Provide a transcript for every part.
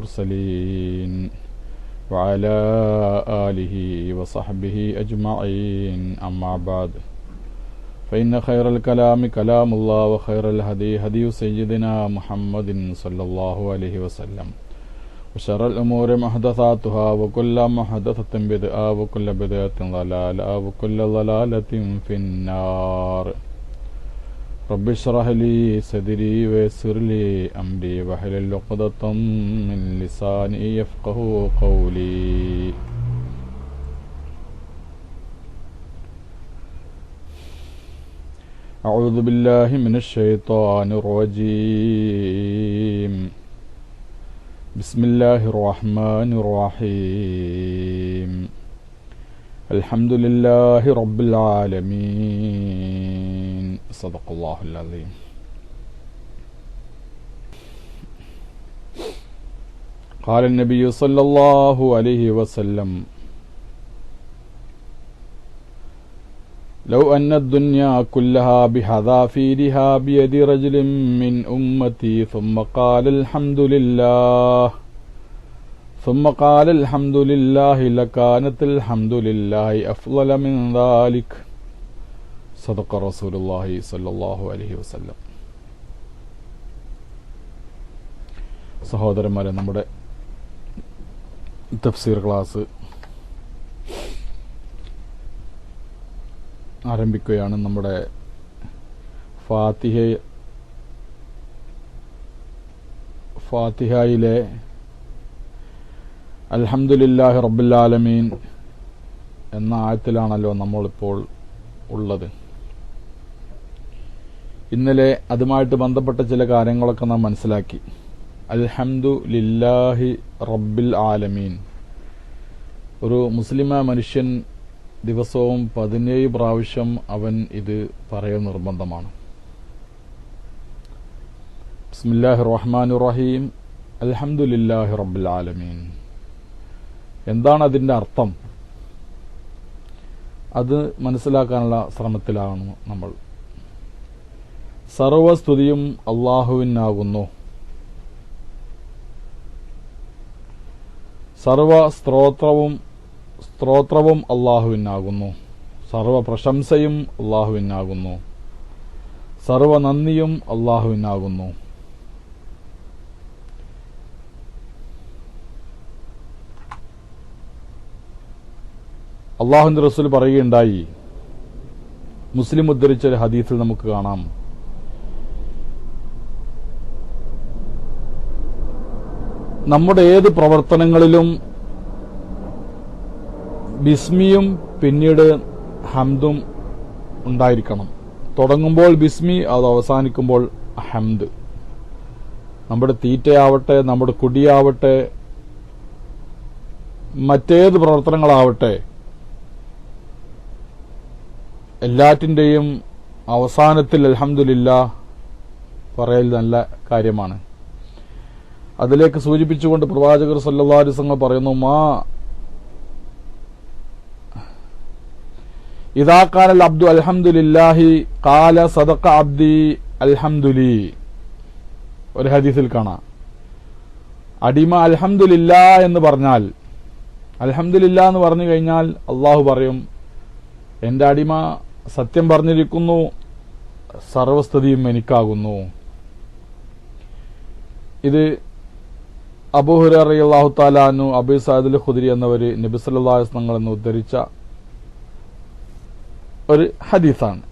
المرسلين وعلى آله وصحبه أجمعين أما بعد فإن خير الكلام كلام الله وخير الهدي هدي سيدنا محمد صلى الله عليه وسلم وشر الأمور محدثاتها وكل محدثة بدعة وكل بدعة ضلالة وكل ضلالة في النار رب اشرح لي صدري ويسر لي أمري واحلل عقدة من لساني يفقهوا قولي. أعوذ بالله من الشيطان الرجيم. بسم الله الرحمن الرحيم. الحمد لله رب العالمين. صدق الله العظيم. قال النبي صلى الله عليه وسلم: لو أن الدنيا كلها بحذافيرها بيد رجل من أمتي ثم قال الحمد لله لكانت الحمد لله أفضل من ذلك. صدق رسول الله صلى الله عليه وسلم. സഹോദരന്മാരെ, നമ്മുടെ തഫ്സീർ ക്ലാസ് ആരംഭിക്കുകയാണ്. നമ്മുടെ ഫാത്തിഹയിലെ അൽഹംദുലില്ലാഹി റബ്ബിൽ ആലമീൻ എന്ന ആയത്തിലാണല്ലോ നമ്മളിപ്പോൾ ഉള്ളത്. ഇന്നലെ അതുമായിട്ട് ബന്ധപ്പെട്ട ചില കാര്യങ്ങളൊക്കെ നാം മനസ്സിലാക്കി. അൽഹംദുലില്ലാഹി റബ്ബിൽ ആലമീൻ, ഒരു മുസ്ലിമായ മനുഷ്യൻ ദിവസവും 17 പ്രാവശ്യം അവൻ ഇത് പറയൽ നിർബന്ധമാണ്. ബിസ്മില്ലാഹിർ റഹ്മാനിർ റഹീം. അൽഹംദുലില്ലാഹി റബ്ബിൽ ആലമീൻ. എന്താണ് അതിന്റെ അർത്ഥം? അത് മനസ്സിലാക്കാനുള്ള ശ്രമത്തിലാണ് നമ്മൾ. സർവസ്തുതിയും അല്ലാഹുവിനാകുന്നു. സർവ സ്ത്രോത്രവും അല്ലാഹുവിനാകുന്നു. സർവ പ്രശംസയും അല്ലാഹുവിനാകുന്നു. സർവ നന്ദിയും അല്ലാഹുവിനാകുന്നു. അല്ലാഹുവിന്റെ റസൂൽ പറയുകയുണ്ടായി, മുസ്ലിം ഉദ്ധരിച്ച ഒരു ഹദീസിൽ നമുക്ക് കാണാം, നമ്മുടെ ഏത് പ്രവർത്തനങ്ങളിലും ബിസ്മിയും പിന്നീട് ഹംദും ഉണ്ടായിരിക്കണം. തുടങ്ങുമ്പോൾ ബിസ്മി, അത് അവസാനിക്കുമ്പോൾ ഹംദ്. നമ്മുടെ തീറ്റയാവട്ടെ, നമ്മുടെ കുടിയാവട്ടെ, മറ്റേത് പ്രവർത്തനങ്ങളാവട്ടെ, എല്ലാറ്റിന്റെയും അവസാനത്തിൽ അൽഹംദുലില്ലാഹ് പറയൽ നല്ല കാര്യമാണ്. അതിലേക്ക് സൂചിപ്പിച്ചുകൊണ്ട് പ്രവാചകർ സല്ലല്ലാഹു അലൈഹി വസല്ലം പറയുന്നു, ഇദാ ഖാലൽ അബ്ദു അൽഹംദുലില്ലാഹി ഖാല സദഖ അബ്ദി അൽഹംദുലി. ഒരു ഹദീസിൽ കാണാം, അടിമ അൽഹംദുലില്ലാ എന്ന് പറഞ്ഞാൽ, അൽഹംദുലില്ലാ എന്ന് പറഞ്ഞു കഴിഞ്ഞാൽ അള്ളാഹു പറയും, എന്റെ അടിമ സത്യം പറഞ്ഞിരിക്കുന്നു, സർവസ്തുതിയും എനിക്കാകുന്നു. ഇത് അബൂ ഹുറൈറ റളിയല്ലാഹു തആല അൻഹു, അബൂ സഈദ് അൽ ഖുദരി എന്നവര് നബി സല്ലല്ലാഹു അലൈഹി വസല്ലം എന്ന് ഉദ്ധരിച്ച ഒരു ഹദീസാണ്.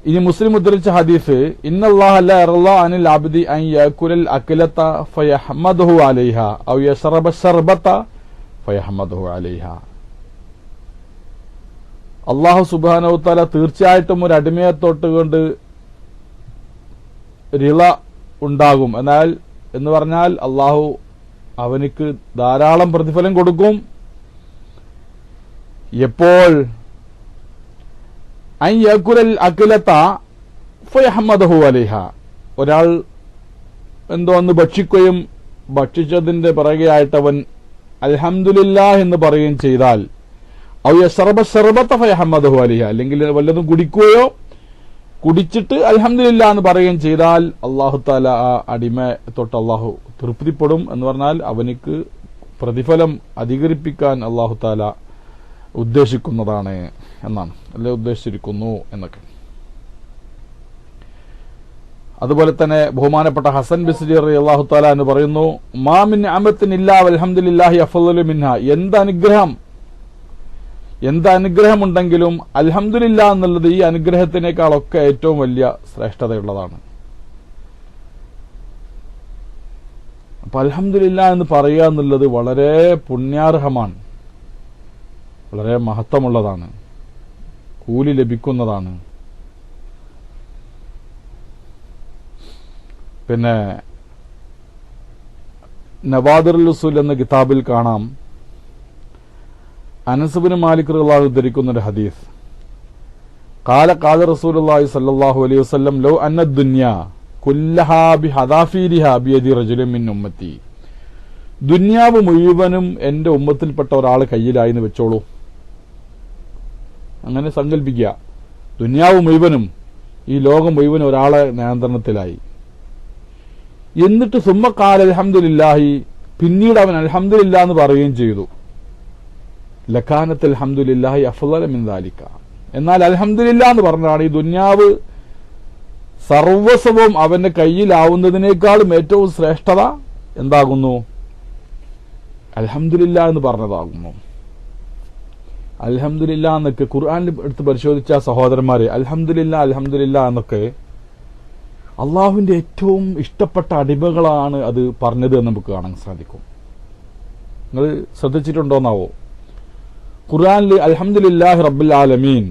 ഇനി മുസ്ലിം ഉദ്ധരിച്ച ഹദീസ്, ഇന്നല്ലാഹ ലാ യർളാ അനിൽ അബ്ദി അൻ യഅകുലൽ അക്ലത ഫയഹ്മദുഹു അലൈഹാ ഔ യശ്റബ ശർബത ഫയഹ്മദുഹു അലൈഹാ. അല്ലാഹു സുബ്ഹാനഹു വ തആല തീർച്ചയായിട്ടും ഒരു അടിമയെ തൊട്ടുകൊണ്ട് റിള ഉണ്ടാകും. എന്നാൽ എന്ന് പറഞ്ഞാൽ അള്ളാഹു അവനിക്ക് ധാരാളം പ്രതിഫലം കൊടുക്കും. എപ്പോൾ? അൻ യഅകുലൽ അക്ലത ഫയഹ്മദുഹു അലൈഹ, ഒരാൾ എന്തോ ഒന്ന് ഭക്ഷിക്കുകയും ഭക്ഷിച്ചതിന്റെ പിറകെയായിട്ടവൻ അൽഹംദുലില്ലാഹ് എന്ന് പറയുകയും ചെയ്താൽ, ഔ യശ്റബ ശർബത ഫയഹ്മദുഹു അലൈഹ, അല്ലെങ്കിൽ വല്ലതും കുടിക്കുകയോ കുടിച്ചിട്ട് അൽഹംദുലില്ലാ എന്ന് പറയുകയും ചെയ്താൽ അല്ലാഹു തആല ആ അടിമ തൊട്ട് അല്ലാഹു തൃപ്തിപ്പെടും എന്ന് പറഞ്ഞാൽ അവനിക്ക് പ്രതിഫലം അധികരിപ്പിക്കാൻ അല്ലാഹു തആല ഉദ്ദേശിക്കുന്നതാണ് എന്നാണ്, അല്ലെ ഉദ്ദേശിച്ചിരിക്കുന്നു എന്നൊക്കെ. അതുപോലെ തന്നെ ബഹുമാനപ്പെട്ട ഹസൻ ബിസ്രി റളിയല്ലാഹു തആല എന്ന് പറയുന്നു, മാ മിൻ നിഅമത്തിൻ ഇല്ലാ വൽഹംദുലില്ലാഹി അഫ്ളലു മിൻഹാ. എന്ത് അനുഗ്രഹമുണ്ടെങ്കിലും അൽഹംദുലില്ലാ എന്നുള്ളത് ഈ അനുഗ്രഹത്തിനേക്കാളൊക്കെ ഏറ്റവും വലിയ ശ്രേഷ്ഠതയുള്ളതാണ്. അപ്പൊ അൽഹംദുലില്ലാ എന്ന് പറയുക എന്നുള്ളത് വളരെ പുണ്യാർഹമാണ്, വളരെ മഹത്വമുള്ളതാണ്, കൂലി ലഭിക്കുന്നതാണ്. പിന്നെ നവാദിറുൽ ഉസൂൽ എന്ന കിതാബിൽ കാണാം, അനസ് ഇബ്നു മാലിക് റളിയല്ലാഹു അൻഹു ഉദ്ധരിക്കുന്ന ഒരു ഹദീസ്, ഖാല റസൂലുള്ളാഹി സ്വല്ലല്ലാഹു അലൈഹി വസല്ലം ലൗ അന്ന ദുനിയാ കുല്ലഹാ ബിഹദാഫീരിഹാ ബിയദി റജുലിൻ മിൻ ഉമ്മത്തി. ദുനിയാവ് മുഴുവനും എന്റെ ഉമ്മത്തിൽപ്പെട്ട ഒരാൾ കയ്യിലായി എന്ന് വെച്ചോളൂ. അങ്ങനെ സങ്കല്പിക്കുക, ദുനിയാവ് മുഴുവനും, ഈ ലോകം മുഴുവനും ഒരാളെ നിയന്ത്രണത്തിലായി. എന്നിട്ട് സുമ്മ ഖാല അൽഹംദുലില്ലാഹി, പിന്നീട് അവൻ അൽഹംദുലില്ലാ എന്ന് പറയുകയും ചെയ്തു. ലക്കാനത്ത് അൽഹംദുലില്ലാഹി അഫ്ളല മിൻ ദാലിക. എന്നാൽ അൽഹംദുലില്ലാ എന്ന് പറഞ്ഞാണ് ഈ ദുനിയാവ് സർവസ്വവും അവന്റെ കയ്യിലാവുന്നതിനേക്കാളും ഏറ്റവും ശ്രേഷ്ഠത എന്താകുന്നു? അൽഹംദുലില്ലാ എന്ന് പറഞ്ഞതാകുന്നു. അൽഹംദുലില്ലാ എന്നൊക്കെ ഖുർആനിൽ എടുത്ത് പരിശോധിച്ച സഹോദരന്മാരെ, അൽഹംദുലില്ലാ എന്നൊക്കെ അള്ളാഹുവിന്റെ ഏറ്റവും ഇഷ്ടപ്പെട്ട അടിമകളാണ് അത് പറഞ്ഞത് എന്ന് നമുക്ക് കാണാൻ സാധിക്കും. നിങ്ങൾ ശ്രദ്ധിച്ചിട്ടുണ്ടോന്നാവോ? ഖുർആനിൽ അൽഹംദുലില്ലാഹി റബ്ബിൽ ആലമീൻ,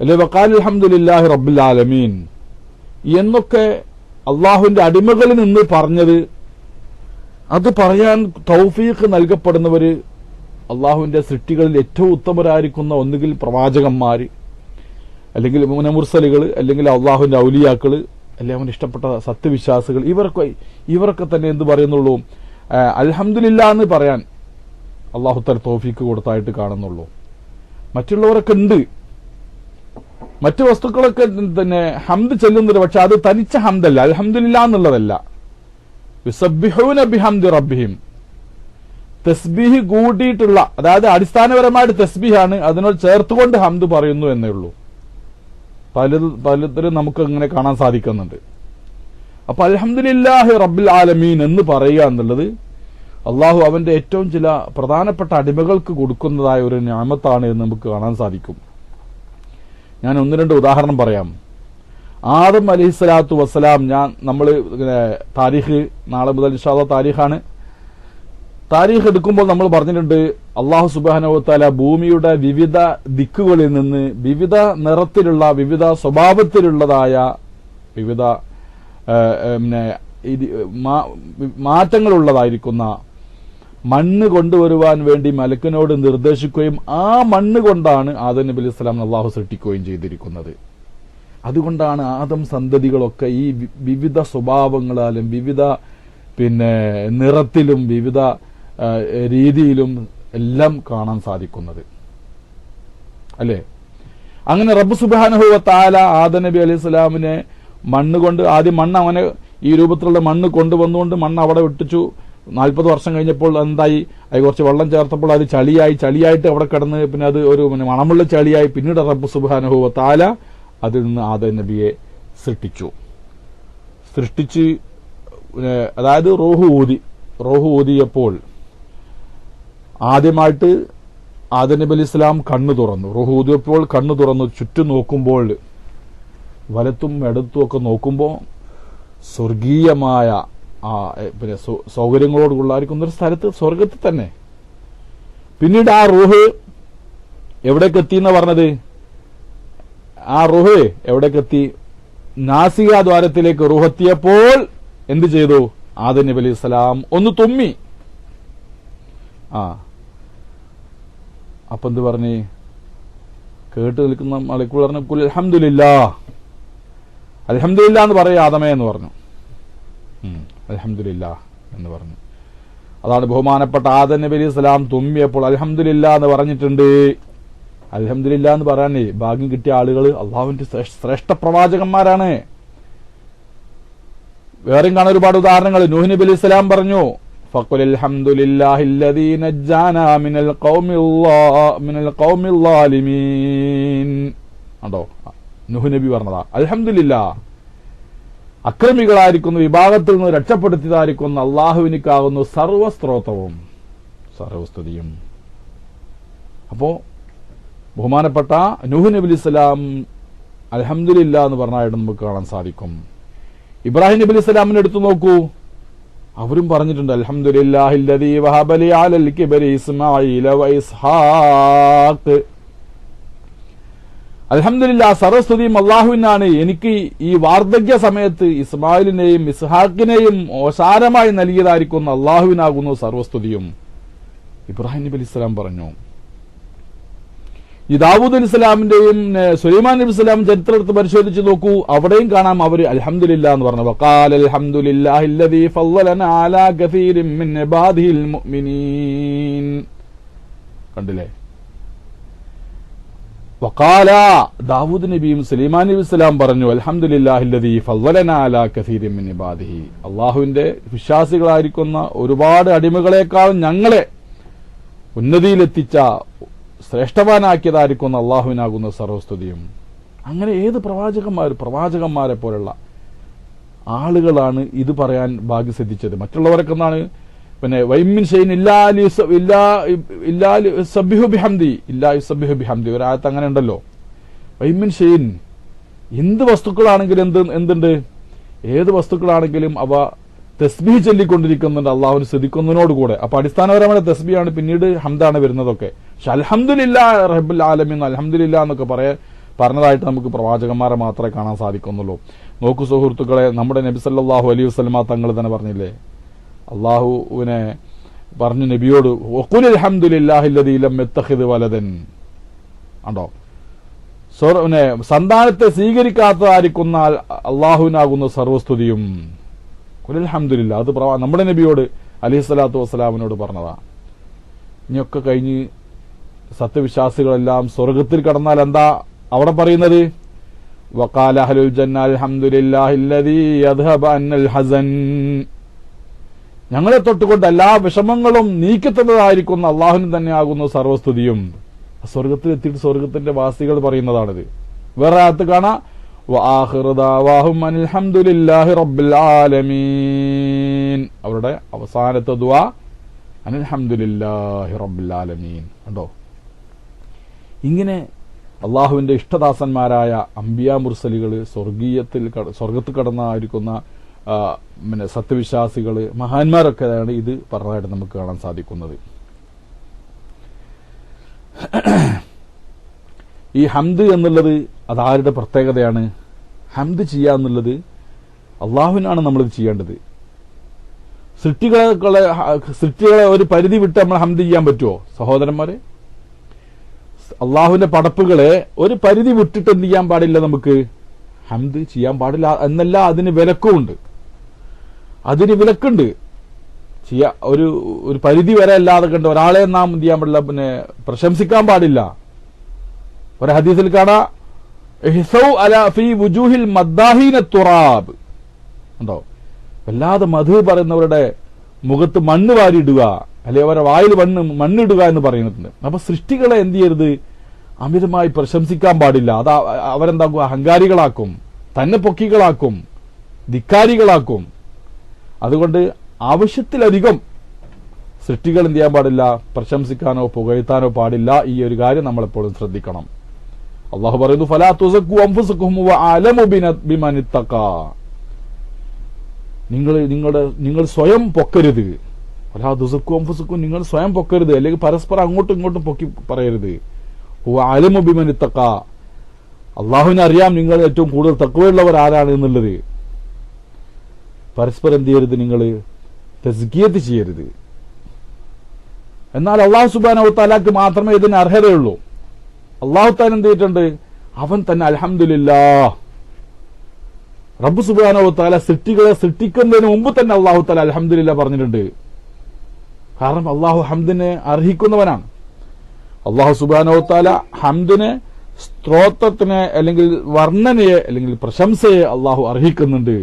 അല്ലെ വഖാല അൽഹംദുലില്ലാഹി റബ്ബിൽ ആലമീൻ എന്നൊക്കെ അള്ളാഹുവിന്റെ അടിമകളിൽ നിന്ന് പറഞ്ഞത്, അത് പറയാൻ തൗഫീഖ് നൽകപ്പെടുന്നവര് അള്ളാഹുവിന്റെ സൃഷ്ടികളിൽ ഏറ്റവും ഉത്തമരായിരിക്കുന്ന ഒന്നുകിൽ പ്രവാചകന്മാര്, അല്ലെങ്കിൽ മുർസലുകൾ, അല്ലെങ്കിൽ അള്ളാഹുവിന്റെ ഔലിയാക്കള്, അല്ലെങ്കിൽ അവന് ഇഷ്ടപ്പെട്ട സത്യവിശ്വാസികൾ, ഇവരൊക്കെ തന്നെ എന്ത് പറയുന്നുള്ളൂ? അൽഹംദുലില്ലാ എന്ന് പറയാൻ അള്ളാഹു തആല തൗഫീഖ് കൊടുത്തായിട്ട് കാണുന്നുള്ളൂ. മറ്റുള്ളവരൊക്കെ ഉണ്ട്, മറ്റു വസ്തുക്കളൊക്കെ തന്നെ ഹംദ് ചെല്ലുന്നുണ്ട്, പക്ഷെ അത് തനിച്ച ഹംദല്ല, അൽഹംദുലില്ലാ എന്നുള്ളതല്ല. യുസബ്ബിഹൂന ബിഹംദി റബ്ബിഹിം, തസ്ബീഹ് കൂട്ടിയിട്ടുള്ള, അതായത് അടിസ്ഥാനപരമായിട്ട് തസ്ബീഹാണ്, അതിനോട് ചേർത്തുകൊണ്ട് ഹംദ് പറയുന്നു എന്നേ ഉള്ളൂ. പലതരം നമുക്ക് അങ്ങനെ കാണാൻ സാധിക്കുന്നുണ്ട്. അപ്പൊ അൽഹംദുലില്ലാഹി റബ്ബിൽ ആലമീൻ എന്ന് പറയുക എന്നുള്ളത് അള്ളാഹു അവന്റെ ഏറ്റവും ചില പ്രധാനപ്പെട്ട അടിമകൾക്ക് കൊടുക്കുന്നതായ ഒരു നിഅമത്താണ് എന്ന് നമുക്ക് കാണാൻ സാധിക്കും. ഞാൻ ഒന്ന് രണ്ട് ഉദാഹരണം പറയാം. ആദം അലൈഹിസ്സലാത്തു വസ്സലാം, നമ്മൾ താരീഖ് നാളെ മുതൽ ഇൻഷാ അല്ലാഹ് താരീഖാണ്. താരീഖ് എടുക്കുമ്പോൾ നമ്മൾ പറഞ്ഞിട്ടുണ്ട്, അല്ലാഹു സുബ്ഹാനഹു വ തആല ഭൂമിയുടെ വിവിധ ദിക്കുകളിൽ നിന്ന് വിവിധ നിറത്തിലുള്ള, വിവിധ സ്വഭാവത്തിലുള്ളതായ, വിവിധ മാറ്റങ്ങളുള്ളതായിരിക്കുന്ന മണ്ണ് കൊണ്ടുവരുവാൻ വേണ്ടി മലക്കിനോട് നിർദ്ദേശിക്കുകയും ആ മണ്ണ് കൊണ്ടാണ് ആദം നബി അലൈഹി സ്വലാം അള്ളാഹു സൃഷ്ടിക്കുകയും ചെയ്തിരിക്കുന്നത്. അതുകൊണ്ടാണ് ആദം സന്തതികളൊക്കെ ഈ വിവിധ സ്വഭാവങ്ങളാലും വിവിധ നിറത്തിലും വിവിധ രീതിയിലും എല്ലാം കാണാൻ സാധിക്കുന്നത്, അല്ലേ? അങ്ങനെ റബ്ബ് സുബ്ഹാനഹു വ തആല ആദം നബി അലൈഹി സ്വലാമിനെ മണ്ണ് കൊണ്ട്, ആദ്യം മണ്ണ് അവനെ ഈ രൂപത്തിലുള്ള മണ്ണ് കൊണ്ടുവന്നുകൊണ്ട് മണ്ണ് അവിടെ വിട്ടിച്ചു. 40 വർഷം കഴിഞ്ഞപ്പോൾ എന്തായി? അത് കുറച്ച് വെള്ളം ചേർത്തപ്പോൾ അത് ചളിയായിട്ട് അവിടെ കിടന്ന്, പിന്നെ അത് ഒരു മണമുള്ള ചളിയായി. പിന്നീട് റബ്ബ് സുബ്ഹാനഹു വ തആല അതിൽ നിന്ന് ആദം നബിയെ സൃഷ്ടിച്ച്, അതായത് റൂഹ് ഊതിയപ്പോൾ ആദ്യമായിട്ട് ആദം നബി അലൈഹി സ്വലാം കണ്ണു തുറന്നു. റൂഹ് ഊതിയപ്പോൾ കണ്ണു തുറന്നു. ചുറ്റും നോക്കുമ്പോൾ, വലത്തും ഇടത്തും ഒക്കെ നോക്കുമ്പോൾ സ്വർഗീയമായ സൗകര്യങ്ങളോടുള്ളായിരിക്കുന്ന ഒരു സ്ഥലത്ത്, സ്വർഗത്തിൽ തന്നെ. പിന്നീട് ആ റൂഹ് എവിടേക്ക് എത്തി എന്ന് പറഞ്ഞത്? ആ റൂഹ് എവിടേക്ക് എത്തി? നാസികാ ദ്വാരത്തിലേക്ക് റൂഹ് എത്തിയപ്പോൾ എന്ത് ചെയ്തു? ആദം നബി അലൈഹി സ്വലാം ഒന്ന് തുമ്മി. അപ്പൊ എന്ത് പറഞ്ഞു? കേട്ട് നിൽക്കുന്ന മലക്കുകൾ പറഞ്ഞു, ഖുൽ അൽഹംദുലില്ലാ, അൽഹംദുലില്ലാ എന്ന് പറയും ആദമേ എന്ന് പറഞ്ഞു. അൽഹംദുലില്ലാ എന്ന് പറഞ്ഞു. അതാണ് ബഹുമാനപ്പെട്ട ആദം നബി അലൈഹി സ്വലാം തുമ്മിയപ്പോൾ അൽഹംദുലില്ലാ എന്ന് പറഞ്ഞിട്ടുണ്ട്. അൽഹംദുലില്ലാ എന്ന് പറയാനേ ഭാഗ്യം കിട്ടിയ ആളുകൾ അള്ളാഹുവിന്റെ ശ്രേഷ്ഠ പ്രവാചകന്മാരാണ്. വേറെയും കാണാൻ ഒരുപാട് ഉദാഹരണങ്ങൾ. നൂഹ് നബി അലൈഹി സ്വലാം പറഞ്ഞു, ഫഖുൽ അൽഹംദുലില്ലാഹില്ലദീ നജ്ജാനാ മിനൽ ഖൗമിൽ ളാലിമീൻ. കണ്ടോ, നൂഹ് നബി പറഞ്ഞതാ. അൽഹംദുലില്ലാ, അക്രമികളായിരിക്കുന്ന വിഭാഗത്തിൽ നിന്ന് രക്ഷപ്പെടുത്തിയതായിരിക്കുന്ന അള്ളാഹുവിനിക്കാകുന്നു സർവസ്ത്രോത്രവും സർവസ്തുതിയും. അപ്പോ ബഹുമാനപ്പെട്ട നൂഹ് നബി അലൈഹി സ്വലാം അൽഹംദുലില്ലാ എന്ന് പറഞ്ഞായിട്ട് നമുക്ക് കാണാൻ സാധിക്കും. ഇബ്രാഹിം നബി അലൈഹി സ്വലാമിനെ എടുത്തു നോക്കൂ, അവരും പറഞ്ഞിട്ടുണ്ട് അൽഹംദുലില്ലാഹില്ലദീ വഹബ ലി അലൽ കിബരി ഇസ്മാഈല വ ഇസ്ഹാഖ്. അൽഹംദുലില്ലാ, സർവസ്തുതിയും അള്ളാഹുവിനാണ് എനിക്ക് ഈ വാർദ്ധക്യ സമയത്ത് ഇസ്മായിലിനെയും ഇസ്ഹാഖിനെയും ഓശാരമായി നൽകിയതായിരിക്കുന്ന അള്ളാഹുവിനാകുന്നു സർവസ്തുതിയും. ഇബ്രാഹിം നബി അലൈഹി സ്വലാം പറഞ്ഞു. ഈ ദാവൂദ് അലൈഹി സ്വലാമിന്റെയും സുലൈമാൻ നബി സ്വലാം ചരിത്രത്തെ പരിശോധിച്ച് നോക്കൂ, അവിടെയും കാണാം അവർ അൽഹംദുലില്ലാ എന്ന് പറഞ്ഞു. വഖാല അൽഹംദുലില്ലാഹില്ലദീ ഫളലനാ അലാ കസീരിൻ മിൻ ഇബാദിഹിൽ മുഅ്മിനീൻ. കണ്ടില്ലേ, വഖാല ദാവൂദ് നബിയും സുലൈമാൻ നബി സ്വലാം പറഞ്ഞു അൽഹംദുലില്ലാഹില്ലദീ ഫളലനാ അലാ കസീരിൻ മിൻ ഇബാദിഹി. അള്ളാഹുവിന്റെ വിശ്വാസികളായിരിക്കുന്ന ഒരുപാട് അടിമകളെക്കാളും ഞങ്ങളെ ഉന്നതിയിലെത്തിച്ച ശ്രേഷ്ഠവാനാക്കിയതായിരിക്കുന്ന അള്ളാഹുവിനാകുന്ന സർവസ്തുതിയും. അങ്ങനെ ഏത് പ്രവാചകന്മാരെ പോലുള്ള ആളുകളാണ് ഇത് പറയാൻ ഭാഗ്യം സിദ്ധിച്ചത്. മറ്റുള്ളവരൊക്കെ എന്താണ്, പിന്നെ വൈമിൻ ഷൈൻ സബ്ബിഹു ബിഹംദി ഇല്ലാ യുസബ്ബിഹു ബിഹംദി, ഒരായത്ത് അങ്ങനെ ഉണ്ടല്ലോ. വൈമിൻ ഷൈൻ, എന്ത് വസ്തുക്കളാണെങ്കിലും എന്തുണ്ട്, ഏത് വസ്തുക്കളാണെങ്കിലും അവ തസ്ബീഹ് ചൊല്ലിക്കൊണ്ടിരിക്കുന്നുണ്ട് അള്ളാഹുവിന് സ്തുതിക്കുന്നതിനോടുകൂടെ. അപ്പൊ അടിസ്ഥാനപരമായ തസ്ബീഹാണ്, പിന്നീട് ഹംദാണ് വരുന്നതൊക്കെ. പക്ഷെ അൽഹംദുലില്ലാ റബ്ബിൽ ആലമീൻ, അൽഹംദുലില്ലാ എന്നൊക്കെ പറഞ്ഞതായിട്ട് നമുക്ക് പ്രവാചകന്മാരെ മാത്രമേ കാണാൻ സാധിക്കുന്നുള്ളൂ. നോക്കൂ സുഹൃത്തുക്കളെ, നമ്മുടെ നബി സല്ലല്ലാഹു അലൈഹി വസല്ലമ തങ്ങൾ തന്നെ പറഞ്ഞില്ലേ, അള്ളാഹുവിനെ പറഞ്ഞു നബിയോട് വഖുൽ അൽഹംദുലില്ലാഹില്ലദീ ലം യത്തഖിദ് വലദൻ. ഉണ്ടോ, സന്താനത്തെ സ്വീകരിക്കാത്തതായിരിക്കുന്ന അള്ളാഹുവിനാകുന്ന സർവസ്തുതിയും. ഖുൽ അൽഹംദുലില്ലാ, അത് നമ്മുടെ നബിയോട് അലൈഹിസ്സലാത്തു വസ്സലാമിനോട് പറഞ്ഞതാ. ഇനിയൊക്കെ കഴിഞ്ഞ് സത്യവിശ്വാസികളെല്ലാം സ്വർഗത്തിൽ കടന്നാൽ എന്താ അവിടെ പറയുന്നത്? വഖാല അഹ്ലുൽ ജന്ന അൽഹംദുലില്ലാഹില്ലദീ യദ്ഹബ അന്നൽ ഹസൻ. ഞങ്ങളെ തൊട്ടുകൊണ്ട് എല്ലാ വിഷമങ്ങളും നീക്കത്തുന്നതായിരിക്കുന്ന അള്ളാഹുവിന് തന്നെയാകുന്നു സർവസ്തുതിയും. സ്വർഗത്തിലെത്തിയിട്ട് സ്വർഗത്തിന്റെ വാസികൾ പറയുന്നതാണിത്. വേറെ ആയത്ത് കാണാം, വആഖിറു ദഅവാഹും അൽഹംദുലില്ലാഹി റബ്ബിൽ ആലമീൻ. അവരുടെ അവസാനത്തെ ദുആ അൽഹംദുലില്ലാഹി റബ്ബിൽ ആലമീൻ. കണ്ടോ, ഇങ്ങനെ അള്ളാഹുവിന്റെ ഇഷ്ടദാസന്മാരായ അംബിയാ മുർസലികൾ, സ്വർഗത്തിൽ കടന്നായിരിക്കുന്ന പിന്നെ സത്യവിശ്വാസികള്, മഹാന്മാരൊക്കെയാണ് ഇത് പറഞ്ഞതായിട്ട് നമുക്ക് കാണാൻ സാധിക്കുന്നത്. ഈ ഹംദ് എന്നുള്ളത് അതാരുടെ പ്രത്യേകതയാണ്? ഹംദ് ചെയ്യുക എന്നുള്ളത് അള്ളാഹുവിനാണ് നമ്മളിത് ചെയ്യേണ്ടത്. സൃഷ്ടികളെ ഒരു പരിധി വിട്ട് നമ്മൾ ഹംദ് ചെയ്യാൻ പറ്റുമോ സഹോദരന്മാരെ? അള്ളാഹുവിന്റെ പടപ്പുകളെ ഒരു പരിധി വിട്ടിട്ട് എന്ത് ചെയ്യാൻ പാടില്ല, നമുക്ക് ഹംദ് ചെയ്യാൻ പാടില്ല എന്നല്ല, അതിന് വിലക്കുമുണ്ട്. അതിന് വിലക്കുണ്ട്. ഒരു പരിധി വരെ അല്ലാതെ കണ്ട് ഒരാളെ നാം എന്ത് ചെയ്യാൻ പാടില്ല, പിന്നെ പ്രശംസിക്കാൻ പാടില്ല. ഒരു ഹദീസിൽ കാണാ ഉണ്ടോ, വല്ലാതെ മധു പറയുന്നവരുടെ മുഖത്ത് മണ്ണ് വാരിയിടുക, അല്ലെ അവരുടെ വായിൽ മണ്ണിടുക എന്ന് പറയുന്നുണ്ട്. അപ്പൊ സൃഷ്ടികളെ എന്ത് ചെയ്യരുത്, അമിതമായി പ്രശംസിക്കാൻ പാടില്ല. അത് അവരെന്താക്കും, അഹങ്കാരികളാക്കും, തന്നെ പൊക്കികളാക്കും, ധിക്കാരികളാക്കും. അതുകൊണ്ട് ആവശ്യത്തിലധികം സൃഷ്ടികൾ എന്ത് ചെയ്യാൻ പാടില്ല, പ്രശംസിക്കാനോ പുകഴ്ത്താനോ പാടില്ല. ഈ ഒരു കാര്യം നമ്മളെപ്പോഴും ശ്രദ്ധിക്കണം. അള്ളാഹു പറയുന്നു, ഫലാ തുസക്കു അൻഫുസകും വഅലമു ബിമൻ ഇത്തഖാ. നിങ്ങൾ സ്വയം പൊക്കരുത്. ഫലാ തുസക്കു അൻഫുസകും, നിങ്ങൾ സ്വയം പൊക്കരുത്, അല്ലെങ്കിൽ പരസ്പരം അങ്ങോട്ടും ഇങ്ങോട്ടും പൊക്കി പറയരുത്. വഅലമു ബിമൻ ഇത്തഖാ, അള്ളാഹുവിനെ അറിയാം നിങ്ങൾ ഏറ്റവും കൂടുതൽ തഖ്വയുള്ളവർ ആരാണ് എന്നുള്ളത്. പരസ്പരം എന്ത് ചെയ്യരുത്, നിങ്ങൾ തസ്കിയത്ത് ചെയ്യരുത്. എന്നാൽ അള്ളാഹു സുബ്ഹാനഹു വ തആലക്ക് മാത്രമേ ഇതിന് അർഹതയുള്ളൂ. അള്ളാഹു താൻ എന്ത് ചെയ്തിട്ടുണ്ട്, അവൻ തന്നെ അൽഹംദുലില്ലാഹ്, റബ്ബ് സുബ്ഹാനഹു വ തആല സൃഷ്ടികളെ സൃഷ്ടിക്കുന്നതിന് മുമ്പ് തന്നെ അള്ളാഹു തആല അൽഹംദുലില്ലാഹ് പറഞ്ഞിട്ടുണ്ട്. കാരണം അള്ളാഹു ഹംദിനെ അർഹിക്കുന്നവനാണ്. അല്ലാഹു സുബ്ഹാനഹു വ തആല ഹംദിനെ, സ്തോത്രത്തിനെ, അല്ലെങ്കിൽ വർണ്ണനയെ, അല്ലെങ്കിൽ പ്രശംസയെ അള്ളാഹു അർഹിക്കുന്നുണ്ട്.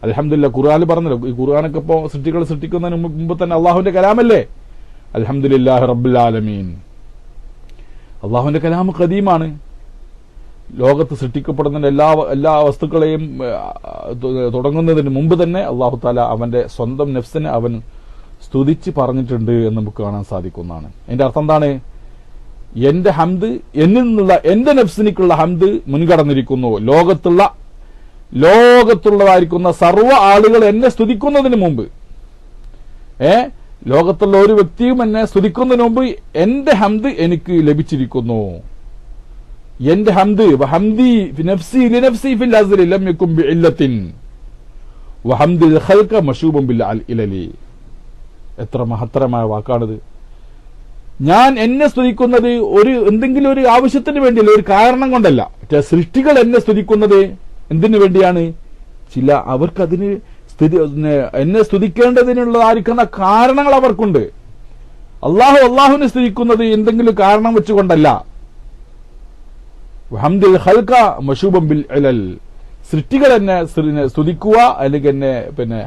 അൽഹംദുലില്ലാഹ് ഖുർആനിൽ പറഞ്ഞല്ലോ, ഈ ഖുർആനൊക്കെ ഇപ്പോ സൃഷ്ടിക്കുന്നതിന് മുമ്പ് തന്നെ അള്ളാഹുവിന്റെ കലാമല്ലേ. അൽഹംദുലില്ലാഹി റബ്ബിൽ ആലമീൻ. അള്ളാഹുവിന്റെ കലാം ഖദീമാണ്. ലോകത്ത് സൃഷ്ടിക്കപ്പെടുന്ന എല്ലാ വസ്തുക്കളെയും തുടങ്ങുന്നതിന് മുമ്പ് തന്നെ അള്ളാഹു തആല അവന്റെ സ്വന്തം നഫ്സിനെ അവൻ സ്തുതിച്ച് പറഞ്ഞിട്ടുണ്ട് എന്ന് നമുക്ക് കാണാൻ സാധിക്കുന്നതാണ്. അതിന്റെ അർത്ഥം എന്താണ്? എന്റെ ഹംദ്, എന്നിൽ നിന്നുള്ള എന്റെ നഫ്സിനിക്കുള്ള ഹംദ് മുൻകടന്നിരിക്കുന്നു. ലോകത്തുള്ളതായിരിക്കുന്ന സർവ്വ ആളുകൾ എന്നെ സ്തുതിക്കുന്നതിന് മുമ്പ്, ലോകത്തുള്ള ഒരു വ്യക്തിയും എന്നെ സ്തുതിക്കുന്നതിന് മുമ്പ് എന്റെ ഹംദ് എനിക്ക് ലഭിച്ചിരിക്കുന്നു. എന്റെ ഹംദ് വഹംദി നഫ്സി ലിനഫ്സി ഫിൽ അസ്രി ലം യകും ബിഇല്ലത്തിൻ വഹംദുൽ ഖൽഖ മശൂബുൻ ബിൽ ഇലലി. എത്ര മഹത്തരമായ വാക്കാണിത്. ഞാൻ എന്നെ സ്തുതിക്കുന്നത് എന്തെങ്കിലും ഒരു ആവശ്യത്തിന് വേണ്ടിയല്ല, ഒരു കാരണം കൊണ്ടല്ല. സൃഷ്ടികൾ എന്നെ സ്തുതിക്കുന്നത് എന്തിനു വേണ്ടിയാണ്? അവർക്കതിന് എന്നെ സ്തുതിക്കേണ്ടതിനുള്ളതായിരിക്കുന്ന കാരണങ്ങൾ അവർക്കുണ്ട്. അള്ളാഹുവിനെ സ്തുതിക്കുന്നത് എന്തെങ്കിലും കാരണം വെച്ചുകൊണ്ടല്ല. ഹംദുൽ ഖൽഖ മശൂബൻ ബിൽ ഇലൽ. സൃഷ്ടികൾ എന്നെ സ്തുതിക്കുക അല്ലെങ്കിൽ എന്നെ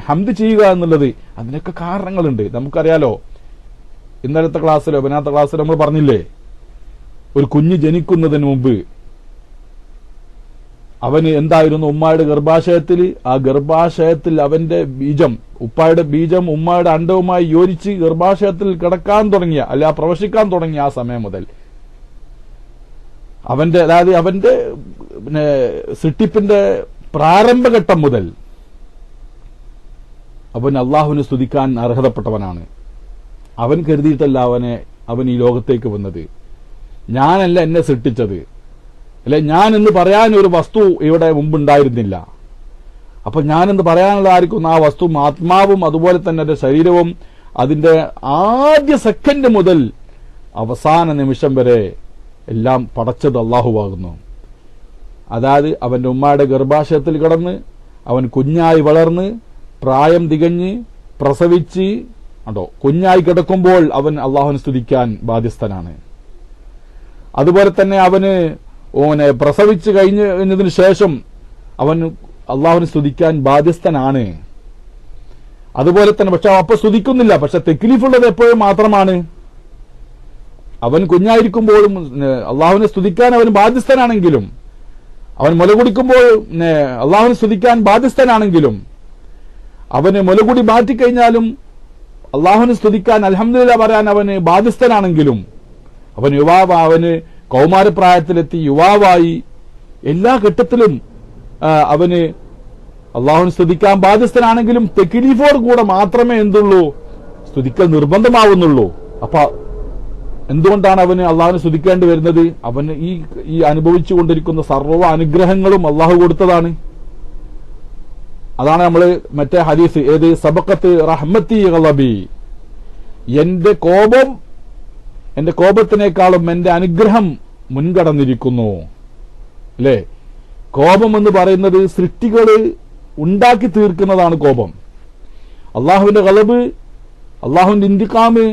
ഹംദ് ചെയ്യുക എന്നുള്ളത് അതിനൊക്കെ കാരണങ്ങളുണ്ട്. നമുക്കറിയാലോ, ഇന്നലത്തെ ക്ലാസ്സിലോ പിന്നത്തെ ക്ലാസ്സിലോ നമ്മൾ പറഞ്ഞില്ലേ, ഒരു കുഞ്ഞ് ജനിക്കുന്നതിന് മുമ്പ് അവന് എന്തായിരുന്നു ഉമ്മായുടെ ഗർഭാശയത്തിൽ, ആ ഗർഭാശയത്തിൽ അവന്റെ ബീജം, ഉപ്പായുടെ ബീജം ഉമ്മായുടെ അണ്ടവുമായി യോജിച്ച് ഗർഭാശയത്തിൽ കിടക്കാൻ തുടങ്ങിയ, അല്ല പ്രവശിക്കാൻ തുടങ്ങിയ ആ സമയം മുതൽ അതായത് അവന്റെ സൃഷ്ടിപ്പിന്റെ പ്രാരംഭഘട്ടം മുതൽ അവൻ അള്ളാഹുവിനെ സ്തുതിക്കാൻ അർഹതപ്പെട്ടവനാണ്. അവൻ കരുതിയിട്ടല്ല അവൻ ഈ ലോകത്തേക്ക് വന്നത്. ഞാനല്ല എന്നെ സൃഷ്ടിച്ചത്, അല്ലെ ഞാൻ എന്ന് പറയാൻ ഒരു വസ്തു ഇവിടെ മുമ്പുണ്ടായിരുന്നില്ല. അപ്പൊ ഞാനെന്ന് പറയാനുള്ളതായിരിക്കും ആ വസ്തു ആത്മാവും അതുപോലെ തന്നെ എന്റെ ശരീരവും അതിന്റെ ആദ്യ സെക്കൻഡ് മുതൽ അവസാന നിമിഷം വരെ എല്ലാം പടച്ചത് അള്ളാഹുവാകുന്നു. അതായത് അവന്റെ ഉമ്മയുടെ ഗർഭാശയത്തിൽ കിടന്ന് അവൻ കുഞ്ഞായി വളർന്ന് പ്രായം തികഞ്ഞ് പ്രസവിച്ച് കുഞ്ഞായി കിടക്കുമ്പോൾ അവൻ അള്ളാഹുവിനെ സ്തുതിക്കാൻ ബാധ്യസ്ഥനാണ്. അതുപോലെ തന്നെ അവന് പ്രസവിച്ചു കഴിഞ്ഞതിന് ശേഷം അവൻ അള്ളാഹുവിനെ സ്തുതിക്കാൻ ബാധ്യസ്ഥനാണ്. അതുപോലെ തന്നെ പക്ഷെ അപ്പൊ സ്തുതിക്കുന്നില്ല. പക്ഷെ തെക്ലീഫുള്ളത് എപ്പോഴും മാത്രമാണ്. അവൻ കുഞ്ഞായിരിക്കുമ്പോഴും അള്ളാഹുവിനെ സ്തുതിക്കാൻ അവൻ ബാധ്യസ്ഥനാണെങ്കിലും, അവൻ മുലകുടിക്കുമ്പോൾ അള്ളാഹുവിനെ സ്തുതിക്കാൻ ബാധ്യസ്ഥനാണെങ്കിലും, അവന് മുലകുടി മാറ്റിക്കഴിഞ്ഞാലും അള്ളാഹുവിനെ സ്തുതിക്കാൻ അൽഹംദുലില്ലാഹ് പറയാൻ അവന് ബാധ്യസ്ഥനാണെങ്കിലും, അവന് കൗമാരപ്രായത്തിലെത്തി യുവാവായി എല്ലാ ഘട്ടത്തിലും അവന് അള്ളാഹുവിനെ സ്തുതിക്കാൻ ബാധ്യസ്ഥനാണെങ്കിലും തെക്ലീഫോട് കൂടെ മാത്രമേ എന്തുള്ളൂ, സ്തുതിക്കൽ നിർബന്ധമാവുന്നുള്ളൂ. അപ്പൊ എന്തുകൊണ്ടാണ് അവന് അള്ളാഹുവിനെ സ്തുതിക്കേണ്ടി വരുന്നത്? അവന് ഈ അനുഭവിച്ചുകൊണ്ടിരിക്കുന്ന സർവ്വ അനുഗ്രഹങ്ങളും അള്ളാഹു കൊടുത്തതാണ്. അതാണ് നമ്മൾ മറ്റേ ഹദീസ്, ഏത് സബഖത്ത് റഹ്മത്തി ഗളബി, എന്റെ കോപത്തിനേക്കാളും എന്റെ അനുഗ്രഹം മുൻകടന്നിരിക്കുന്നു. അല്ലേ? കോപം എന്ന് പറയുന്നത് സൃഷ്ടികള് ഉണ്ടാക്കി തീർക്കുന്നതാണ് കോപം. അള്ളാഹുവിന്റെ ഗളബ്, അള്ളാഹുവിന്റെ ഇന്തിഖാമ്,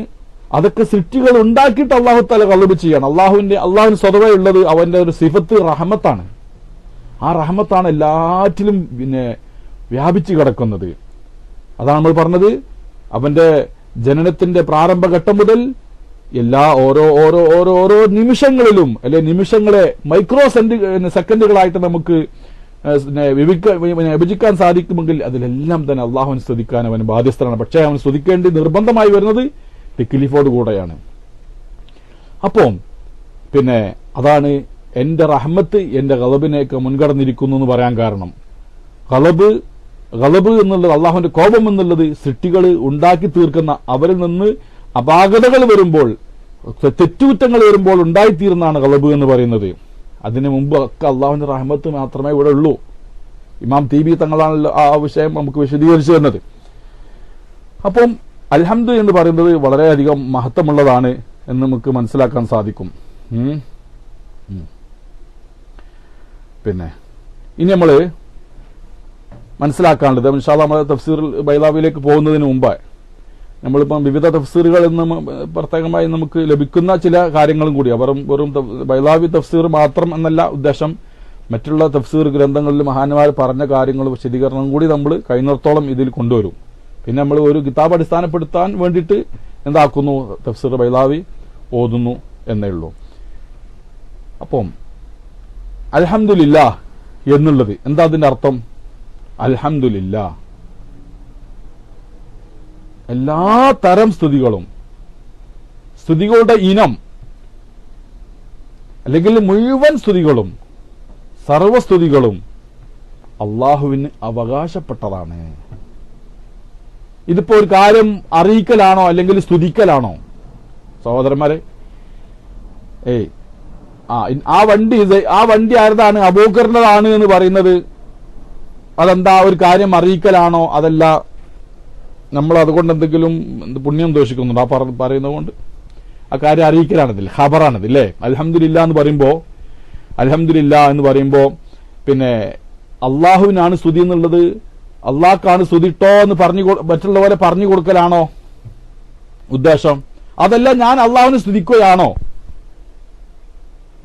അതൊക്കെ സൃഷ്ടികൾ ഉണ്ടാക്കിയിട്ട് അള്ളാഹു തആല ഗളബ് ചെയ്യണം. അള്ളാഹുവിന് സ്വതവേ ഉള്ളത് അവന്റെ ഒരു സിഫത്ത് റഹ്മത്താണ്. ആ റഹ്മത്താണ് എല്ലാറ്റിലും വ്യാപിച്ചു കിടക്കുന്നത്. അതാണ് നമ്മൾ പറഞ്ഞത്, അവന്റെ ജനനത്തിന്റെ പ്രാരംഭഘട്ടം മുതൽ എല്ലാ ഓരോ നിമിഷങ്ങളിലും, അല്ലെ നിമിഷങ്ങളെ മൈക്രോ സെക്കൻഡുകളായിട്ട് നമുക്ക് വിഭജിക്കാൻ സാധിക്കുമെങ്കിൽ അതിലെല്ലാം തന്നെ അള്ളാഹുവിനെ സ്തുതിക്കാൻ അവൻ ബാധ്യസ്ഥനാണ്. പക്ഷേ അവൻ സ്തുതിക്കേണ്ടി നിർബന്ധമായി വരുന്നത് തെക്ലീഫോട് കൂടെയാണ്. അപ്പം അതാണ് എന്റെ റഹ്മത്ത് എന്റെ ഗളബിനെയൊക്കെ മുൻകടന്നിരിക്കുന്നു എന്ന് പറയാൻ കാരണം. ഗളബ് എന്നുള്ളത്, അള്ളാഹുവിന്റെ കോപം എന്നുള്ളത് സൃഷ്ടികൾ ഉണ്ടാക്കി തീർക്കുന്ന, അവരിൽ നിന്ന് അപാകതകൾ വരുമ്പോൾ, തെറ്റുകുറ്റങ്ങൾ വരുമ്പോൾ ഉണ്ടായിത്തീരുന്നതാണ് ഗളബ് എന്ന് പറയുന്നത്. അതിനു മുമ്പ് ഒക്കെ അള്ളാഹുവിന്റെ റഹ്മത്ത് മാത്രമേ ഇവിടെ ഉള്ളൂ. ഇമാം തീബി തങ്ങളാണല്ലോ ആ വിഷയം നമുക്ക് വിശദീകരിച്ചു തന്നത്. അപ്പം അൽഹംദ് എന്ന് പറയുന്നത് വളരെയധികം മഹത്വമുള്ളതാണ് എന്ന് നമുക്ക് മനസ്സിലാക്കാൻ സാധിക്കും. ഇനി നമ്മള് മനസ്സിലാക്കാനുള്ളത്, ഇൻഷാ അല്ലാഹ് നമ്മൾ തഫ്സീർ ബൈളാവിയിലേക്ക് പോകുന്നതിന് മുമ്പ് നമ്മളിപ്പം വിവിധ തഫ്സീറുകളിൽ നിന്ന് പ്രത്യേകമായി നമുക്ക് ലഭിക്കുന്ന ചില കാര്യങ്ങളും കൂടി വെറും ബൈലാവി തഫ്സീർ മാത്രം എന്നല്ല ഉദ്ദേശം, മറ്റുള്ള തഫ്സീർ ഗ്രന്ഥങ്ങളിൽ മഹാന്മാർ പറഞ്ഞ കാര്യങ്ങളും വിശദീകരണം കൂടി നമ്മൾ കഴിയുന്നിടത്തോളം ഇതിൽ കൊണ്ടുവരും. പിന്നെ നമ്മൾ ഒരു കിതാബ് അടിസ്ഥാനപ്പെടുത്താൻ വേണ്ടിയിട്ട് എന്താക്കുന്നു, തഫ്സീർ ബൈലാവി ഓതുന്നു എന്നേ ഉള്ളൂ. അപ്പം അൽഹംദുലില്ലാഹ് എന്നുള്ളത് എന്താ അതിന്റെ അർത്ഥം? അൽഹംദുലില്ലാഹ് എല്ലാ തരം സ്തുതികളുടെ ഇനം അല്ലെങ്കിൽ മുഴുവൻ സ്തുതികളും സർവസ്തുതികളും അള്ളാഹുവിന് അവകാശപ്പെട്ടതാണ്. ഇതിപ്പോ ഒരു കാര്യം അറിയിക്കലാണോ അല്ലെങ്കിൽ സ്തുതിക്കലാണോ സഹോദരന്മാരെ? ആ വണ്ടി ആരതാണ്? അബൂബക്കറിന്റെതാണ് എന്ന് പറയുന്നത് അതെന്താ ഒരു കാര്യം അറിയിക്കലാണോ? അതല്ല നമ്മൾ അതുകൊണ്ട് എന്തെങ്കിലും പുണ്യം ദോഷിക്കുന്നുണ്ടോ? ആ പറയുന്നത് കൊണ്ട് ആ കാര്യം അറിയിക്കലാണിതിൽ, ഖബറാണിതില്ലേ. അൽഹംദുലില്ലാ എന്ന് പറയുമ്പോ പിന്നെ അള്ളാഹുവിനാണ് സ്തുതി എന്നുള്ളത്, അള്ളാഹ്ക്കാണ് സ്തുതിട്ടോ എന്ന് മറ്റുള്ള പോലെ പറഞ്ഞു കൊടുക്കലാണോ ഉദ്ദേശം? അതല്ല ഞാൻ അള്ളാഹുവിനെ സ്തുതിക്കുകയാണോ?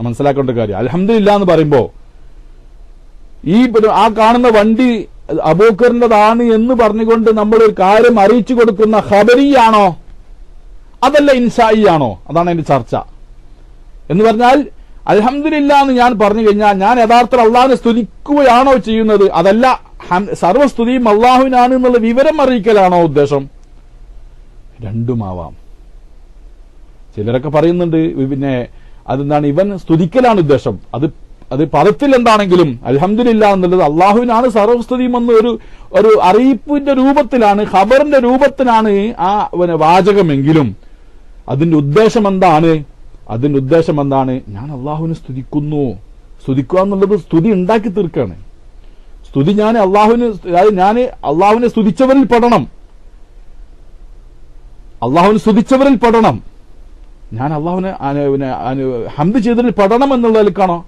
മനസ്സിലാക്കേണ്ട കാര്യം. അൽഹംദുലില്ലാ എന്ന് പറയുമ്പോ ആ കാണുന്ന വണ്ടി അബൂബക്കറിന്റെതാണ് എന്ന് പറഞ്ഞുകൊണ്ട് നമ്മൾ ഒരു കാര്യം അറിയിച്ചു കൊടുക്കുന്ന ഖബരിയാണോ അതല്ല ഇൻഷായി ആണോ? അതാണ് അതിന്റെ ചർച്ച. എന്ന് പറഞ്ഞാൽ അൽഹംദുലില്ലാ എന്ന് ഞാൻ പറഞ്ഞു കഴിഞ്ഞാൽ ഞാൻ യഥാർത്ഥത്തിൽ അള്ളാഹിനെ സ്തുതിക്കുകയാണോ ചെയ്യുന്നത്? അതല്ല സർവസ്തുതിയും അള്ളാഹുവിനാണ് എന്നുള്ള വിവരം അറിയിക്കലാണോ ഉദ്ദേശം? രണ്ടുമാവാം. ചിലരൊക്കെ പറയുന്നുണ്ട് പിന്നെ അതെന്താണ്, ഇവൻ സ്തുതിക്കലാണ് ഉദ്ദേശം. അത് പദത്തിൽ എന്താണെങ്കിലും അൽഹംദുലില്ലാ എന്നുള്ളത് അള്ളാഹുവിനാണ് സർവസ്തുതിയും എന്ന് ഒരു അറിയിപ്പിന്റെ രൂപത്തിലാണ്, ഖബറിന്റെ രൂപത്തിലാണ് ആ വാചകമെങ്കിലും അതിന്റെ ഉദ്ദേശം എന്താണ്? ഞാൻ അള്ളാഹുവിനെ സ്തുതിക്കുന്നു. സ്തുതിക്കുക എന്നുള്ളത് സ്തുതി ഉണ്ടാക്കി തീർക്കാണ്. സ്തുതി ഞാൻ അള്ളാഹുവിനെ സ്തുതിച്ചവരിൽ പെടണം. ഞാൻ അള്ളാഹുവിനെ ഹംദ് ചെയ്തതിൽ പെടണം എന്നുള്ളതിലേക്കാണോ?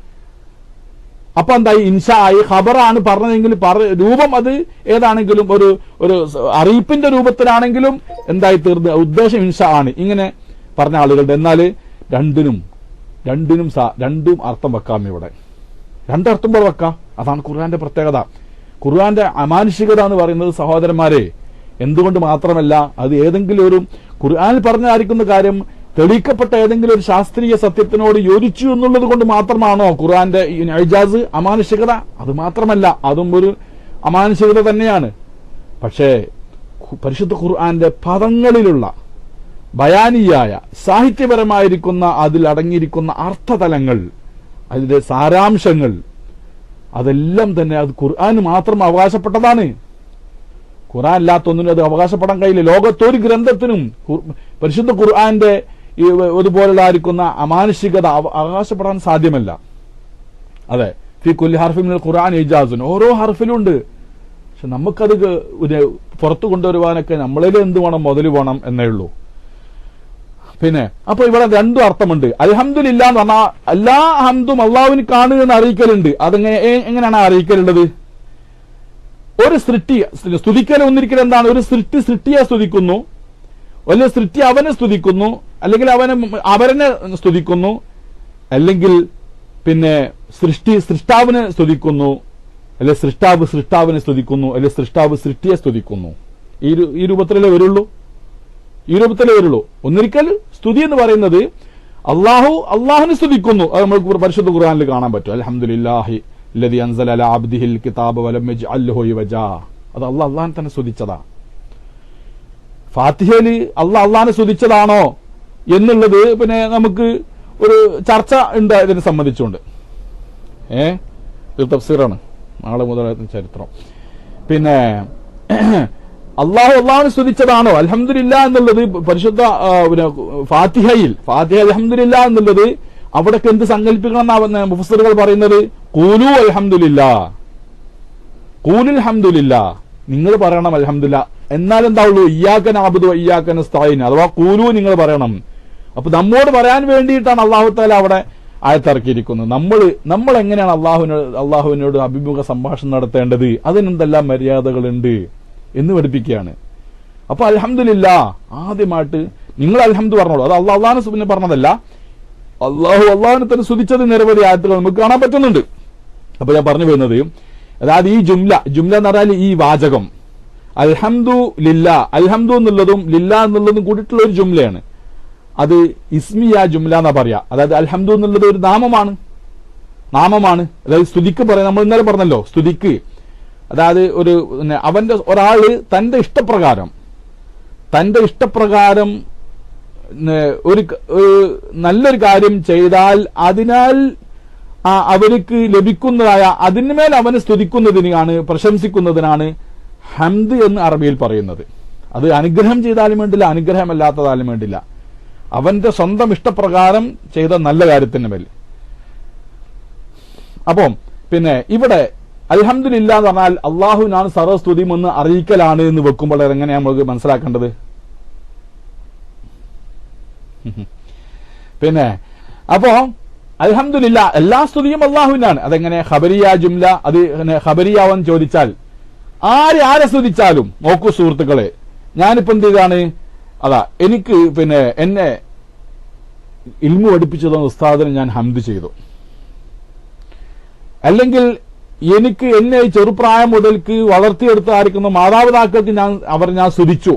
അപ്പൊ എന്തായി? ഇൻഷാ ആയി. ഖബറാണ് പറഞ്ഞതെങ്കിൽ രൂപം അത് ഏതാണെങ്കിലും ഒരു അറിയിപ്പിന്റെ രൂപത്തിലാണെങ്കിലും എന്തായി തീർന്ന് ഉദ്ദേശം ഇൻഷാ ആണ്. ഇങ്ങനെ പറഞ്ഞ ആളുകളുടെ. എന്നാൽ രണ്ടും അർത്ഥം വെക്കാം. ഇവിടെ രണ്ടർത്ഥം പോലെ വെക്കാം. അതാണ് ഖുർആന്റെ പ്രത്യേകത. ഖുർആന്റെ അമാനുഷികത എന്ന് പറയുന്നത് സഹോദരന്മാരെ എന്തുകൊണ്ട് മാത്രമല്ല, അത് ഏതെങ്കിലും ഒരു ഖുർആനിൽ പറഞ്ഞായിരിക്കുന്ന കാര്യം തെളിയിക്കപ്പെട്ട ഏതെങ്കിലും ഒരു ശാസ്ത്രീയ സത്യത്തിനോട് യോജിച്ചു എന്നുള്ളത് കൊണ്ട് മാത്രമാണോ ഖുർആന്റെ ഇജാസ് അമാനുഷികത? അത് മാത്രമല്ല, അതും ഒരു അമാനുഷികത തന്നെയാണ്. പക്ഷേ പരിശുദ്ധ ഖുർആന്റെ പദങ്ങളിലുള്ള ബയാനിയായ സാഹിത്യപരമായിരിക്കുന്ന അതിലടങ്ങിയിരിക്കുന്ന അർത്ഥതലങ്ങൾ, അതിന്റെ സാരാംശങ്ങൾ, അതെല്ലാം തന്നെ അത് ഖുർആന് മാത്രം അവകാശപ്പെട്ടതാണ്. ഖുർആൻ അല്ലാത്തൊന്നിനും അത് അവകാശപ്പെടാൻ കഴിയില്ല. ലോകത്തൊരു ഗ്രന്ഥത്തിനും പരിശുദ്ധ ഖുർആന്റെ ഇതുപോലുള്ള ആയിരിക്കുന്ന അമാനുഷികത അവകാശപ്പെടാൻ സാധ്യമല്ല. അതെ, ഫി കുല്ലി ഹർഫിൻ മിനൽ ഖുർആൻ ഇജാസുൻ, ഓരോ ഹർഫിലുണ്ട്. പക്ഷെ നമുക്കത് പുറത്തു കൊണ്ടുവരുവാനൊക്കെ നമ്മളിൽ എന്ത് വേണം? മുതൽ വേണം എന്നേ ഉള്ളൂ. പിന്നെ അപ്പൊ ഇവിടെ രണ്ടും അർത്ഥമുണ്ട്. അൽഹംദുലില്ലാ എന്ന് പറഞ്ഞാൽ എല്ലാ ഹംദും അള്ളാഹുവിന് കാണുക എന്ന് അറിയിക്കലുണ്ട്. എങ്ങനെയാണ് അറിയിക്കലുള്ളത്? ഒരു സ്തുതിക്കൽ ഒന്നിരിക്കൽ എന്താണ്? ഒരു സൃഷ്ടിയെ സ്തുതിക്കുന്നു, അല്ലെങ്കിൽ സൃഷ്ടി അവനെ സ്തുതിക്കുന്നു, അല്ലെങ്കിൽ അവരനെ സ്തുതിക്കുന്നു, അല്ലെങ്കിൽ പിന്നെ സൃഷ്ടാവിനെ സ്തുതിക്കുന്നു, അല്ലെ സൃഷ്ടാവിനെ സ്തുതിക്കുന്നു, അല്ലെ സൃഷ്ടാവ് സൃഷ്ടിയെ സ്തുതിക്കുന്നു. ഈ രൂപത്തിലേ വരുള്ളൂ. ഒന്നിരിക്കൽ സ്തുതി എന്ന് പറയുന്നത് അള്ളാഹുവിനെ സ്തുതിക്കുന്നു. അത് നമ്മൾ പരിശുദ്ധ ഖുർആനിൽ കാണാൻ പറ്റും. അൽഹംദുലില്ലാഹി ലദി അൻസല അലാ അബ്ദിഹിൽ കിതാബ വലം യജ്അൽ ലഹു ഇവജാ. അത് അള്ളാഹിനെ തന്നെ സ്തുതിച്ചതാ. ഫാത്തിഹയിൽ അള്ളാഹിനെ സ്തുതിച്ചതാണോ എന്നുള്ളത് പിന്നെ നമുക്ക് ഒരു ചർച്ച ഉണ്ട് ഇതിനെ സംബന്ധിച്ചുകൊണ്ട്. ഇത് തഫ്സീറാണ്, നാളെ മുതൽ ചരിത്രം. പിന്നെ അള്ളാഹുവിനെ സ്തുതിച്ചതാണോ അൽഹംദുലില്ലാ എന്നുള്ളത് പരിശുദ്ധ ഫാത്തിഹയിൽ അൽഹംദുലില്ലാ എന്നുള്ളത് അവിടൊക്കെ എന്ത് സങ്കല്പിക്കണം എന്നാണ് മുഫസ്സിറുകൾ പറയുന്നത്? ഖൂലു അൽഹംദുലില്ലാ, ഖൂലുൽ ഹംദുലില്ലാ, നിങ്ങൾ പറയണം അൽഹംദുലില്ലാ. എന്നാൽ എന്താവുള്ളൂ? ഇയ്യാക നഅ്ബുദു വ ഇയ്യാക നസ്തഈൻ, അഥവാ ഖൂലു നിങ്ങൾ പറയണം. അപ്പൊ നമ്മോട് പറയാൻ വേണ്ടിയിട്ടാണ് അല്ലാഹു തആല അവിടെ ആയത്തിറക്കിയിരിക്കുന്നത്. നമ്മൾ എങ്ങനെയാണ് അള്ളാഹുവിനോട് അഭിമുഖ സംഭാഷണം നടത്തേണ്ടത്, അതിനെന്തെല്ലാം മര്യാദകളുണ്ട് എന്ന് പഠിപ്പിക്കുകയാണ്. അപ്പൊ അൽഹംദുലില്ലാ ആദ്യമായിട്ട് നിങ്ങൾ അൽഹംദു പറഞ്ഞോളൂ. അത് അള്ളാഹുവിനെ സുബിനെ പറഞ്ഞതല്ല, അള്ളാഹുവിനെ തന്നെ സ്തുതിച്ചത് നിരവധി ആയത്തുകൾ നമുക്ക് കാണാൻ പറ്റുന്നുണ്ട്. അപ്പൊ ഞാൻ പറഞ്ഞു വരുന്നത്, അതായത് ഈ ജുംല എന്ന് പറഞ്ഞാൽ ഈ വാചകം അൽഹംദു ലില്ലാ, അൽഹംദു എന്നുള്ളതും ലില്ലാ എന്നുള്ളതും കൂടിയിട്ടുള്ള ഒരു ജുംലയാണ്. അത് ഇസ്മിയ ജുംല എന്നാ പറയാ. അതായത് അൽഹംദു എന്നുള്ളത് ഒരു നാമമാണ്. അതായത് സ്തുതിക്ക് പറയാം. നമ്മൾ ഇന്നലെ പറഞ്ഞല്ലോ സ്തുതിക്ക്, അതായത് ഒരാള് തന്റെ ഇഷ്ടപ്രകാരം ഒരു നല്ലൊരു കാര്യം ചെയ്താൽ അതിനാൽ അവർക്ക് ലഭിക്കുന്നതായ അതിന്മേൽ അവന് സ്തുതിക്കുന്നതിനാണ്, പ്രശംസിക്കുന്നതിനാണ് ഹംദ് എന്ന് അറബിയിൽ പറയുന്നത്. അത് അനുഗ്രഹം ചെയ്താലും വേണ്ടില്ല, അനുഗ്രഹമല്ലാത്തതാലും വേണ്ടില്ല, അവന്റെ സ്വന്തം ഇഷ്ടപ്രകാരം ചെയ്ത നല്ല കാര്യത്തിന് മേൽ. അപ്പം പിന്നെ ഇവിടെ അൽഹംദുലില്ലാ എന്ന് പറഞ്ഞാൽ അള്ളാഹുവിനാണ് സർവ്വസ്തുതിയും എന്ന് അറിയിക്കലാണ് എന്ന് വെക്കുമ്പോൾ എങ്ങനെയാണ് നമുക്ക് മനസ്സിലാക്കേണ്ടത്? പിന്നെ അപ്പോ അൽഹംദുലില്ലാ എല്ലാ സ്തുതിയും അള്ളാഹുവിനാണ്. അതെങ്ങനെ ഖബരിയ ജുംല, അത് ഖബരിയാവൻ ചോദിച്ചാൽ ആരെ സ്തുതിച്ചാലും നോക്കൂ സുഹൃത്തുക്കളെ, ഞാനിപ്പോ എന്ത് ചെയ്താണ്, എനിക്ക് പിന്നെ എന്നെ ഇൽമു പഠിപ്പിച്ചു തന്ന ഉസ്താദിന് ഞാൻ ഹംദ് ചെയ്തു, അല്ലെങ്കിൽ എനിക്ക് എന്നെ ചെറുപ്രായം മുതൽക്ക് വളർത്തിയെടുത്തായിരിക്കുന്ന മാതാപിതാക്കൾക്ക് ഞാൻ സ്തുതിച്ചു.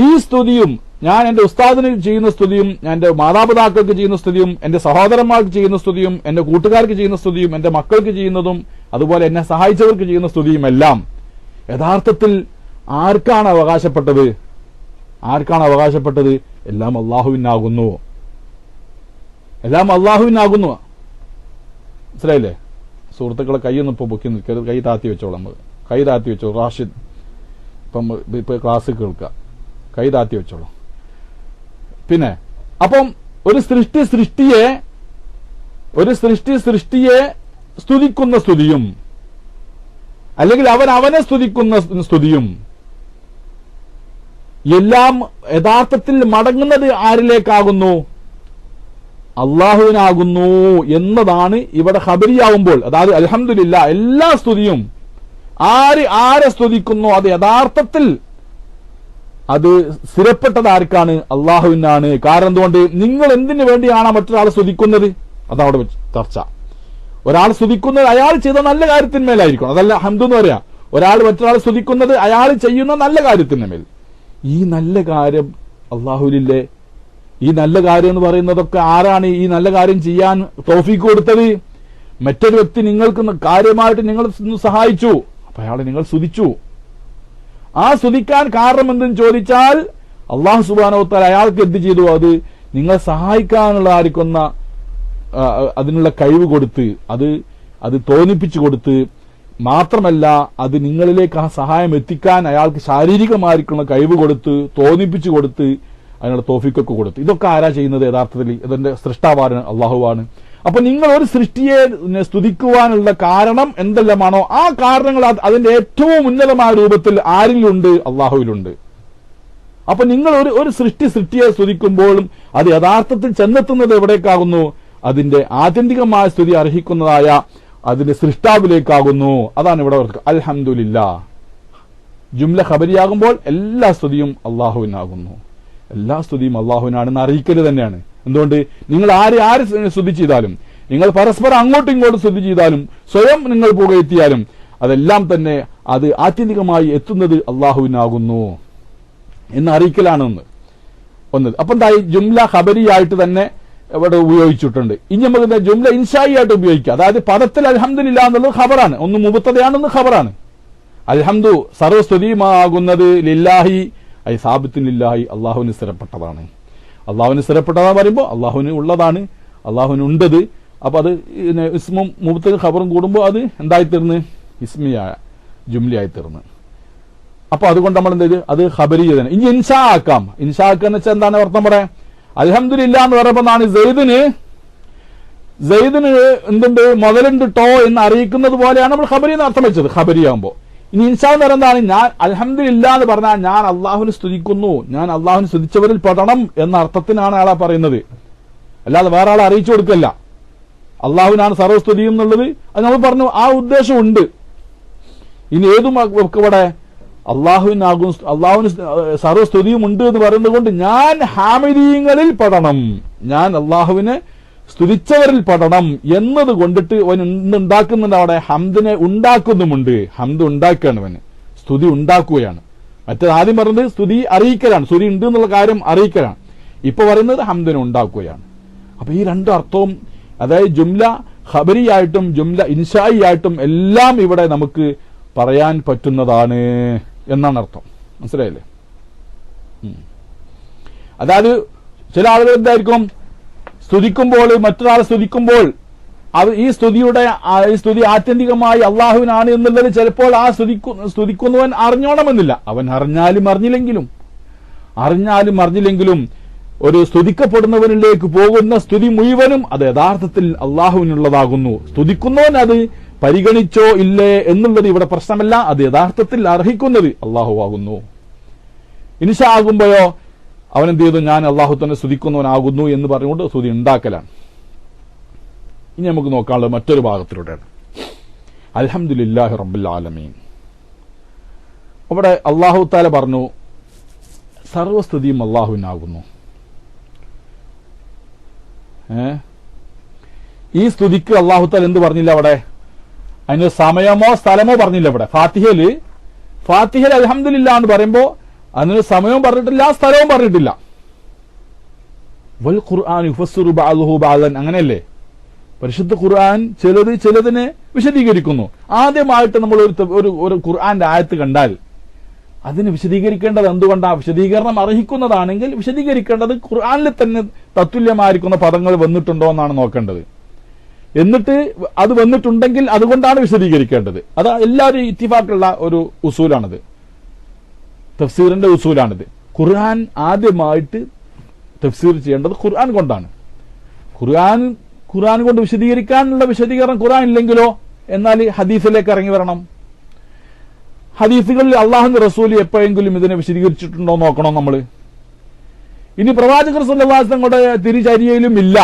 ഈ സ്തുതിയും ഞാൻ എന്റെ ഉസ്താദിന് ചെയ്യുന്ന സ്തുതിയും, എന്റെ മാതാപിതാക്കൾക്ക് ചെയ്യുന്ന സ്തുതിയും, എന്റെ സഹോദരന്മാർക്ക് ചെയ്യുന്ന സ്തുതിയും, എന്റെ കൂട്ടുകാർക്ക് ചെയ്യുന്ന സ്തുതിയും, എന്റെ മക്കൾക്ക് ചെയ്യുന്നതും, അതുപോലെ എന്നെ സഹായിച്ചവർക്ക് ചെയ്യുന്ന സ്തുതിയും എല്ലാം യഥാർത്ഥത്തിൽ ആർക്കാണ് അവകാശപ്പെട്ടത്? എല്ലാം അള്ളാഹുവിനാകുന്നു. മനസ്സിലായില്ലേ സുഹൃത്തുക്കളെ? കൈയൊന്നും ഇപ്പൊ പൊക്കി നിൽക്കരുത്, കൈ താത്തി വെച്ചോളാം. കൈ താത്തി വെച്ചോ റാഷിദ്, ഇപ്പൊ ക്ലാസ് കേൾക്കുക, കൈ താത്തി വെച്ചോളൂ. പിന്നെ അപ്പം ഒരു സൃഷ്ടിയെ സ്തുതിക്കുന്ന സ്തുതിയും, അല്ലെങ്കിൽ അവനെ സ്തുതിക്കുന്ന സ്തുതിയും എല്ലാം യഥാർത്ഥത്തിൽ മടങ്ങുന്നത് ആരിലേക്കാകുന്നു? അള്ളാഹുവിനാകുന്നു എന്നതാണ് ഇവിടെ ഖബരിയാവുമ്പോൾ. അതായത് അൽഹംദുലില്ലാ എല്ലാ സ്തുതിയും ആരെ സ്തുതിക്കുന്നു അത് യഥാർത്ഥത്തിൽ അത് സ്ഥിരപ്പെട്ടത് ആർക്കാണ്? അള്ളാഹുവിനാണ്. കാരണം എന്തുകൊണ്ട്? നിങ്ങൾ എന്തിനു വേണ്ടിയാണ് മറ്റൊരാളെ സ്തുതിക്കുന്നത്? അതവിടെ ചർച്ച. ഒരാൾ സ്തുതിക്കുന്നത് അയാൾ ചെയ്ത നല്ല കാര്യത്തിന്മേലായിരിക്കണം, അതല്ല ഹംദ് എന്ന് പറയാ. ഒരാൾ മറ്റൊരാൾ സ്തുതിക്കുന്നത് അയാൾ ചെയ്യുന്ന നല്ല കാര്യത്തിന്മേൽ. ഈ നല്ല കാര്യം അള്ളാഹുവിലില്ലേ? ഈ നല്ല കാര്യം എന്ന് പറയുന്നതൊക്കെ ആരാണ് ഈ നല്ല കാര്യം ചെയ്യാൻ തൗഫീക്ക് കൊടുത്തത്? മറ്റൊരു വ്യക്തി നിങ്ങൾക്ക് കാര്യമായിട്ട് നിങ്ങൾ സഹായിച്ചു, അപ്പൊ അയാളെ നിങ്ങൾ സ്തുതിച്ചു. ആ സ്തുതിക്കാൻ കാരണം എന്തെന്ന് ചോദിച്ചാൽ അള്ളാഹു സുബ്ഹാനഹു വ തആല അയാൾക്ക് എന്ത് ചെയ്തു? അത് നിങ്ങളെ സഹായിക്കാനുള്ള ആയിരിക്കുന്ന അതിനുള്ള കഴിവ് കൊടുത്ത്, അത് തോന്നിപ്പിച്ചു കൊടുത്ത്, മാത്രമല്ല അത് നിങ്ങളിലേക്ക് ആ സഹായം എത്തിക്കാൻ അയാൾക്ക് ശാരീരികമായിരിക്കുന്ന കഴിവ് കൊടുത്ത്, തോന്നിപ്പിച്ചു കൊടുത്ത്, അതിനുള്ള തോഫിക്കൊക്കെ കൊടുത്ത്. ഇതൊക്കെ ആരാ ചെയ്യുന്നത്? യഥാർത്ഥത്തിൽ ഇതിന്റെ സൃഷ്ടാവാണ്, അള്ളാഹുവാണ്. അപ്പൊ നിങ്ങൾ ഒരു സൃഷ്ടിയെ സ്തുതിക്കുവാനുള്ള കാരണം എന്തെല്ലാമാണോ ആ കാരണങ്ങൾ അതിന്റെ ഏറ്റവും ഉന്നതമായ രൂപത്തിൽ ആരിലുണ്ട്? അള്ളാഹുവിലുണ്ട്. അപ്പൊ നിങ്ങൾ ഒരു സൃഷ്ടിയെ സ്തുതിക്കുമ്പോഴും അത് യഥാർത്ഥത്തിൽ ചെന്നെത്തുന്നത് എവിടേക്കാകുന്നു? അതിന്റെ ആത്യന്തികമായ സ്തുതി അർഹിക്കുന്നതായ അതിന്റെ സൃഷ്ടാവിലേക്കാകുന്നു. അതാണ് ഇവിടെ അൽഹംദുലില്ലാ. ജുംല ഖബരിയാകുമ്പോൾ എല്ലാ സ്തുതിയും അള്ളാഹുവിനാകുന്നു. എല്ലാ സ്തുതിയും അള്ളാഹുവിനാണെന്ന് അറിയിക്കൽ തന്നെയാണ്. എന്തുകൊണ്ട്? നിങ്ങൾ ആരെ സ്തുതി ചെയ്താലും, നിങ്ങൾ പരസ്പരം അങ്ങോട്ടും ഇങ്ങോട്ടും സ്തുതി ചെയ്താലും, സ്വയം നിങ്ങൾ പുകഴ്ത്തിയാലും, അതെല്ലാം തന്നെ അത് ആത്യന്തികമായി എത്തുന്നത് അള്ളാഹുവിനാകുന്നു എന്ന് അറിയിക്കലാണ് ഒന്ന്. അപ്പൊ എന്തായി? ജുംല ഖബരിയായിട്ട് തന്നെ ഇവിടെ ഉപയോഗിച്ചിട്ടുണ്ട്. ഇനി നമുക്ക് ജുംല ഇൻഷായി ആയിട്ട് ഉപയോഗിക്കുക. അതായത് പദത്തിൽ അൽഹംദുലില്ലാ എന്നുള്ളത് ഖബറാണ്, ഒന്ന് മുബത്തദയാണെന്ന് ഖബറാണ്. അൽഹംദു സർവ്വസ്തുതിയുമാകുന്നത് ലില്ലാഹി ഐ സാബിത്തുൻ ലില്ലാഹി, അള്ളാഹുവിന് സ്ഥിരപ്പെട്ടതാണ്. അള്ളാഹുവിന് സ്ഥിരപ്പെട്ടതാന്ന് പറയുമ്പോൾ അള്ളാഹുവിന് ഉള്ളതാണ്, അള്ളാഹുവിന് ഉണ്ടത്. അപ്പൊ അത് ഇസ്മും മുബത്തദ ഖബറും കൂടുമ്പോൾ അത് എന്തായിത്തീർന്ന്? ഇസ്മിയായ ജുംലയായി തീർന്ന്. അപ്പൊ അതുകൊണ്ട് നമ്മൾ എന്ത് ചെയ്ത്? അത് ഖബരി തന്നെ. ഇനി ഇൻഷാ ആക്കാം. ഇൻഷാ ആക്കാന്ന് വെച്ചാൽ എന്താണ് അർത്ഥം പറയാം? അൽഹംദുലില്ലാ എന്ന് പറയുമ്പോൾ സെയ്ദിന് എന്തുണ്ട്? മുതലുണ്ട് ട്ടോ എന്ന് അറിയിക്കുന്നത് പോലെയാണ് നമ്മൾ ഖബരി എന്ന് അർത്ഥം വെച്ചത്. ഖബരിയാകുമ്പോ ഇനി ഇൻഷാ എന്ന് പറയുന്നത് എന്താണ്? ഞാൻ അൽഹംദുലില്ലാ എന്ന് പറഞ്ഞാൽ ഞാൻ അള്ളാഹുവിനെ സ്തുതിക്കുന്നു, ഞാൻ അള്ളാഹുവിനെ സ്തുതിച്ചവരിൽ പെടണം എന്ന അർത്ഥത്തിനാണ് അയാളെ പറയുന്നത്. അല്ലാതെ വേറെ ആളെ അറിയിച്ചു കൊടുക്കല്ല. അള്ളാഹുവിനാണ് സർവ്വസ്തുതിയും എന്നുള്ളത് അത് നമ്മൾ പറഞ്ഞു, ആ ഉദ്ദേശമുണ്ട്. ഇനി ഏതും ഇവിടെ അള്ളാഹുവിന് സർവ്വസ്തുതിയും ഉണ്ട് എന്ന് പറയുന്നത് കൊണ്ട് ഞാൻ ഹാമിദീങ്ങളിൽ പെടണം, ഞാൻ അള്ളാഹുവിനെ സ്തുതിച്ചവരിൽ പെടണം എന്നത് കൊണ്ടിട്ട് അവൻ ഇന്നുണ്ടാക്കുന്നുണ്ട്. അവിടെ ഹംദിനെ ഉണ്ടാക്കുന്നുമുണ്ട്. ഹംദ് ഉണ്ടാക്കുകയാണ്, അവന് സ്തുതി ഉണ്ടാക്കുകയാണ്. മറ്റേത് ആദ്യം പറഞ്ഞത് സ്തുതി അറിയിക്കലാണ്, സ്തുതി ഉണ്ട് എന്നുള്ള കാര്യം അറിയിക്കലാണ്. ഇപ്പൊ പറയുന്നത് ഹംദിനെ ഉണ്ടാക്കുകയാണ്. അപ്പൊ ഈ രണ്ട് അർത്ഥവും, അതായത് ജുംല ഖബരിയായിട്ടും ജുംല ഇൻഷായി ആയിട്ടും എല്ലാം ഇവിടെ നമുക്ക് പറയാൻ പറ്റുന്നതാണ് എന്നാണ് അർത്ഥം. മനസ്സിലായില്ലേ? അതായത് ചില ആളുകൾ എന്തായിരിക്കും, സ്തുതിക്കുമ്പോൾ, മറ്റൊരാളെ സ്തുതിക്കുമ്പോൾ ഈ സ്തുതി ആത്യന്തികമായി അള്ളാഹുവിനാണ് എന്നുള്ളത് ചിലപ്പോൾ ആ സ്തുതിക്കുന്നവൻ അറിഞ്ഞോണമെന്നില്ല. അവൻ അറിഞ്ഞാലും അറിഞ്ഞില്ലെങ്കിലും ഒരു സ്തുതിക്കപ്പെടുന്നവനിലേക്ക് പോകുന്ന സ്തുതി മുഴുവനും അത് യഥാർത്ഥത്തിൽ അള്ളാഹുവിനുള്ളതാകുന്നു. സ്തുതിക്കുന്നവൻ അത് പരിഗണിച്ചോ ഇല്ലേ എന്നുള്ളത് ഇവിടെ പ്രശ്നമല്ല, അത് യഥാർത്ഥത്തിൽ അർഹിക്കുന്നത് അള്ളാഹു ആകുന്നു. ഇൻഷാ ആകുമ്പോഴോ അവനെന്ത് ചെയ്തു, ഞാൻ അള്ളാഹു തന്നെ സ്തുതിക്കുന്നവനാകുന്നു എന്ന് പറഞ്ഞുകൊണ്ട് സ്തുതി ഉണ്ടാക്കലാണ്. ഇനി നമുക്ക് നോക്കാനുള്ളത് മറ്റൊരു ഭാഗത്തിലൂടെയാണ്. അൽഹംദുലില്ലാഹി റബ്ബിൽ ആലമീൻ. അവിടെ അള്ളാഹു തആല പറഞ്ഞു സർവസ്തുതിയും അള്ളാഹുവിനാകുന്നു. ഈ സ്തുതിക്ക് അള്ളാഹു തആല എന്ത് പറഞ്ഞില്ല? അവിടെ അതിന് സമയമോ സ്ഥലമോ പറഞ്ഞില്ല. ഇവിടെ ഫാത്തിഹയിൽ അൽഹംദുലില്ലാഹ് എന്ന് പറയുമ്പോ അതിന് സമയവും പറഞ്ഞിട്ടില്ല, സ്ഥലവും പറഞ്ഞിട്ടില്ല. വൽ ഖുർആൻ യുഫസ്സിറു ബഅദുഹു ബഅദൻ, അങ്ങനെയല്ലേ? പരിശുദ്ധ ഖുർആൻ ചിലതിനെ വിശദീകരിക്കുന്നു. ആദ്യമായിട്ട് നമ്മൾ ഒരു ഖുർആന്റെ ആയത്ത് കണ്ടാൽ അതിന് വിശദീകരിക്കേണ്ടത് എന്തുകൊണ്ടാണ്? വിശദീകരണം അർഹിക്കുന്നതാണെങ്കിൽ വിശദീകരിക്കേണ്ടത് ഖുർആനിൽ തന്നെ തത്തുല്യമായിരിക്കുന്ന പദങ്ങൾ വന്നിട്ടുണ്ടോ എന്നാണ് നോക്കേണ്ടത്. എന്നിട്ട് അത് വന്നിട്ടുണ്ടെങ്കിൽ അതുകൊണ്ടാണ് വിശദീകരിക്കേണ്ടത്. അത് എല്ലാവരും ഇത്തിഫാക്കുള്ള ഒരു ഉസൂലാണിത്, തഫ്സീറിന്റെ ഉസൂലാണിത്. ഖുർആൻ ആദ്യമായിട്ട് തഫ്സീർ ചെയ്യേണ്ടത് ഖുർആൻ കൊണ്ടാണ്. ഖുർആൻ കൊണ്ട് വിശദീകരിക്കാനുള്ള വിശദീകരണം ഖുർആൻ ഇല്ലെങ്കിലോ എന്നാൽ ഹദീസിലേക്ക് ഇറങ്ങി വരണം. ഹദീസുകളിൽ അള്ളാഹുവിന്റെ റസൂൽ എപ്പോഴെങ്കിലും ഇതിനെ വിശദീകരിച്ചിട്ടുണ്ടോ നോക്കണം നമ്മൾ. ഇനി പ്രവാചകർ സല്ലല്ലാഹു അലൈഹി വസല്ലം യുടെ തിരിചര്യയിലും ഇല്ല,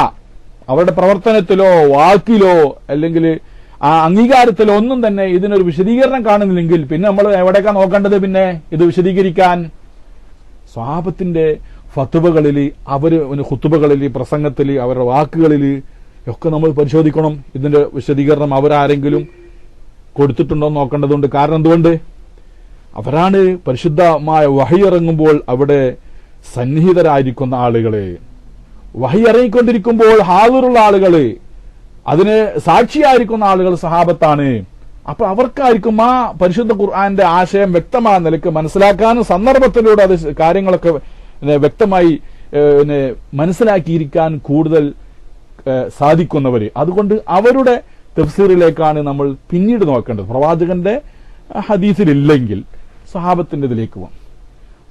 അവരുടെ പ്രവർത്തനത്തിലോ വാക്കിലോ അല്ലെങ്കിൽ ആ അംഗീകാരത്തിലോ ഒന്നും തന്നെ ഇതിനൊരു വിശദീകരണം കാണുന്നില്ലെങ്കിൽ പിന്നെ നമ്മൾ എവിടേക്കാ നോക്കേണ്ടത്? പിന്നെ ഇത് വിശദീകരിക്കാൻ സ്വഹാബത്തിന്റെ ഫത്വകളിൽ, ഖുതുബകളിൽ, പ്രസംഗത്തിൽ, അവരുടെ വാക്കുകളിൽ ഒക്കെ നമ്മൾ പരിശോധിക്കണം. ഇതിന്റെ വിശദീകരണം അവരാരെങ്കിലും കൊടുത്തിട്ടുണ്ടോ നോക്കേണ്ടതുണ്ട്. കാരണം എന്തുകൊണ്ട്? അവരാണ് പരിശുദ്ധമായ വഹി ഇറങ്ങുമ്പോൾ അവിടെ സന്നിഹിതരായിരിക്കുന്ന ആളുകള്, വഹി ഇറങ്ങിക്കൊണ്ടിരിക്കുമ്പോൾ ഹാദിറുള്ള ആളുകള്, അതിന് സാക്ഷിയായിരിക്കുന്ന ആളുകൾ സഹാബത്താണ്. അപ്പൊ അവർക്കായിരിക്കും ആ പരിശുദ്ധ ഖുർആന്റെ ആശയം വ്യക്തമായ നിലയ്ക്ക് മനസ്സിലാക്കാനും സന്ദർഭത്തിലൂടെ അത് കാര്യങ്ങളൊക്കെ വ്യക്തമായി മനസ്സിലാക്കിയിരിക്കാൻ കൂടുതൽ സാധിക്കുന്നവര്. അതുകൊണ്ട് അവരുടെ തഫ്സീറിലേക്കാണ് നമ്മൾ പിന്നീട് നോക്കേണ്ടത്. പ്രവാചകന്റെ ഹദീസിലില്ലെങ്കിൽ സഹാബത്തിന്റെ ഇതിലേക്ക് പോകും.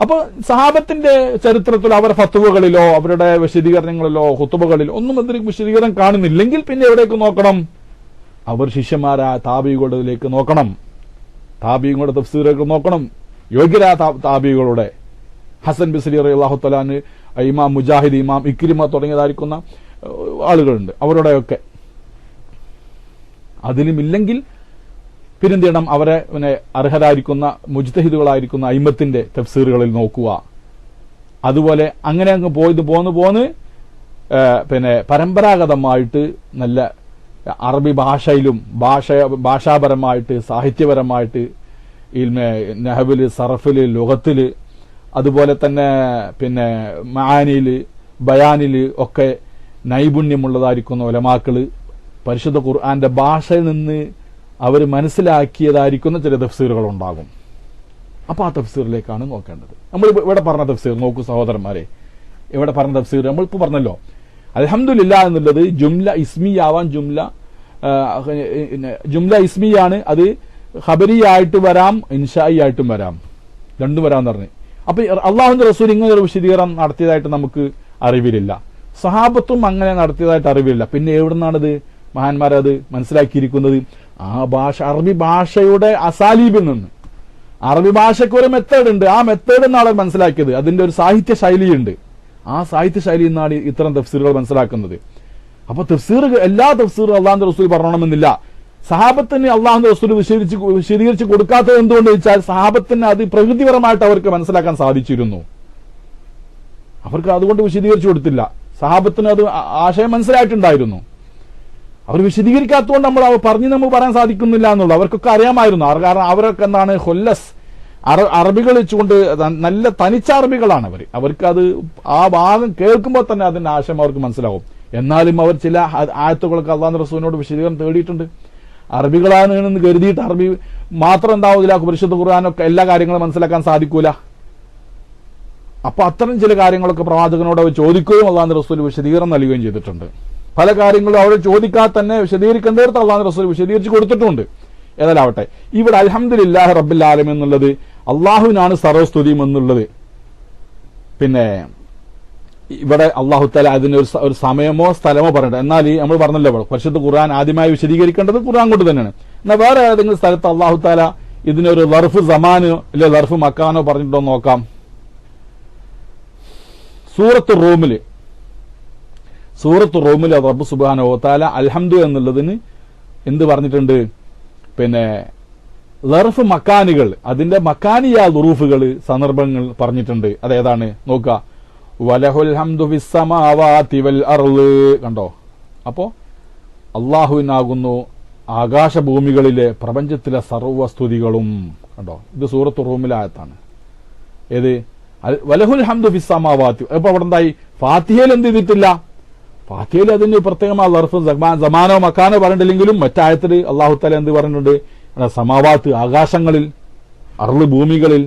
അപ്പൊ സഹാബത്തിന്റെ ചരിത്രത്തിൽ അവരുടെ ഫത്വകളിലോ അവരുടെ വിശദീകരണങ്ങളിലോ ഖുതുബകളിലോ ഒന്നും അതിന് വിശദീകരണം കാണുന്നില്ലെങ്കിൽ പിന്നെ എവിടേക്ക് നോക്കണം? അവർ ശിഷ്യന്മാരായ താബിഈകളിലേക്ക് നോക്കണം, താബിഈങ്ങളുടെ തഫ്സീറുകൾ നോക്കണം. യോഗ്യരായ താബിഈകളുടെ ഹസൻ ബിസ്രി റളിയല്ലാഹു തആല അൻഹു, ഇമാം മുജാഹിദ്, ഇമാം ഇക്രിമ തുടങ്ങിയതായിരിക്കുന്ന ആളുകളുണ്ട്. അവരുടെയൊക്കെ അതിലുമില്ലെങ്കിൽ പിന്നെന്ത് ചെയ്യണം? അവരെ അർഹരായിരിക്കുന്ന മുജ്തഹിദുകളായിരിക്കുന്ന അയിമ്മത്തിന്റെ തഫ്സീറുകളിൽ നോക്കുക. അതുപോലെ അങ്ങനെ അങ്ങ് പോന്ന് പരമ്പരാഗതമായിട്ട് നല്ല അറബി ഭാഷയിലും ഭാഷാപരമായിട്ട് സാഹിത്യപരമായിട്ട് നഹ്വില്, സർഫില്, ലുഗത്തില്, അതുപോലെ തന്നെ മആനിയില്, ബയാനില് ഒക്കെ നൈപുണ്യമുള്ളതായിരിക്കുന്ന ഉലമാക്കള് പരിശുദ്ധ ഖുർആന്റെ ഭാഷയിൽ നിന്ന് അവർ മനസ്സിലാക്കിയതായിരിക്കുന്ന ചില തഫ്സീറുകൾ ഉണ്ടാകും. അപ്പൊ ആ തഫ്സീറിലേക്കാണ് നോക്കേണ്ടത്. നമ്മൾ ഇവിടെ പറഞ്ഞ തഫ്സീർ നോക്കൂ സഹോദരന്മാരെ. ഇവിടെ പറഞ്ഞ തഫ്സീർ നമ്മളിപ്പോ പറഞ്ഞല്ലോ, അൽഹംദുലില്ലാഹ് എന്നുള്ളത് ജുംല ഇസ്മിയാവാൻ, ജുംല ഇസ്മിയാണ്. അത് ഖബരിയായിട്ട് വരാം, ഇൻഷായി ആയിട്ടും വരാം, രണ്ടും വരാമെന്ന് പറഞ്ഞു. അപ്പൊ അള്ളാഹുവിന്റെ റസൂൽ ഇങ്ങനെ ഒരു വിശദീകരണം നടത്തിയതായിട്ട് നമുക്ക് അറിവിലില്ല, സഹാബത്തും അങ്ങനെ നടത്തിയതായിട്ട് അറിവില്ല. പിന്നെ എവിടെ നിന്നാണത് മഹാന്മാരത് മനസ്സിലാക്കിയിരിക്കുന്നത്? ആ ഭാഷ, അറബി ഭാഷയുടെ അസാലീബിൽ നിന്ന്. അറബി ഭാഷയ്ക്ക് ഒരു മെത്തേഡ് ഉണ്ട്, ആ മെത്തേഡ് എന്നാണ് മനസ്സിലാക്കിയത്. അതിന്റെ ഒരു സാഹിത്യ ശൈലിയുണ്ട്, ആ സാഹിത്യ ശൈലിയിൽ നിന്നാണ് ഇത്തരം തഫ്സീറുകൾ മനസ്സിലാക്കുന്നത്. അപ്പൊ എല്ലാ തഫ്സീറും അള്ളാഹുവിന്റെ റസൂൽ പറയണമെന്നില്ല. സഹാബത്തിന് അള്ളാഹുവിന്റെ റസൂൽ വിശദീകരിച്ച് കൊടുക്കാത്തത് എന്തുകൊണ്ട് വെച്ചാൽ സഹാബത്തിന് അത് പ്രകൃതിപരമായിട്ട് അവർക്ക് മനസ്സിലാക്കാൻ സാധിച്ചിരുന്നു. അവർക്ക് അതുകൊണ്ട് വിശദീകരിച്ചു കൊടുത്തില്ല. സഹാബത്തിന് അത് ആശയം മനസ്സിലായിട്ടുണ്ടായിരുന്നു. അവർ വിശദീകരിക്കാത്തതുകൊണ്ട് നമുക്ക് പറയാൻ സാധിക്കുന്നില്ല എന്നുള്ളൂ. അവർക്കൊക്കെ അറിയാമായിരുന്നു. കാരണം അവരൊക്കെ എന്താണ് ഹൊല്ലസ് അറബികൾ വെച്ചുകൊണ്ട് നല്ല തനിച്ച അറബികളാണ് അവർക്ക് അത് ആ ഭാഗം കേൾക്കുമ്പോൾ തന്നെ അതിന്റെ ആശയം അവർക്ക് മനസ്സിലാവും. എന്നാലും അവർ ചില ആയത്തുകളൊക്കെ അള്ളാഹുവിന്റെ റസൂലിനോട് വിശദീകരണം തേടിയിട്ടുണ്ട്. അറബികളാണ് എന്ന് കരുതിയിട്ട് അറബി മാത്രം ഉണ്ടാവില്ല, പരിശുദ്ധ ഖുർആനൊക്കെ എല്ലാ കാര്യങ്ങളും മനസ്സിലാക്കാൻ സാധിക്കൂല. അപ്പൊ അത്തരം ചില കാര്യങ്ങളൊക്കെ പ്രവാചകനോട് അവർ ചോദിക്കുകയും അള്ളാഹുവിന്റെ റസൂൽ വിശദീകരണം നൽകുകയും ചെയ്തിട്ടുണ്ട്. പല കാര്യങ്ങളും അവർ ചോദിക്കാതെ തന്നെ വിശദീകരിക്കേണ്ടടുത്ത് അള്ളാഹുവിന്റെ റസൂൽ വിശദീകരിച്ച് കൊടുത്തിട്ടുണ്ട്. ഏതായാലാവട്ടെ, ഇവിടെ അൽഹംദുലില്ലാഹി റബ്ബിൽ ആലമീൻ എന്നുള്ളത് അള്ളാഹുവിനാണ് സർവ്വസ്തുതിയും എന്നുള്ളത്. പിന്നെ ഇവിടെ അള്ളാഹു തആല അതിന് ഒരു സമയമോ സ്ഥലമോ പറഞ്ഞിട്ട്, എന്നാൽ നമ്മൾ പറഞ്ഞല്ലോ പരിശുദ്ധ ഖുർആൻ ആദ്യമായി വിശദീകരിക്കേണ്ടത് ഖുർആൻ കൊണ്ട് തന്നെയാണ്. എന്നാൽ വേറെ ഏതെങ്കിലും സ്ഥലത്ത് അള്ളാഹു തആല ഇതിനൊരു ലർഫ് സമാനോ അല്ലെ ലർഫ് മക്കാനോ പറഞ്ഞിട്ടോ നോക്കാം. സൂറത്ത് റൂമിൽ റബ്ബ് സുബ്ഹാനഹു വ തആല അൽഹംദു എന്നുള്ളതിന് എന്ത് പറഞ്ഞിട്ടുണ്ട്? പിന്നെ ലർഫ് മക്കാനുകൾ, അതിന്റെ മക്കാനിയ ദുറൂഫുകൾ, സന്ദർഭങ്ങൾ പറഞ്ഞിട്ടുണ്ട്. അതേതാണ് നോക്കുക. വലഹുൽ ഹംദു ഫിസ് സമാവാതി വൽ അർള്. കണ്ടോ? അപ്പോ അള്ളാഹുവിനാകുന്നു ആകാശഭൂമികളിലെ പ്രപഞ്ചത്തിലെ സർവ്വസ്തുതികളും. കണ്ടോ? ഇത് സൂറത്ത് റൂമിലെ ആയത്താണ്. ഏത്? വലഹുൽ ഹംദു ഫിസ് സമാവാതി. അപ്പൊ അവിടെ എന്തായി? ഫാത്തിഹയിൽ എന്ത് ചെയ്തിട്ടില്ല? ഫാത്തിഹയിൽ അതിന് പ്രത്യേകമായ ലർഫ് സമാനോ മക്കാനോ പറഞ്ഞിട്ടില്ലെങ്കിലും മറ്റായത്തിൽ അള്ളാഹു തആല എന്ത് പറഞ്ഞിട്ടുണ്ട്? സമാവാത്ത് ആകാശങ്ങളിൽ, അർള് ഭൂമികളിൽ,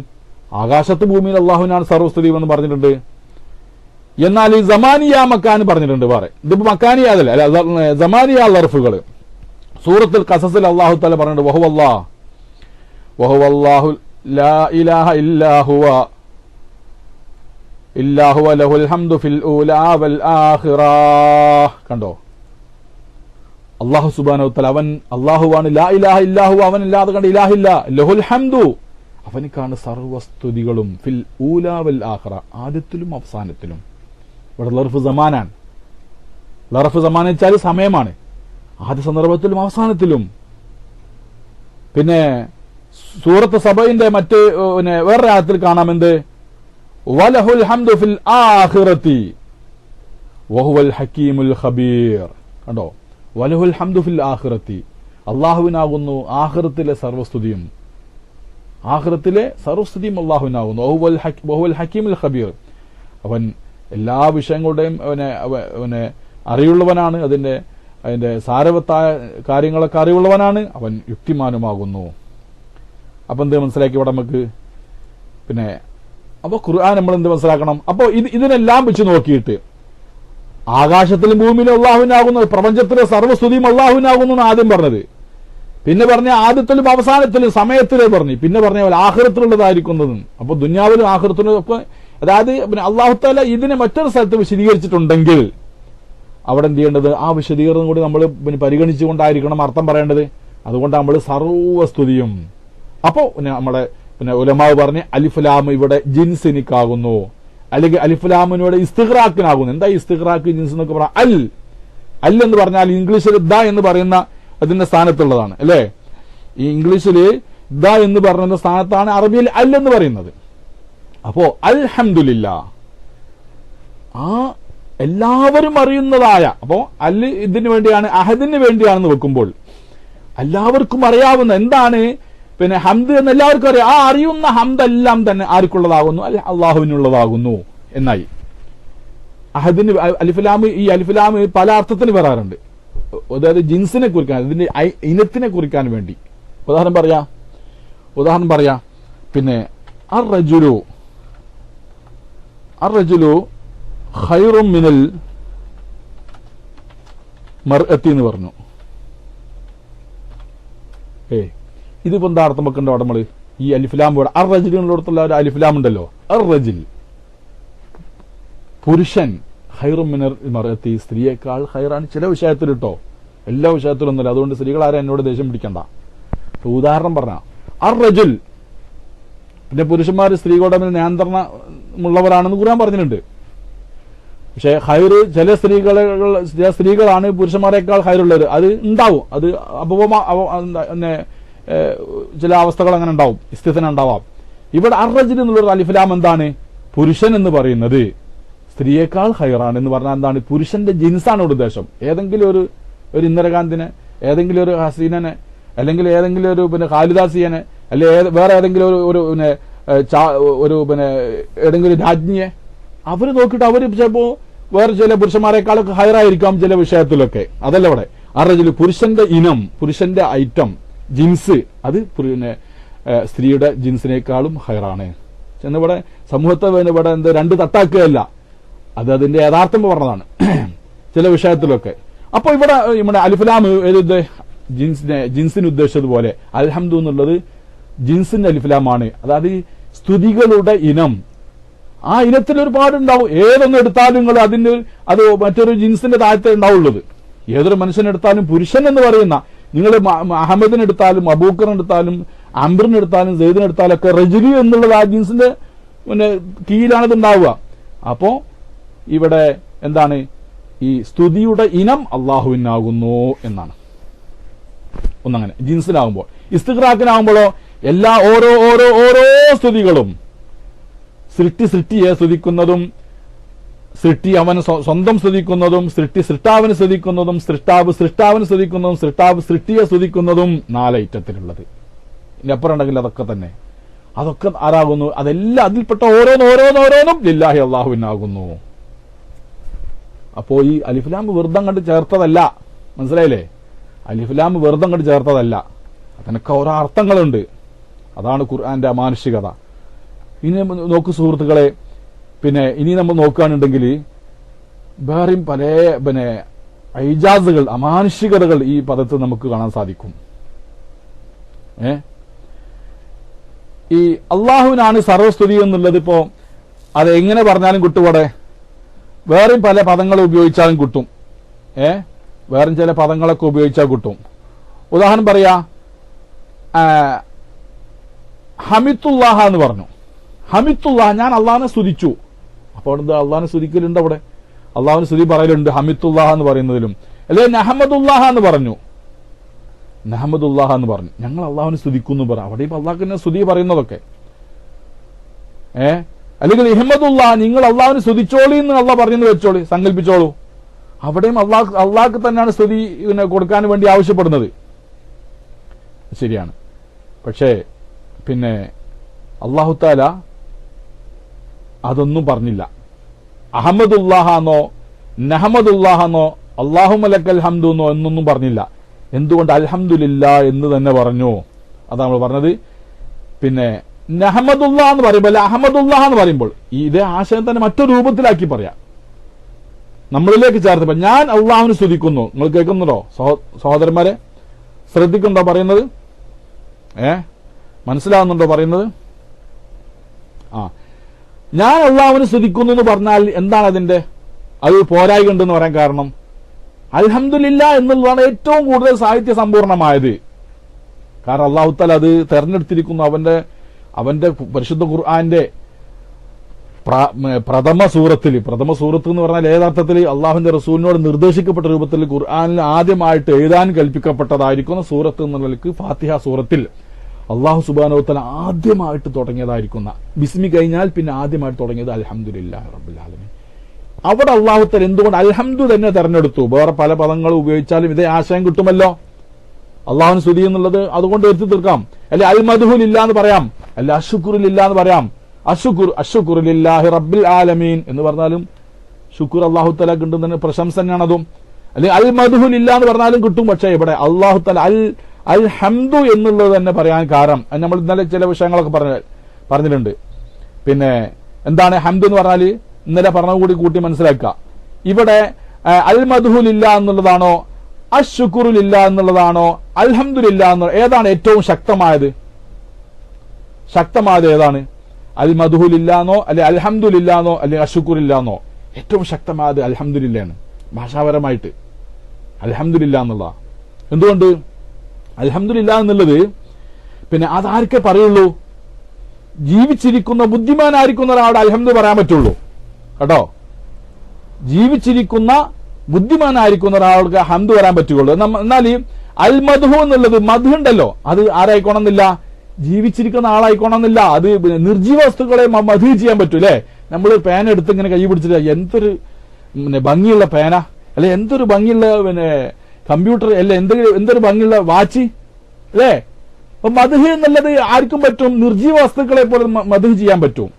ആകാശത്ത് ഭൂമിയിൽ അള്ളാഹുവിനാണ് സർവ്വസ്തുതി എന്ന് പറഞ്ഞിട്ടുണ്ട്. എന്നാൽ ഈ സമാനിയ മക്കാൻ പറഞ്ഞിട്ടുണ്ട് വേറെ. ഇതിപ്പോ മക്കാനിയ അതല്ല, സമാനിയ ലർഫുകൾ. സൂറത്തുൽ ഖസസിൽ അള്ളാഹു തആല പറഞ്ഞിട്ടുണ്ട് വഹുവല്ലാഹു ലാ ഇലാഹ ഇല്ലാഹുവ ലഹുൽ ഹംദു ഫിൽ ഊലാ വൽ ആഖിറ. കണ്ടോ? അല്ലാഹു സുബ്ഹാനഹു വ തആല അവൻ അല്ലാഹുവാണ്, ലാ ഇലാഹ ഇല്ലാഹു, അവനില്ലാതെ കണ്ട ഇലാഹില്ല, ലഹുൽ ഹംദു, അവനിക്കാണ് സർവ്വസ്തുതികളും, ഫിൽ ഊലാ വൽ ആഖിറ, ആദ്യത്തിലും അവസാനത്തിലും. ഇവിടെ ലർഫ് സമാനാണ്. ലർഫ് സമാൻ വെച്ചാൽ സമയമാണ്, ആദ്യ സന്ദർഭത്തിലും അവസാനത്തിലും. പിന്നെ സൂറത്ത് സബയിന്റെ മറ്റ് വേറൊരു ആയത്തിൽ കാണാം എന്ത്? വലഹുൽ ഹംദു ഫിൽ ആഖിറതി വഹുവൽ ഹകീമുൽ ഖബീർ. കണ്ടോ? വലഹുൽ ഹംദു ഫിൽ ആഖിറതി, അല്ലാഹുവിനാകുന്നു ആഖിറത്തിലെ സർവ്വസ്തുതിയും, ആഖിറത്തിലെ സർവ്വസ്തുതിയും അല്ലാഹുവിനാകുന്നു. വഹുവൽ ഹകീമുൽ ഖബീർ, അവൻ എല്ലാ വിഷയങ്ങളുടെയും അവനെ അറിവുള്ളവനാണ്, അതിന്റെ സാരവത്തായ കാര്യങ്ങളൊക്കെ അറിവുള്ളവനാണ്, അവൻ യുക്തിമാനുമാകുന്നു. അപ്പൊ എന്ത് മനസ്സിലാക്കി ഇവിടെ നമുക്ക്? പിന്നെ അപ്പൊ ഖുർആൻ നമ്മൾ എന്ത് മനസ്സിലാക്കണം? അപ്പോ ഇതിനെല്ലാം വെച്ച് നോക്കിയിട്ട് ആകാശത്തിലും ഭൂമിയിലും അള്ളാഹുവിനാകുന്നു, പ്രപഞ്ചത്തിലെ സർവ്വസ്തുതിയും അള്ളാഹുവിനാകുന്നു എന്ന് ആദ്യം പറഞ്ഞത്. പിന്നെ പറഞ്ഞ ആദ്യത്തിലും അവസാനത്തിലും സമയത്തിലേ പറഞ്ഞു. പിന്നെ പറഞ്ഞ പോലെ ആഖിറത്തിലുള്ളതായിരിക്കുന്നതും. അപ്പൊ ദുനിയാവിലും ആഖിറത്തിലും ഒക്കെ, അതായത് പിന്നെ അള്ളാഹു തആല ഇതിനെ മറ്റൊരു സ്ഥലത്ത് വിശദീകരിച്ചിട്ടുണ്ടെങ്കിൽ അവിടെ എന്ത് ചെയ്യേണ്ടത്? ആ വിശദീകരണം കൂടി നമ്മൾ പരിഗണിച്ചുകൊണ്ടായിരിക്കണം അർത്ഥം പറയേണ്ടത്. അതുകൊണ്ട് നമ്മൾ സർവ്വസ്തുതിയും. അപ്പോ നമ്മുടെ ഉലമാവ് പറഞ്ഞ് അലിഫ്ലാം ഇവിടെ ജിൻസിനിക്കാകുന്നു, അല്ലെങ്കിൽ അലിഫ്ലാമിനോട് ഇസ്തിഗ്റാക്കിനാകുന്നു. എന്താ ഇസ്തിഗ്റാക്ക്, ജിൻസ് എന്നൊക്കെ പറയാം? അൽ എന്ന് പറഞ്ഞാൽ ഇംഗ്ലീഷിൽ ദ എന്ന് പറയുന്ന അതിന്റെ സ്ഥാനത്തുള്ളതാണ് അല്ലേ? ഈ ഇംഗ്ലീഷില് ദ എന്ന് പറയുന്ന സ്ഥാനത്താണ് അറബിയിൽ അൽ എന്ന് പറയുന്നത്. അപ്പോ അൽഹംദുലില്ലാ, ആ എല്ലാവരും അറിയുന്നതായ, അപ്പോ അല് ഇതിനു വേണ്ടിയാണ്, അഹദിന് വേണ്ടിയാണെന്ന് വെക്കുമ്പോൾ എല്ലാവർക്കും അറിയാവുന്ന എന്താണ് പിന്നെ ഹംദ് എന്ന് എല്ലാവർക്കും അറിയാം. ആ അറിയുന്ന ഹംദെല്ലാം തന്നെ ആർക്കുള്ളതാകുന്നു? അള്ളാഹുവിനുള്ളതാകുന്നു എന്നായി. അഹദിന് അലിഫ്ലാം, ഈ അലിഫ്ലാം പല അർത്ഥത്തിൽ വരാറുണ്ട്. അതായത് ജിൻസിനെ കുറിക്കാൻ, ഇതിന്റെ ഇനത്തിനെ കുറിക്കാൻ വേണ്ടി. ഉദാഹരണം പറയാ പിന്നെ അർ റജുലു ഖൈറും മിനൽ മർഅത്തി എന്ന് പറഞ്ഞു. ഇതിപ്പോ എന്താ അർത്ഥം വെക്കണ്ട? അവിടെ നമ്മള് ഈ അലിഫ്ലാം ഇവിടെ അർ റജുലിനോടത്തുള്ള ഒരു അലിഫ്ലാം ഉണ്ടല്ലോ, അർ റജിൽ പുരുഷൻ, ഖൈറും മിനൽ മർഅത്തി സ്ത്രീയേക്കാൾ ഖൈറാണ്. ചില വിഷയത്തിൽ കേട്ടോ, എല്ലാ വിഷയത്തിലൊന്നുമില്ല. അതുകൊണ്ട് സ്ത്രീകൾ ആരും എന്നോട് ദേഷ്യം പിടിക്കണ്ട. ഉദാഹരണം പറഞ്ഞ അർ റജുൽ, പിന്നെ പുരുഷന്മാർ സ്ത്രീകളുടെ മേൽ നിയന്ത്രണമുള്ളവരാണെന്ന് ഖുർആൻ പറഞ്ഞിട്ടുണ്ട്. പക്ഷെ ഹൈറ് ചില സ്ത്രീകളാണ് പുരുഷന്മാരെക്കാൾ ഹൈറുള്ളത്. അത് ഉണ്ടാവും, അത് ചില അവസ്ഥകൾ അങ്ങനെ ഉണ്ടാവും, ഇസ്തിത്ന ഉണ്ടാവാം. ഇവിടെ അർറജിൽ എന്നുള്ളൊരു അലിഫ്ലാം എന്താണ്? പുരുഷൻ എന്ന് പറയുന്നത് സ്ത്രീയേക്കാൾ ഹൈറാണ് എന്ന് പറഞ്ഞാൽ എന്താണ്? പുരുഷന്റെ ജിൻസാണ് ഇവിടെ ഉദ്ദേശം. ഏതെങ്കിലും ഒരു ഇന്ദിരാഗാന്ധിനെ, ഏതെങ്കിലും ഒരു ഹസീനനെ, അല്ലെങ്കിൽ ഏതെങ്കിലും ഒരു ഖാലിദാസിയനെ, അല്ലെങ്കിൽ വേറെ ഏതെങ്കിലും ഏതെങ്കിലും രാജ്ഞിയെ അവര് നോക്കിയിട്ട് അവര് ചിലപ്പോ വേറെ ചില പുരുഷന്മാരെക്കാളൊക്കെ ഹയറായിരിക്കാം ചില വിഷയത്തിലൊക്കെ. അതല്ല ഇവിടെ അറജിൽ പുരുഷന്റെ ഇനം, പുരുഷന്റെ ഐറ്റം, ജിൻസ്, അത് സ്ത്രീയുടെ ജിൻസിനേക്കാളും ഹയറാണ് എന്നിവിടെ സമൂഹത്തെ ഇവിടെ രണ്ട് തട്ടാക്കുകയല്ല, അത് അതിന്റെ യഥാർത്ഥം പറഞ്ഞതാണ് ചില വിഷയത്തിലൊക്കെ. അപ്പൊ ഇവിടെ നമ്മുടെ അലിഫ്ലാം ഏത് ജിൻസിന് ഉദ്ദേശിച്ചതുപോലെ അൽഹംദു എന്നുള്ളത് ജിൻസിന്റെ അലിഫ്ലാമാണ്. അതായത് സ്തുതികളുടെ ഇനം. ആ ഇനത്തിൽ ഒരുപാടുണ്ടാവും. ഏതൊന്നും എടുത്താലും നിങ്ങൾ അത് മറ്റൊരു ജിൻസിന്റെ താഴത്തെ ഉണ്ടാവുള്ളത്. ഏതൊരു മനുഷ്യനെടുത്താലും പുരുഷൻ എന്ന് പറയുന്ന നിങ്ങൾ അഹമ്മദിനെടുത്താലും അബൂക്കറിനെടുത്താലും അംബറിനെടുത്താലും സെയ്ദിനെടുത്താലും ഒക്കെ റജുലി എന്നുള്ളത് ആ ജിൻസിന്റെ കീഴിലാണിത് ഉണ്ടാവുക. അപ്പോ ഇവിടെ എന്താണ്? ഈ സ്തുതിയുടെ ഇനം അള്ളാഹുവിനാകുന്നു എന്നാണ്. ഒന്നങ്ങനെ ജിൻസിനാകുമ്പോൾ. ഇസ്തിഖ്റാഖിനാകുമ്പോഴോ എല്ലാ ഓരോ ഓരോ ഓരോ സ്തുതികളും സൃഷ്ടിയെ സ്തുതിക്കുന്നതും, സൃഷ്ടി അവന് സ്വന്തം സ്തുതിക്കുന്നതും, സൃഷ്ടാവിന് സ്തുതിക്കുന്നതും, സൃഷ്ടാവിന് സ്തുതിക്കുന്നതും, സൃഷ്ടാവ് സൃഷ്ടിയെ സ്തുതിക്കുന്നതും 4 ഐറ്റത്തിലുള്ളത്. ഇതിനപ്പുറം ഉണ്ടെങ്കിൽ അതൊക്കെ തന്നെ അതൊക്കെ ആരാകുന്നു? അതെല്ലാം അതിൽപ്പെട്ട ഓരോന്നോരോന്നോരോന്നും ലില്ലാഹി അള്ളാഹുവിനാകുന്നു. അപ്പോ ഈ അലിഫ്ലാം വെറുതം കണ്ട് ചേർത്തതല്ല, മനസ്സിലായില്ലേ? അലിഫ്ലാം വെറുതം കണ്ട് ചേർത്തതല്ല, അതിനൊക്കെ ഓരോ അർത്ഥങ്ങളുണ്ട്. അതാണ് ഖുർആന്റെ അമാനുഷികത. ഇനി നോക്കൂ സുഹൃത്തുക്കളെ, ഇനി നമ്മൾ നോക്കുകയാണെന്നുണ്ടെങ്കിൽ വേറെയും പല ഐജാസുകൾ, അമാനുഷികതകൾ ഈ പദത്തിൽ നമുക്ക് കാണാൻ സാധിക്കും. ഈ അള്ളാഹുവിനാണ് സർവസ്തുതി എന്നുള്ളത് ഇപ്പോ അത് എങ്ങനെ പറഞ്ഞാലും കിട്ടുവിടെ. വേറെയും പല പദങ്ങൾ ഉപയോഗിച്ചാലും കിട്ടും. വേറെയും ചില പദങ്ങളൊക്കെ ഉപയോഗിച്ചാൽ കിട്ടും. ഉദാഹരണം പറയാ, ഹമിത്തുല്ലാഹ എന്ന് പറഞ്ഞു. ഹമിത്തുല്ലാഹ, ഞാൻ അള്ളാഹിനെ സ്തുതിച്ചു. അപ്പോൾ എന്താ അള്ളാഹിനെ സ്തുതിക്കലുണ്ട് അവിടെ? അള്ളാഹുവിന് സ്തുതി പറയലുണ്ട് ഹമിത്തുല്ലാഹ എന്ന് പറയുന്നതിലും. അല്ലെ നഹമ്മദുല്ലാഹ എന്ന് പറഞ്ഞു, നഹമ്മദുല്ലാഹ എന്ന് പറഞ്ഞു, ഞങ്ങൾ അള്ളാഹുവിനെ സ്തുതിക്കുന്നു പറ. അവിടെ ഇപ്പൊ അള്ളാഹ്ക്കിനെ സ്തുതി പറയുന്നതൊക്കെ. അല്ലെങ്കിൽ ഇഹമ്മദുല്ലാഹ, നിങ്ങൾ അള്ളാഹുവിനെ സ്തുതിച്ചോളി എന്ന് അള്ളാഹ് പറയുന്നത് വെച്ചോളി, സങ്കല്പിച്ചോളൂ. അവിടെയും അള്ളാഹ്ക്ക് തന്നെയാണ് സ്തുതി കൊടുക്കാൻ വേണ്ടി ആവശ്യപ്പെടുന്നത്. ശരിയാണ്. പക്ഷേ അള്ളാഹു താല അതൊന്നും പറഞ്ഞില്ല. അഹമ്മദുല്ലാഹന്നോ നഹമ്മദുല്ലാഹന്നോ അല്ലാഹുമ്മലക്കൽ ഹംദു എന്നോ എന്നൊന്നും പറഞ്ഞില്ല. എന്തുകൊണ്ട്? അൽഹംദുലില്ലാ എന്ന് തന്നെ പറഞ്ഞു. അതാണ് നമ്മൾ പറഞ്ഞത്. നഹമ്മദുല്ലാ എന്ന് പറയുമ്പോൾ അഹമ്മദുല്ലാ എന്ന് പറയുമ്പോൾ ഇതേ ആശയം തന്നെ മറ്റൊരു രൂപത്തിലാക്കി പറയാം, നമ്മളിലേക്ക് ചേർത്തപ്പോൾ ഞാൻ അള്ളാഹുവിനെ സ്തുതിക്കുന്നു. നിങ്ങൾ കേൾക്കുന്നുണ്ടോ സഹോദരന്മാരെ? ശ്രദ്ധിക്കുന്നുണ്ടോ പറയുന്നത്? മനസ്സിലാവുന്നുണ്ടോ പറയുന്നത്? ഞാൻ അള്ളാഹുവിനെ സ്തുതിക്കുന്നു എന്ന് പറഞ്ഞാൽ എന്താണ് അതിന്റെ അത് പോരായികണ്ടെന്ന് പറയാൻ കാരണം? അൽഹംദുലില്ലാ എന്നുള്ളതാണ് ഏറ്റവും കൂടുതൽ സാഹിത്യ സമ്പൂർണമായത്. കാരണം അള്ളാഹു തആല അത് തെരഞ്ഞെടുത്തിരിക്കുന്നു. അവന്റെ പരിശുദ്ധ ഖുർആന്റെ പ്രഥമ സൂറത്ത് എന്ന് പറഞ്ഞാൽ ഏതർത്ഥത്തിൽ അള്ളാഹുവിന്റെ റസൂലിനോട് നിർദ്ദേശിക്കപ്പെട്ട രൂപത്തിൽ ഖുർആനിൽ ആദ്യമായിട്ട് എഴുതാൻ കൽപ്പിക്കപ്പെട്ടതായിരിക്കുന്ന സൂറത്ത് എന്നുള്ളതിലേക്ക് ഫാത്തിഹ സൂറത്തിൽ അള്ളാഹു സുബ്ഹാനഹു വ തആല ആദ്യമായിട്ട് തുടങ്ങിയതായിരിക്കുന്ന ബിസ്മി കഴിഞ്ഞാൽ പിന്നെ ആദ്യമായിട്ട് തുടങ്ങിയത് അൽഹംദുലില്ലാഹി റബ്ബിൽ ആലമീൻ. അവിടെ അള്ളാഹു തആല എന്തുകൊണ്ട് അൽഹംദു തന്നെ തെരഞ്ഞെടുത്തു? വേറെ പല പദങ്ങൾ ഉപയോഗിച്ചാലും ഇതേ ആശയം കിട്ടുമല്ലോ. അള്ളാഹുവിന് സ്തുതി എന്നുള്ളത് അതുകൊണ്ട് എടുത്തു തീർക്കാം. അല്ലെ അൽ മദ്ഹുലില്ലാ എന്ന് പറയാം, അല്ല അഷ്കുറുലില്ലാ എന്ന് പറയാം. അഷ്കുറുലില്ലാഹി റബ്ബിൽ ആലമീൻ എന്ന് പറഞ്ഞാലും ശുക്ർ അള്ളാഹു തആല കിട്ടുന്നതിന് പ്രശംസ തന്നെയാണ് അതും. അല്ലെങ്കിൽ അൽ മദ്ഹുലില്ലാ എന്ന് പറഞ്ഞാലും കിട്ടും. പക്ഷേ ഇവിടെ അള്ളാഹു തആല അൽ ഹംദു എന്നുള്ളത് തന്നെ പറയാൻ കാരണം നമ്മൾ ഇന്നലെ ചില വിഷയങ്ങളൊക്കെ പറഞ്ഞിട്ടുണ്ട്. എന്താണ് ഹംദ് എന്ന് പറഞ്ഞാൽ ഇന്നലെ പറഞ്ഞ കൂട്ടി മനസ്സിലാക്കുക. ഇവിടെ അൽ മദ്ഹുലില്ലാ എന്നുള്ളതാണോ അഷ്കുറുലില്ലാ എന്നുള്ളതാണോ അൽഹംദുലില്ലാ എന്നുള്ള ഏതാണ് ഏറ്റവും ശക്തമായത്? ഏതാണ്? അൽ മദ്ഹുലില്ലാന്നോ അല്ലെ അൽഹംദുലില്ലാന്നോ അല്ലെ അഷ്കുറില്ലാന്നോ? ഏറ്റവും ശക്തമായത് അൽഹംദുലില്ലാണ് ഭാഷാപരമായിട്ട്. അൽഹംദുലില്ലാ എന്നുള്ള എന്തുകൊണ്ട്? അൽഹംദുലില്ലാ എന്നുള്ളത് അതാർക്കേ പറയുള്ളൂ? ജീവിച്ചിരിക്കുന്ന ബുദ്ധിമാനായിരിക്കുന്ന ഒരാളുടെ അൽഹംദു പറയാൻ പറ്റുള്ളൂ കേട്ടോ. ജീവിച്ചിരിക്കുന്ന ബുദ്ധിമാനായിരിക്കുന്ന ഒരാൾക്ക് ഹംദ് വരാൻ പറ്റുകയുള്ളൂ. എന്നാൽ ഈ അൽ മദ്ഹു എന്നുള്ളത് മദ്ഹ് ഉണ്ടല്ലോ, അത് ആരായിക്കോണമെന്നില്ല, ജീവിച്ചിരിക്കുന്ന ആളായിക്കോണമെന്നില്ല. അത് നിർജീവ വസ്തുക്കളെ മദ്ഹ് ചെയ്യാൻ പറ്റൂലേ. നമ്മൾ പേന എടുത്ത് ഇങ്ങനെ കൈ പിടിച്ചിട്ട് എന്തൊരു ഭംഗിയുള്ള പേന, അല്ലെ എന്തൊരു ഭംഗിയുള്ള കമ്പ്യൂട്ടർ, അല്ലെ എന്തൊരു ഭംഗിയുള്ള വാച്ച്, അല്ലേ? അപ്പൊ മദ്ഹ് എന്നുള്ളത് ആർക്കും പറ്റും. നിർജീവ വസ്തുക്കളെ പോലെ മദ്ഹ് ചെയ്യാൻ പറ്റും.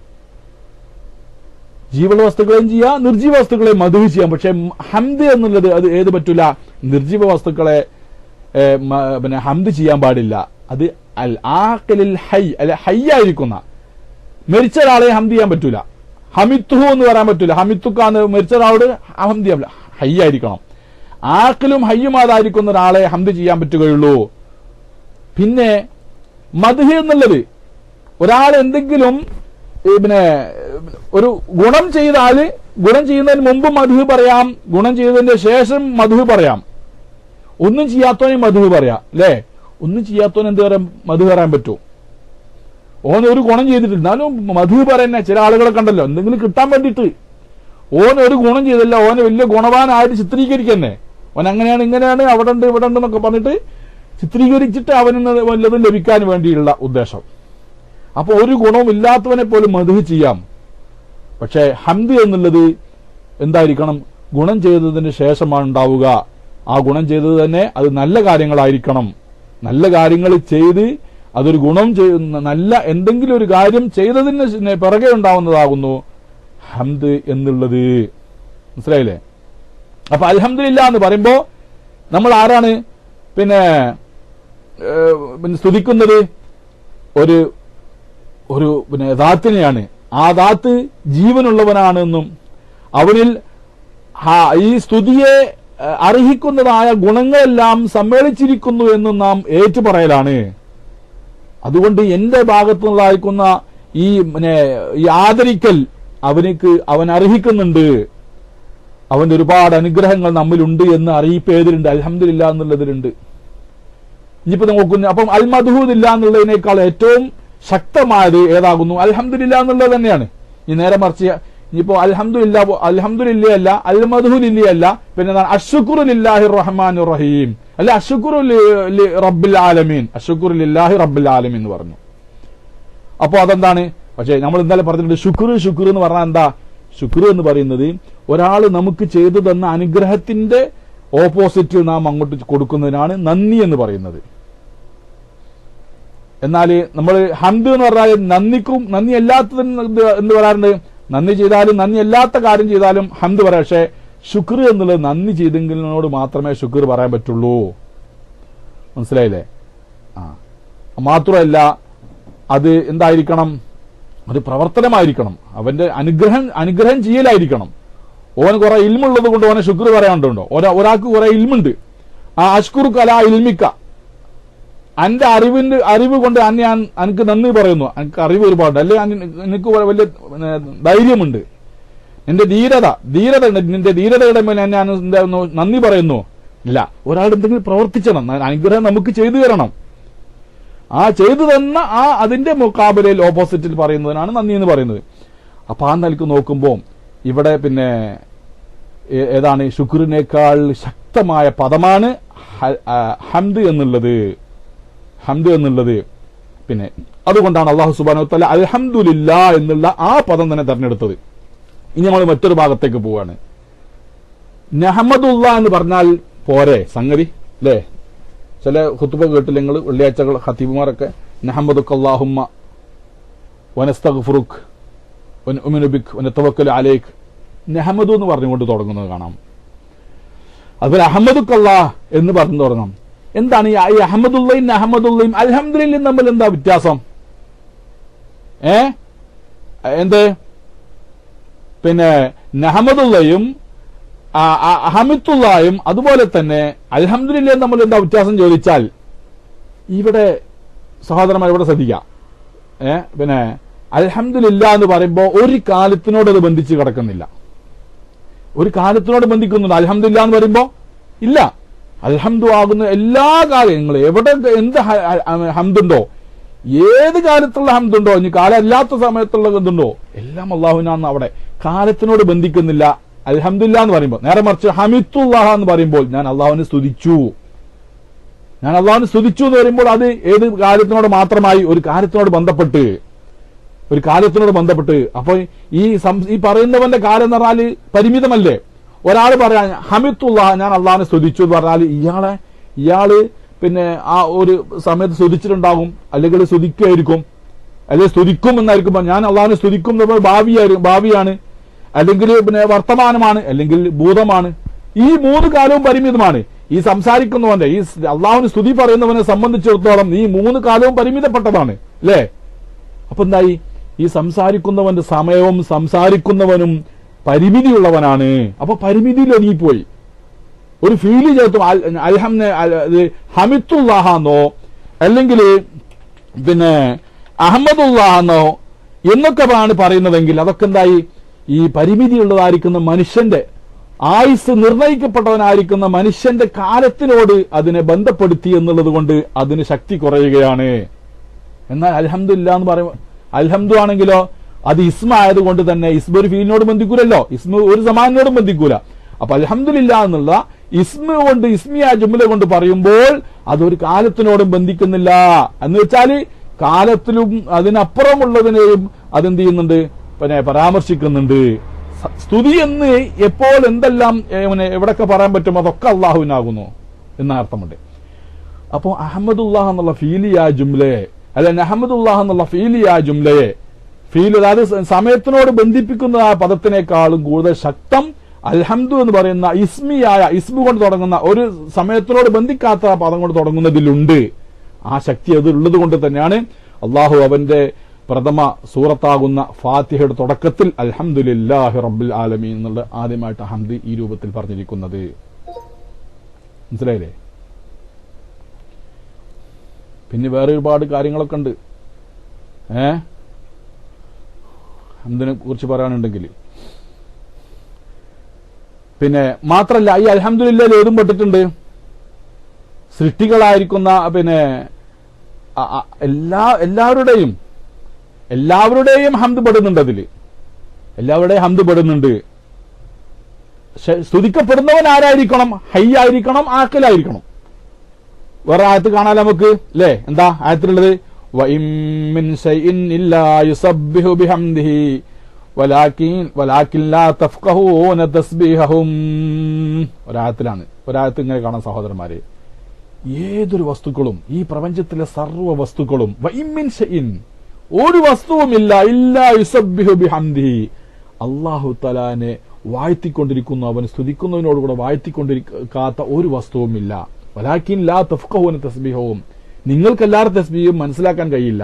ജീവനുള്ള വസ്തുക്കളെയും ചെയ്യാം, നിർജീവ വസ്തുക്കളെ മദ്ഹ് ചെയ്യാം. പക്ഷെ ഹംദ് എന്നുള്ളത് അത് ഏത് പറ്റൂല, നിർജീവ വസ്തുക്കളെ ഹംദ് ചെയ്യാൻ പാടില്ല. അത് അൽ ആഖിലിൽ ഹൈ, അല്ലെ ഹയ്യായിരിക്കുന്ന മരിച്ച ഒരാളെ ഹംദ് ചെയ്യാൻ പറ്റൂല. ഹമിത്തുഹു എന്ന് പറയാൻ പറ്റൂല. ഹമിത്തുക്കാന്ന് മരിച്ച ഒരാളോട് ഹംദ് ചെയ്യാൻ പറ്റില്ല, ഹയ്യായിരിക്കണം. ആഖിലും ഹയ്യുമാതായിരിക്കുന്ന ഒരാളെ ഹംദ് ചെയ്യാൻ പറ്റുകയുള്ളൂ. പിന്നെ മദ്ഹ് എന്നുള്ളത് ഒരാൾ എന്തെങ്കിലും ഒരു ഗുണം ചെയ്താൽ ഗുണം ചെയ്യുന്നതിന് മുമ്പ് മദ്ഹ് പറയാം, ഗുണം ചെയ്തതിന്റെ ശേഷം മദ്ഹ് പറയാം. ഒന്നും ചെയ്യാത്തവനെ മദ്ഹ് പറയാം, അല്ലേ? ഒന്നും ചെയ്യാത്തവൻ എന്ത് പറയാൻ മദ്ഹ് പറയാൻ പറ്റും? ഓൻ ഒരു ഗുണം ചെയ്തിട്ടില്ല, എന്നാലും മദ്ഹ് പറയുന്ന ചില ആളുകളെ കണ്ടല്ലോ, എന്തെങ്കിലും കിട്ടാൻ വേണ്ടിയിട്ട് ഓൻ ഒരു ഗുണം ചെയ്തില്ല, ഓന് വലിയ ഗുണവാനായിട്ട് ചിത്രീകരിക്കുന്നേ. ഓൻ അങ്ങനെയാണ് ഇങ്ങനെയാണ് അവിടെ ഉണ്ട് ഇവിടെ ഉണ്ട് എന്നൊക്കെ പറഞ്ഞിട്ട് ചിത്രീകരിച്ചിട്ട് അവന് വല്ലതും ലഭിക്കാൻ വേണ്ടിയുള്ള ഉദ്ദേശം. അപ്പൊ ഒരു ഗുണവും ഇല്ലാത്തവനെ പോലും മദ്ഹ് ചെയ്യാം. പക്ഷെ ഹംദ് എന്നുള്ളത് എന്തായിരിക്കണം? ഗുണം ചെയ്തതിന് ശേഷമാണ് ഉണ്ടാവുക. ആ ഗുണം ചെയ്തത് തന്നെ അത് നല്ല കാര്യങ്ങളായിരിക്കണം. നല്ല കാര്യങ്ങൾ ചെയ്ത് അതൊരു ഗുണം നല്ല എന്തെങ്കിലും ഒരു കാര്യം ചെയ്തതിന് പിറകെ ഉണ്ടാവുന്നതാകുന്നു ഹംദ് എന്നുള്ളത്. മനസ്സിലായില്ലേ? അപ്പൊ അൽഹംദുലില്ലാ എന്ന് പറയുമ്പോ നമ്മൾ ആരാണ് പിന്നെ സ്തുതിക്കുന്നത്? ഒരു ഒരു ദാത്തിനെയാണ്. ആ ദാത്ത് ജീവനുള്ളവനാണെന്നും അവനിൽ ഈ സ്തുതിയെ അർഹിക്കുന്നതായ ഗുണങ്ങളെല്ലാം സമ്മേളിച്ചിരിക്കുന്നു എന്നും നാം ഏറ്റുപറയലാണ്. അതുകൊണ്ട് എന്റെ ഭാഗത്തുനിന്നുണ്ടായിരിക്കുന്ന ഈ ആദരിക്കൽ അവൻ അർഹിക്കുന്നുണ്ട്. അവന്റെ ഒരുപാട് അനുഗ്രഹങ്ങൾ നമ്മിലുണ്ട് എന്ന് അറിയിപ്പ് ഏതിലുണ്ട്? അൽഹംദുലില്ലാ എന്നുള്ളതിലുണ്ട്. ഇനിയിപ്പോ നോക്കുന്നു, അപ്പം അൽ മദ്ഹൂദില്ല എന്നുള്ളതിനേക്കാൾ ഏറ്റവും ശക്തമായത് ഏതാകുന്നു? അൽഹംദുലില്ലാ എന്നുള്ളത് തന്നെയാണ്. ഈ നേരെ മറിച്ച് ഇനിയിപ്പോ അൽഹംദുലില്ലാ അല്ല, അൽ മദ്ഹൂലില്ലാ അല്ല, പിന്നെ അശ്ശുക്റു ലില്ലാഹി റഹ്മാനിർ റഹീം, അല്ല അശ്ശുക്റു റബ്ബിൽ ആലമീൻ, അശ്ശുക്റു ലില്ലാഹി റബ്ബിൽ ആലമീൻ എന്ന് പറഞ്ഞു. അപ്പോ അതെന്താണ്? പക്ഷേ നമ്മൾ ഇന്നലെ പറഞ്ഞിട്ടുണ്ട് ശുക്ർ എന്ന് പറഞ്ഞാൽ എന്താ? ശുക്ർ എന്ന് പറയുന്നത് ഒരാൾ നമുക്ക് ചെയ്തു തന്ന അനുഗ്രഹത്തിന്റെ ഓപ്പോസിറ്റ് നാം അങ്ങോട്ട് കൊടുക്കുന്നതിനാണ് നന്ദി എന്ന് പറയുന്നത്. എന്നാൽ നമ്മൾ ഹംദ് എന്ന് പറഞ്ഞാൽ നന്ദി അല്ലാത്തതിന് എന്ന് പറയാറുണ്ട്. നന്ദി ചെയ്താലും നന്ദി അല്ലാത്ത കാര്യം ചെയ്താലും ഹംദ് പറയാം. പക്ഷെ ശുക്ർ എന്നുള്ളത് നന്ദി ചെയ്തെങ്കിലിനോട് മാത്രമേ ശുക്ർ പറയാൻ പറ്റുള്ളൂ. മനസ്സിലായില്ലേ? മാത്രമല്ല അത് എന്തായിരിക്കണം? അത് പ്രവർത്തനമായിരിക്കണം. അവന്റെ അനുഗ്രഹം ചെയ്യലായിരിക്കണം. ഓന് കുറെ ഇൽമുള്ളത് കൊണ്ട് ഓനെ ശുക്ർ പറയാനുണ്ടോ? ഒരാൾക്ക് കുറെ ഇൽമുണ്ട്. ആ അഷ്കുർ കലാ ഇൽമിക്ക, എന്റെ അറിവ് കൊണ്ട് ഞാൻ എനിക്ക് നന്ദി പറയുന്നു. എനിക്ക് അറിവ് ഒരുപാട്, അല്ലെ എനിക്ക് വലിയ ധൈര്യമുണ്ട്, നിന്റെ ധീരത നിന്റെ ധീരതയുടെ മേലെ ഞാൻ നന്ദി പറയുന്നു. ഇല്ല, ഒരാൾ എന്തെങ്കിലും പ്രവർത്തിച്ചണം, അനുഗ്രഹം നമുക്ക് ചെയ്തു തരണം. ആ ചെയ്തു തന്ന അതിന്റെ മുക്കാബിലയിൽ ഓപ്പോസിറ്റിൽ പറയുന്നതിനാണ് നന്ദി എന്ന് പറയുന്നത്. അപ്പൊ ആ നിലക്ക് നോക്കുമ്പോൾ ഇവിടെ പിന്നെ ഏതാണ്? ശുക്രിനേക്കാൾ ശക്തമായ പദമാണ് ഹംദ് എന്നുള്ളത്. പിന്നെ അതുകൊണ്ടാണ് അല്ലാഹു സുബ്ഹാനഹു വ തആല അൽഹംദുലില്ലാ എന്നുള്ള ആ പദം തന്നെ തെരഞ്ഞെടുത്തത്. ഇനി നമ്മൾ മറ്റൊരു ഭാഗത്തേക്ക് പോവാണ്. നഹ്മദുല്ലാ എന്ന് പറഞ്ഞാൽ പോരെ സംഗതി, അല്ലേ? ചില ഖുതുബ കേട്ടില്ല നിങ്ങൾ? വെള്ളിയാഴ്ചകൾ ഖതീബുമാരൊക്കെ നഹ്മദുക അല്ലാഹുമ്മ വനസ്തഗ്ഫിറുക വനുഅ്മിനു ബിക വനതവക്കലു അലൈക, നഹ്മദു എന്ന് പറഞ്ഞുകൊണ്ട് തുടങ്ങുന്നത് കാണാം. അതുപോലെ അഹ്മദുക അല്ലാഹ് എന്ന് പറഞ്ഞു തുടങ്ങാം. എന്താണ് ഈ അഹമ്മദുള്ളയും അഹമ്മദുള്ളയും അൽഹംദുലില്ലയും തമ്മിൽ എന്താ വ്യത്യാസം? എന്ത്? പിന്നെ നഹ്മദുള്ളയും അഹമിത്തുള്ളയും അതുപോലെ തന്നെ അൽഹംദുലില്ലയും തമ്മിൽ എന്താ വ്യത്യാസം ചോദിച്ചാൽ, ഇവിടെ സഹോദരന്മാർ ഇവിടെ ശ്രദ്ധിക്കാം. പിന്നെ അൽഹംദുലില്ലാ എന്ന് പറയുമ്പോൾ ഒരു കാലത്തിനോട് അത് ബന്ധിച്ച് കിടക്കുന്നില്ല. ഒരു കാലത്തിനോട് ബന്ധിക്കുന്നുണ്ട് അൽഹംദുലില്ലാ എന്ന് പറയുമ്പോ? ഇല്ല. അൽഹംദു ആകുന്ന എല്ലാ കാര്യങ്ങളും എവിടെ എന്ത് ഹംദുണ്ടോ, ഏത് കാലത്തുള്ള ഹംദുണ്ടോ, ഇനി കാലം അല്ലാത്ത സമയത്തുള്ള എന്തുണ്ടോ, എല്ലാം അള്ളാഹുവിനാണ്. അവിടെ കാലത്തിനോട് ബന്ധിക്കുന്നില്ല അൽഹംദുലില്ലാ എന്ന് പറയുമ്പോൾ. നേരെ മറിച്ച് ഹമിത്തുല്ലാഹ എന്ന് പറയുമ്പോൾ ഞാൻ അള്ളാഹുവിനെ സ്തുതിച്ചു, ഞാൻ അള്ളാഹുവിനെ സ്തുതിച്ചു എന്ന് പറയുമ്പോൾ അത് ഏത് കാര്യത്തിനോട് മാത്രമായി? ഒരു കാര്യത്തിനോട് ബന്ധപ്പെട്ട്. അപ്പൊ ഈ പറയുന്നവന്റെ കാര്യം എന്ന് പറഞ്ഞാൽ പരിമിതമല്ലേ? ഒരാൾ പറയാൻ ഹമിത്തുല്ലാഹ, ഞാൻ അള്ളാഹുവിനെ സ്തുതിച്ചു എന്ന് പറഞ്ഞാൽ ഇയാള് പിന്നെ ആ ഒരു സമയത്ത് സ്തുതിച്ചിട്ടുണ്ടാകും, അല്ലെങ്കിൽ സ്തുതിക്കുമായിരിക്കും, അല്ലെങ്കിൽ സ്തുതിക്കും എന്നായിരിക്കും. ഞാൻ അള്ളാഹുവിനെ സ്തുതിക്കും എന്ന് പറഞ്ഞാൽ ഭാവിയാണ്, അല്ലെങ്കിൽ പിന്നെ വർത്തമാനമാണ്, അല്ലെങ്കിൽ ഭൂതമാണ്. ഈ 3 കാലവും പരിമിതമാണ്. ഈ സംസാരിക്കുന്നവന്റെ, ഈ അള്ളാഹുവിന് സ്തുതി പറയുന്നവനെ സംബന്ധിച്ചിടത്തോളം ഈ 3 കാലവും പരിമിതപ്പെട്ടതാണ്, അല്ലേ? അപ്പൊ എന്തായി? ഈ സംസാരിക്കുന്നവന്റെ സമയവും സംസാരിക്കുന്നവനും പരിമിതിയുള്ളവനാണ്. അപ്പൊ പരിമിതിയിൽ ഒതുങ്ങിപ്പോയി. ഒരു ഫീല് ചേർത്തും ഹമിത്തുല്ലാഹെന്നോ അല്ലെങ്കിൽ പിന്നെ അഹമ്മദുല്ലാഹെന്നോ എന്നൊക്കെയാണ് പറയുന്നതെങ്കിൽ അതൊക്കെ എന്തായി? ഈ പരിമിതിയുള്ളതായിരിക്കുന്ന മനുഷ്യന്റെ, ആയുസ് നിർണയിക്കപ്പെട്ടവനായിരിക്കുന്ന മനുഷ്യന്റെ കാലത്തിനോട് അതിനെ ബന്ധപ്പെടുത്തി എന്നുള്ളത് കൊണ്ട് അതിന് ശക്തി കുറയുകയാണ്. എന്നാൽ അൽഹംദുലില്ലാ എന്ന് പറയുമ്പോൾ, അൽഹംദു ആണെങ്കിലോ അത് ഇസ്മ ആയതുകൊണ്ട് തന്നെ ഇസ്മ ഒരു ഫീലിനോട് ബന്ധിക്കൂലല്ലോ, ഇസ്മ ഒരു സമാനോടും ബന്ധിക്കൂല. അപ്പൊ അൽഹംദുലില്ലാ എന്നുള്ള ഇസ്മ കൊണ്ട്, ഇസ്മിയ ജുംല കൊണ്ട് പറയുമ്പോൾ അതൊരു കാലത്തിനോടും ബന്ധിക്കുന്നില്ല. എന്ന് വെച്ചാല് കാലത്തിലും അതിനപ്പുറമുള്ളതിനെയും അതെന്ത് ചെയ്യുന്നുണ്ട്? പിന്നെ പരാമർശിക്കുന്നുണ്ട്. സ്തുതി എന്ന് എപ്പോൾ എന്തെല്ലാം എവിടൊക്കെ പറയാൻ പറ്റും അതൊക്കെ അള്ളാഹുവിനാകുന്നു എന്ന അർത്ഥമുണ്ട്. അപ്പോ അഹമ്മദുല്ലാഹ് എന്നുള്ള ഫീലിയ ജുംലയെ, അല്ലെ അഹമ്മദുല്ലാഹ് എന്നുള്ള ഫീലിയ ജുംലയെ, അതായത് സമയത്തിനോട് ബന്ധിപ്പിക്കുന്ന ആ പദത്തിനേക്കാളും കൂടുതൽ ശക്തം അൽഹംദു എന്ന് പറയുന്ന ഇസ്മു കൊണ്ട് തുടങ്ങുന്ന, ഒരു സമയത്തിനോട് ബന്ധിക്കാത്ത പദം കൊണ്ട് തുടങ്ങുന്നതിലുണ്ട്. ആ ശക്തി അതിലുള്ളത് കൊണ്ട് തന്നെയാണ് അള്ളാഹു അവന്റെ പ്രഥമ സൂറത്താകുന്ന ഫാത്തിഹയുടെ തുടക്കത്തിൽ അൽഹംദുലില്ലാഹി റബ്ബിൽ ആലമീൻ എന്നുള്ള ആദ്യമായിട്ട് ഹംദ് ഈ രൂപത്തിൽ പറഞ്ഞിരിക്കുന്നത്. മനസ്സിലായില്ലേ? പിന്നെ വേറെ ഒരുപാട് കാര്യങ്ങളൊക്കെ ഉണ്ട് ഹംദിനെ കുറിച്ച് പറയാനുണ്ടെങ്കിൽ. പിന്നെ മാത്രല്ല ഈ അൽഹംദുലില്ലാഹ് ഏതും പെട്ടിട്ടുണ്ട്. സൃഷ്ടികളായിരിക്കുന്ന പിന്നെ എല്ലാവരുടെയും ഹംദ് പെടുന്നുണ്ട്. അതില് എല്ലാവരുടെയും ഹംദ് പെടുന്നുണ്ട്. സ്തുതിക്കപ്പെടുന്നവൻ ആരായിരിക്കണം? ഹയ്യായിരിക്കണം, ആഖിലായിരിക്കണം. വേറെ ആയത്ത് കാണാൻ നമുക്ക്, അല്ലേ? എന്താ ആയത്തിലുള്ളത്? വഇൻ മിൻ ശൈഇൻ ഇല്ലാ യുസബ്ബിഹു ബിഹംദിഹി വലാകിൻ ലാ തഫ്ഖഹൂന തസ്ബീഹഹും. ഒരായത്തിലാണ്. ഒരായത്ത് ഇങ്ങനെ കാണാൻ സഹോദരന്മാരെ, ഏതൊരു വസ്തുക്കളും, ഈ പ്രപഞ്ചത്തിലെ സർവ്വ വസ്തുക്കളും, വഇൻ മിൻ ശൈഇൻ, ഒരു വസ്തുവുമില്ല, ഇല്ലാ യുസബ്ബിഹു ബിഹംദിഹി, അല്ലാഹു തആലാനെ വാഴ്ത്തിക്കൊണ്ടിരിക്കുന്നു, അവൻ സ്തുതിക്കുന്നതിനോടുകൂടെ വാഴ്ത്തിക്കൊണ്ടിരിക്കാത്ത ഒരു വസ്തുവുമില്ല. വലാകിൻ ലാ തഫ്ഖഹൂന തസ്ബീഹഹും, നിങ്ങൾക്കെല്ലാവരും തസ്ബീഹും മനസ്സിലാക്കാൻ കഴിയില്ല.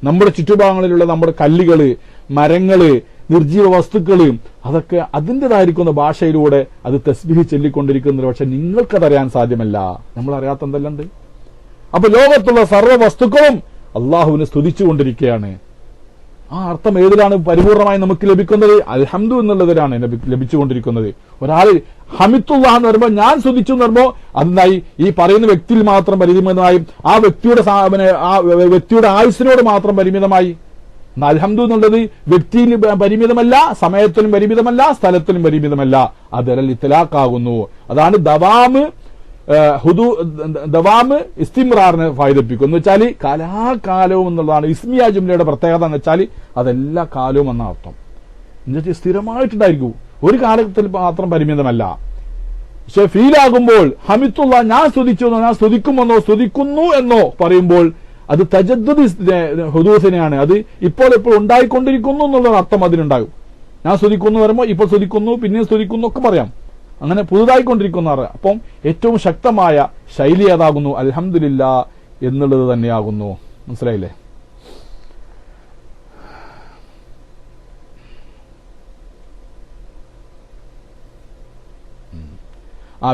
നമ്മുടെ ചുറ്റുഭാഗങ്ങളിലുള്ള നമ്മുടെ കല്ലുകള്, മരങ്ങള്, നിർജീവ വസ്തുക്കള്, അതൊക്കെ അതിൻ്റെതായിരിക്കുന്ന ഭാഷയിലൂടെ അത് തസ്ബീഹ് ചൊല്ലിക്കൊണ്ടിരിക്കുന്നത്. പക്ഷെ നിങ്ങൾക്കതറിയാൻ സാധ്യമല്ല. നമ്മൾ അറിയാത്ത എന്തെല്ലാം ഉണ്ട്. അപ്പൊ ലോകത്തുള്ള സർവ്വ വസ്തുക്കളും അള്ളാഹുവിനെ സ്തുതിച്ചുകൊണ്ടിരിക്കുകയാണ്. ആ അർത്ഥം ഏതിലാണ് പരിപൂർണമായി നമുക്ക് ലഭിക്കുന്നത്? അൽഹംദു എന്നുള്ളതിലാണ് ലഭിച്ചുകൊണ്ടിരിക്കുന്നത്. ഒരാൾ ഹമിത്തുല്ലാഹ് എന്ന് പറയുമ്പോൾ, ഞാൻ സ്തുതിച്ചു എന്ന് പറയുമ്പോൾ അതിനായി ഈ പറയുന്ന വ്യക്തിയിൽ മാത്രം പരിമിതമായി, ആ വ്യക്തിയുടെ ആയുസ്സിനോട് മാത്രം പരിമിതമായി. അൽഹംദു എന്നുള്ളത് വ്യക്തിയിൽ പരിമിതമല്ല, സമയത്തിലും പരിമിതമല്ല, സ്ഥലത്തിലും പരിമിതമല്ല. അത് ഇത്ലാഖാകുന്നു. അതാണ് ദവാമ് ഇസ്തിമ്രാറിനെ ഫായിദപ്പിക്കും. എന്ന് വെച്ചാൽ കലാകാലവും എന്നുള്ളതാണ് ഇസ്മിയ ജുംലയുടെ പ്രത്യേകത. എന്ന് വെച്ചാൽ അതെല്ലാ കാലവും എന്ന അർത്ഥം. എന്നുവെച്ചാൽ സ്ഥിരമായിട്ടുണ്ടായിരിക്കും, ഒരു കാലത്തിൽ മാത്രം പരിമിതമല്ല. പക്ഷെ ഫീലാകുമ്പോൾ ഹമിത്തുള്ള, ഞാൻ സ്തുതിച്ചു, ഞാൻ സ്തുതിക്കുന്നു എന്നോ പറയുമ്പോൾ അത് തജദ്ദുദ് ഹുദൂസിനെയാണ്. അത് ഇപ്പോൾ ഉണ്ടായിക്കൊണ്ടിരിക്കുന്നു എന്നുള്ള അർത്ഥം അതിനുണ്ടാകും. ഞാൻ സ്തുതിക്കുന്നു പറയുമ്പോൾ ഇപ്പോൾ സ്തുതിക്കുന്നു, പിന്നെയും സ്തുതിക്കുന്നു ഒക്കെ പറയാം. അങ്ങനെ പുതുതായിക്കൊണ്ടിരിക്കുന്ന. അപ്പം ഏറ്റവും ശക്തമായ ശൈലി ഏതാകുന്നു? അൽഹംദുലില്ലാ എന്നുള്ളത് തന്നെയാകുന്നു. മനസ്സിലായില്ലേ?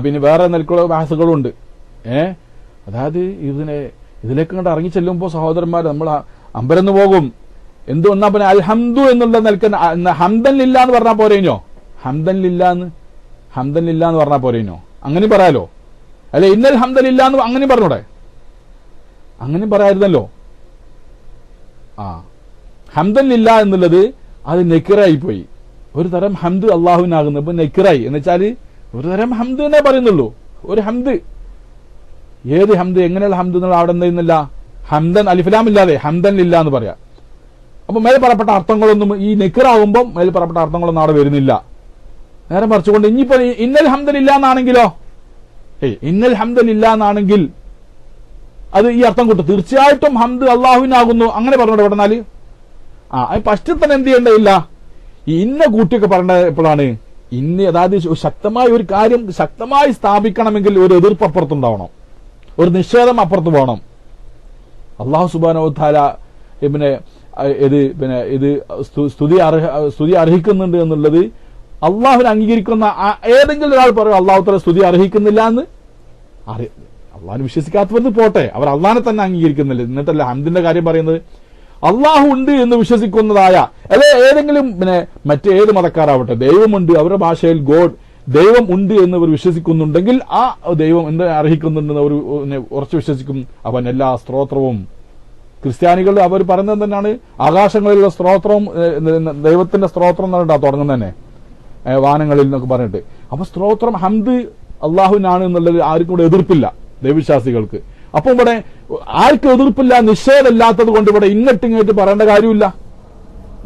പിന്നെ വേറെ നിലക്കുള്ള ഭാഷകളുണ്ട്. അതായത് ഇതിലേക്ക് കണ്ട് ഇറങ്ങി ചെല്ലുമ്പോൾ സഹോദരന്മാർ നമ്മൾ അമ്പരന്ന് പോകും. എന്തുവന്നാ പിന്നെ അൽഹംദു എന്നുള്ള നിലക്ക് ഹംദൻ ലില്ലാ എന്ന് പറഞ്ഞാൽ പോരേനോ? ഹംദൻ ലില്ലാ എന്ന് പറഞ്ഞാൽ പോരേനോ? അങ്ങനെ പറയാലോ, അല്ലെ? ഇന്നൽ ഹംദലില്ലാ എന്ന് അങ്ങനെ പറഞ്ഞൂടെ? അങ്ങനെ പറയായിരുന്നല്ലോ. ഹംദൻ ലില്ലാ എന്നുള്ളത് അത് നെക്കിറായി പോയി. ഒരു തരം ഹംദ് അള്ളാഹുവിനാകുന്നു. ഇപ്പൊ നെക്കിറായി എന്ന് വെച്ചാല് ഒരു തരം ഹംദ് എന്നേ പറയുന്നുള്ളൂ. ഒരു ഹംദ്. ഏത് ഹംദ്, എങ്ങനെയുള്ള ഹംദ് എന്നുള്ള അവിടെ എന്തെയ്യുന്നില്ല, ഹംദൻ അലിഫ്ലാമില്ലാതെ ഹംദൻ ഇല്ല എന്ന് പറയാം. അപ്പൊ മേൽ പറയപ്പെട്ട അർത്ഥങ്ങളൊന്നും ഈ നെക്കിറാകുമ്പോൾ മേൽ പറയപ്പെട്ട അർത്ഥങ്ങളൊന്നും അവിടെ വരുന്നില്ല. നേരെ മറിച്ചുകൊണ്ട് ഇനിയിപ്പോ ഇന്നൽ ഹംദൻ ഇല്ല എന്നാണെങ്കിലോ, ഇന്നൽ ഹംദൻ ഇല്ല എന്നാണെങ്കിൽ അത് ഈ അർത്ഥം കിട്ടും. തീർച്ചയായിട്ടും ഹംദ് അള്ളാഹുവിനാകുന്നു അങ്ങനെ പറഞ്ഞോട്ടെ. പറഞ്ഞാല് ഫസ്റ്റ് തന്നെ എന്ത് ചെയ്യേണ്ടതില്ല, ഈ ഇന്ന കൂട്ടിയൊക്കെ പറയേണ്ട എപ്പോഴാണ്, ഇന്ന് അതായത് ശക്തമായ ഒരു കാര്യം ശക്തമായി സ്ഥാപിക്കണമെങ്കിൽ ഒരു എതിർപ്പ് അപ്പുറത്തുണ്ടാവണം, ഒരു നിഷേധം അപ്പുറത്ത് വേണം. അള്ളാഹു സുബ്ഹാനഹു വ തആല ഇത് സ്തുതി അർഹിക്കുന്നുണ്ട് എന്നുള്ളത് അള്ളാഹുവിനെ അംഗീകരിക്കുന്ന ഏതെങ്കിലും ഒരാൾ പറയും അള്ളാഹു തആല സ്തുതി അർഹിക്കുന്നില്ല എന്ന്. അള്ളാഹിനെ വിശ്വസിക്കാത്തവർക്ക് പോട്ടെ, അവർ അള്ളാഹിനെ തന്നെ അംഗീകരിക്കുന്നില്ല. എന്നിട്ടല്ല ഹംദിന്റെ കാര്യം പറയുന്നത്. അള്ളാഹു ഉണ്ട് എന്ന് വിശ്വസിക്കുന്നതായ അല്ലെ ഏതെങ്കിലും മറ്റേത് മതക്കാരാവട്ടെ, ദൈവമുണ്ട്, അവരുടെ ഭാഷയിൽ ഗോഡ്, ദൈവം ഉണ്ട് എന്നിവർ വിശ്വസിക്കുന്നുണ്ടെങ്കിൽ ആ ദൈവം എന്ത് അർഹിക്കുന്നുണ്ടെന്ന് അവർ ഉറച്ചു വിശ്വസിക്കും. അവൻ എല്ലാ സ്തോത്രവും, ക്രിസ്ത്യാനികൾ അവർ പറയുന്നത് തന്നെയാണ് ആകാശങ്ങളിലുള്ള സ്തോത്രവും ദൈവത്തിന്റെ സ്തോത്രം എന്ന് പറഞ്ഞിട്ടാ തുടങ്ങുന്നത് തന്നെ, വാനങ്ങളിൽ എന്നൊക്കെ പറഞ്ഞിട്ട്. അപ്പൊ സ്തോത്രം ഹംദ് അള്ളാഹുവിനാണ് എന്നുള്ളത് ആർക്കും ഇവിടെ എതിർപ്പില്ല ദൈവവിശ്വാസികൾക്ക്. അപ്പൊ ഇവിടെ ആർക്കും എതിർപ്പില്ല, നിഷേധമില്ലാത്തത് കൊണ്ട് ഇവിടെ ഇങ്ങോട്ട് പറയേണ്ട കാര്യമില്ല.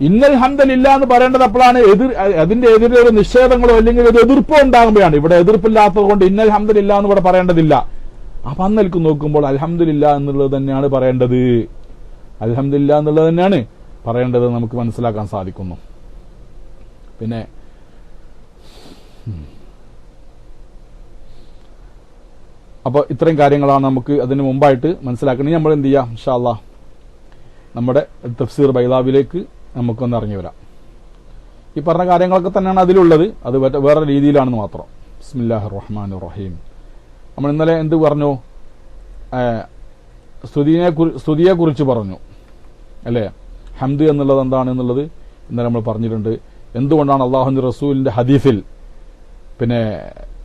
ഇന്നൽ ഹംദലില്ല എന്ന് പറയേണ്ടത് അപ്പോഴാണ് അതിന്റെ എതിരെ ഒരു നിഷേധങ്ങളോ അല്ലെങ്കിൽ ഒരു എതിർപ്പോ ഉണ്ടാകുമ്പോഴാണ്. ഇവിടെ എതിർപ്പില്ലാത്തത് കൊണ്ട് ഇന്നൽ ഹംദലില്ല എന്ന് ഇവിടെ പറയേണ്ടതില്ല. അപ്പൊ അന്നൽക്ക് നോക്കുമ്പോൾ അൽഹംദുലില്ല എന്നുള്ളത് തന്നെയാണ് പറയേണ്ടത്. അൽഹംദുലില്ല എന്നുള്ളത് തന്നെയാണ് പറയേണ്ടത് നമുക്ക് മനസ്സിലാക്കാൻ സാധിക്കുന്നു. പിന്നെ അപ്പൊ ഇത്രയും കാര്യങ്ങളാണ് നമുക്ക് അതിന് മുമ്പായിട്ട് മനസ്സിലാക്കണമെങ്കിൽ നമ്മൾ എന്ത് ചെയ്യാം, ഇൻഷാ അല്ലാഹ് നമ്മുടെ തഫ്സീർ ബൈദാവിയിലേക്ക് നമുക്കൊന്ന് ഇറങ്ങി വരാം. ഈ പറഞ്ഞ കാര്യങ്ങളൊക്കെ തന്നെയാണ് അതിലുള്ളത്, അത് വേറെ രീതിയിലാണെന്ന് മാത്രം. ബിസ്മില്ലാഹിർ റഹ്മാനിർ റഹീം. നമ്മൾ ഇന്നലെ എന്ത് പറഞ്ഞു, സ്തുതിയെ കുറിച്ച് പറഞ്ഞു അല്ലെ. ഹംദ് എന്നുള്ളത് എന്താണെന്നുള്ളത് ഇന്നലെ നമ്മൾ പറഞ്ഞിട്ടുണ്ട്. എന്തുകൊണ്ടാണ് അല്ലാഹുവിന്റെ റസൂലിന്റെ ഹദീസിൽ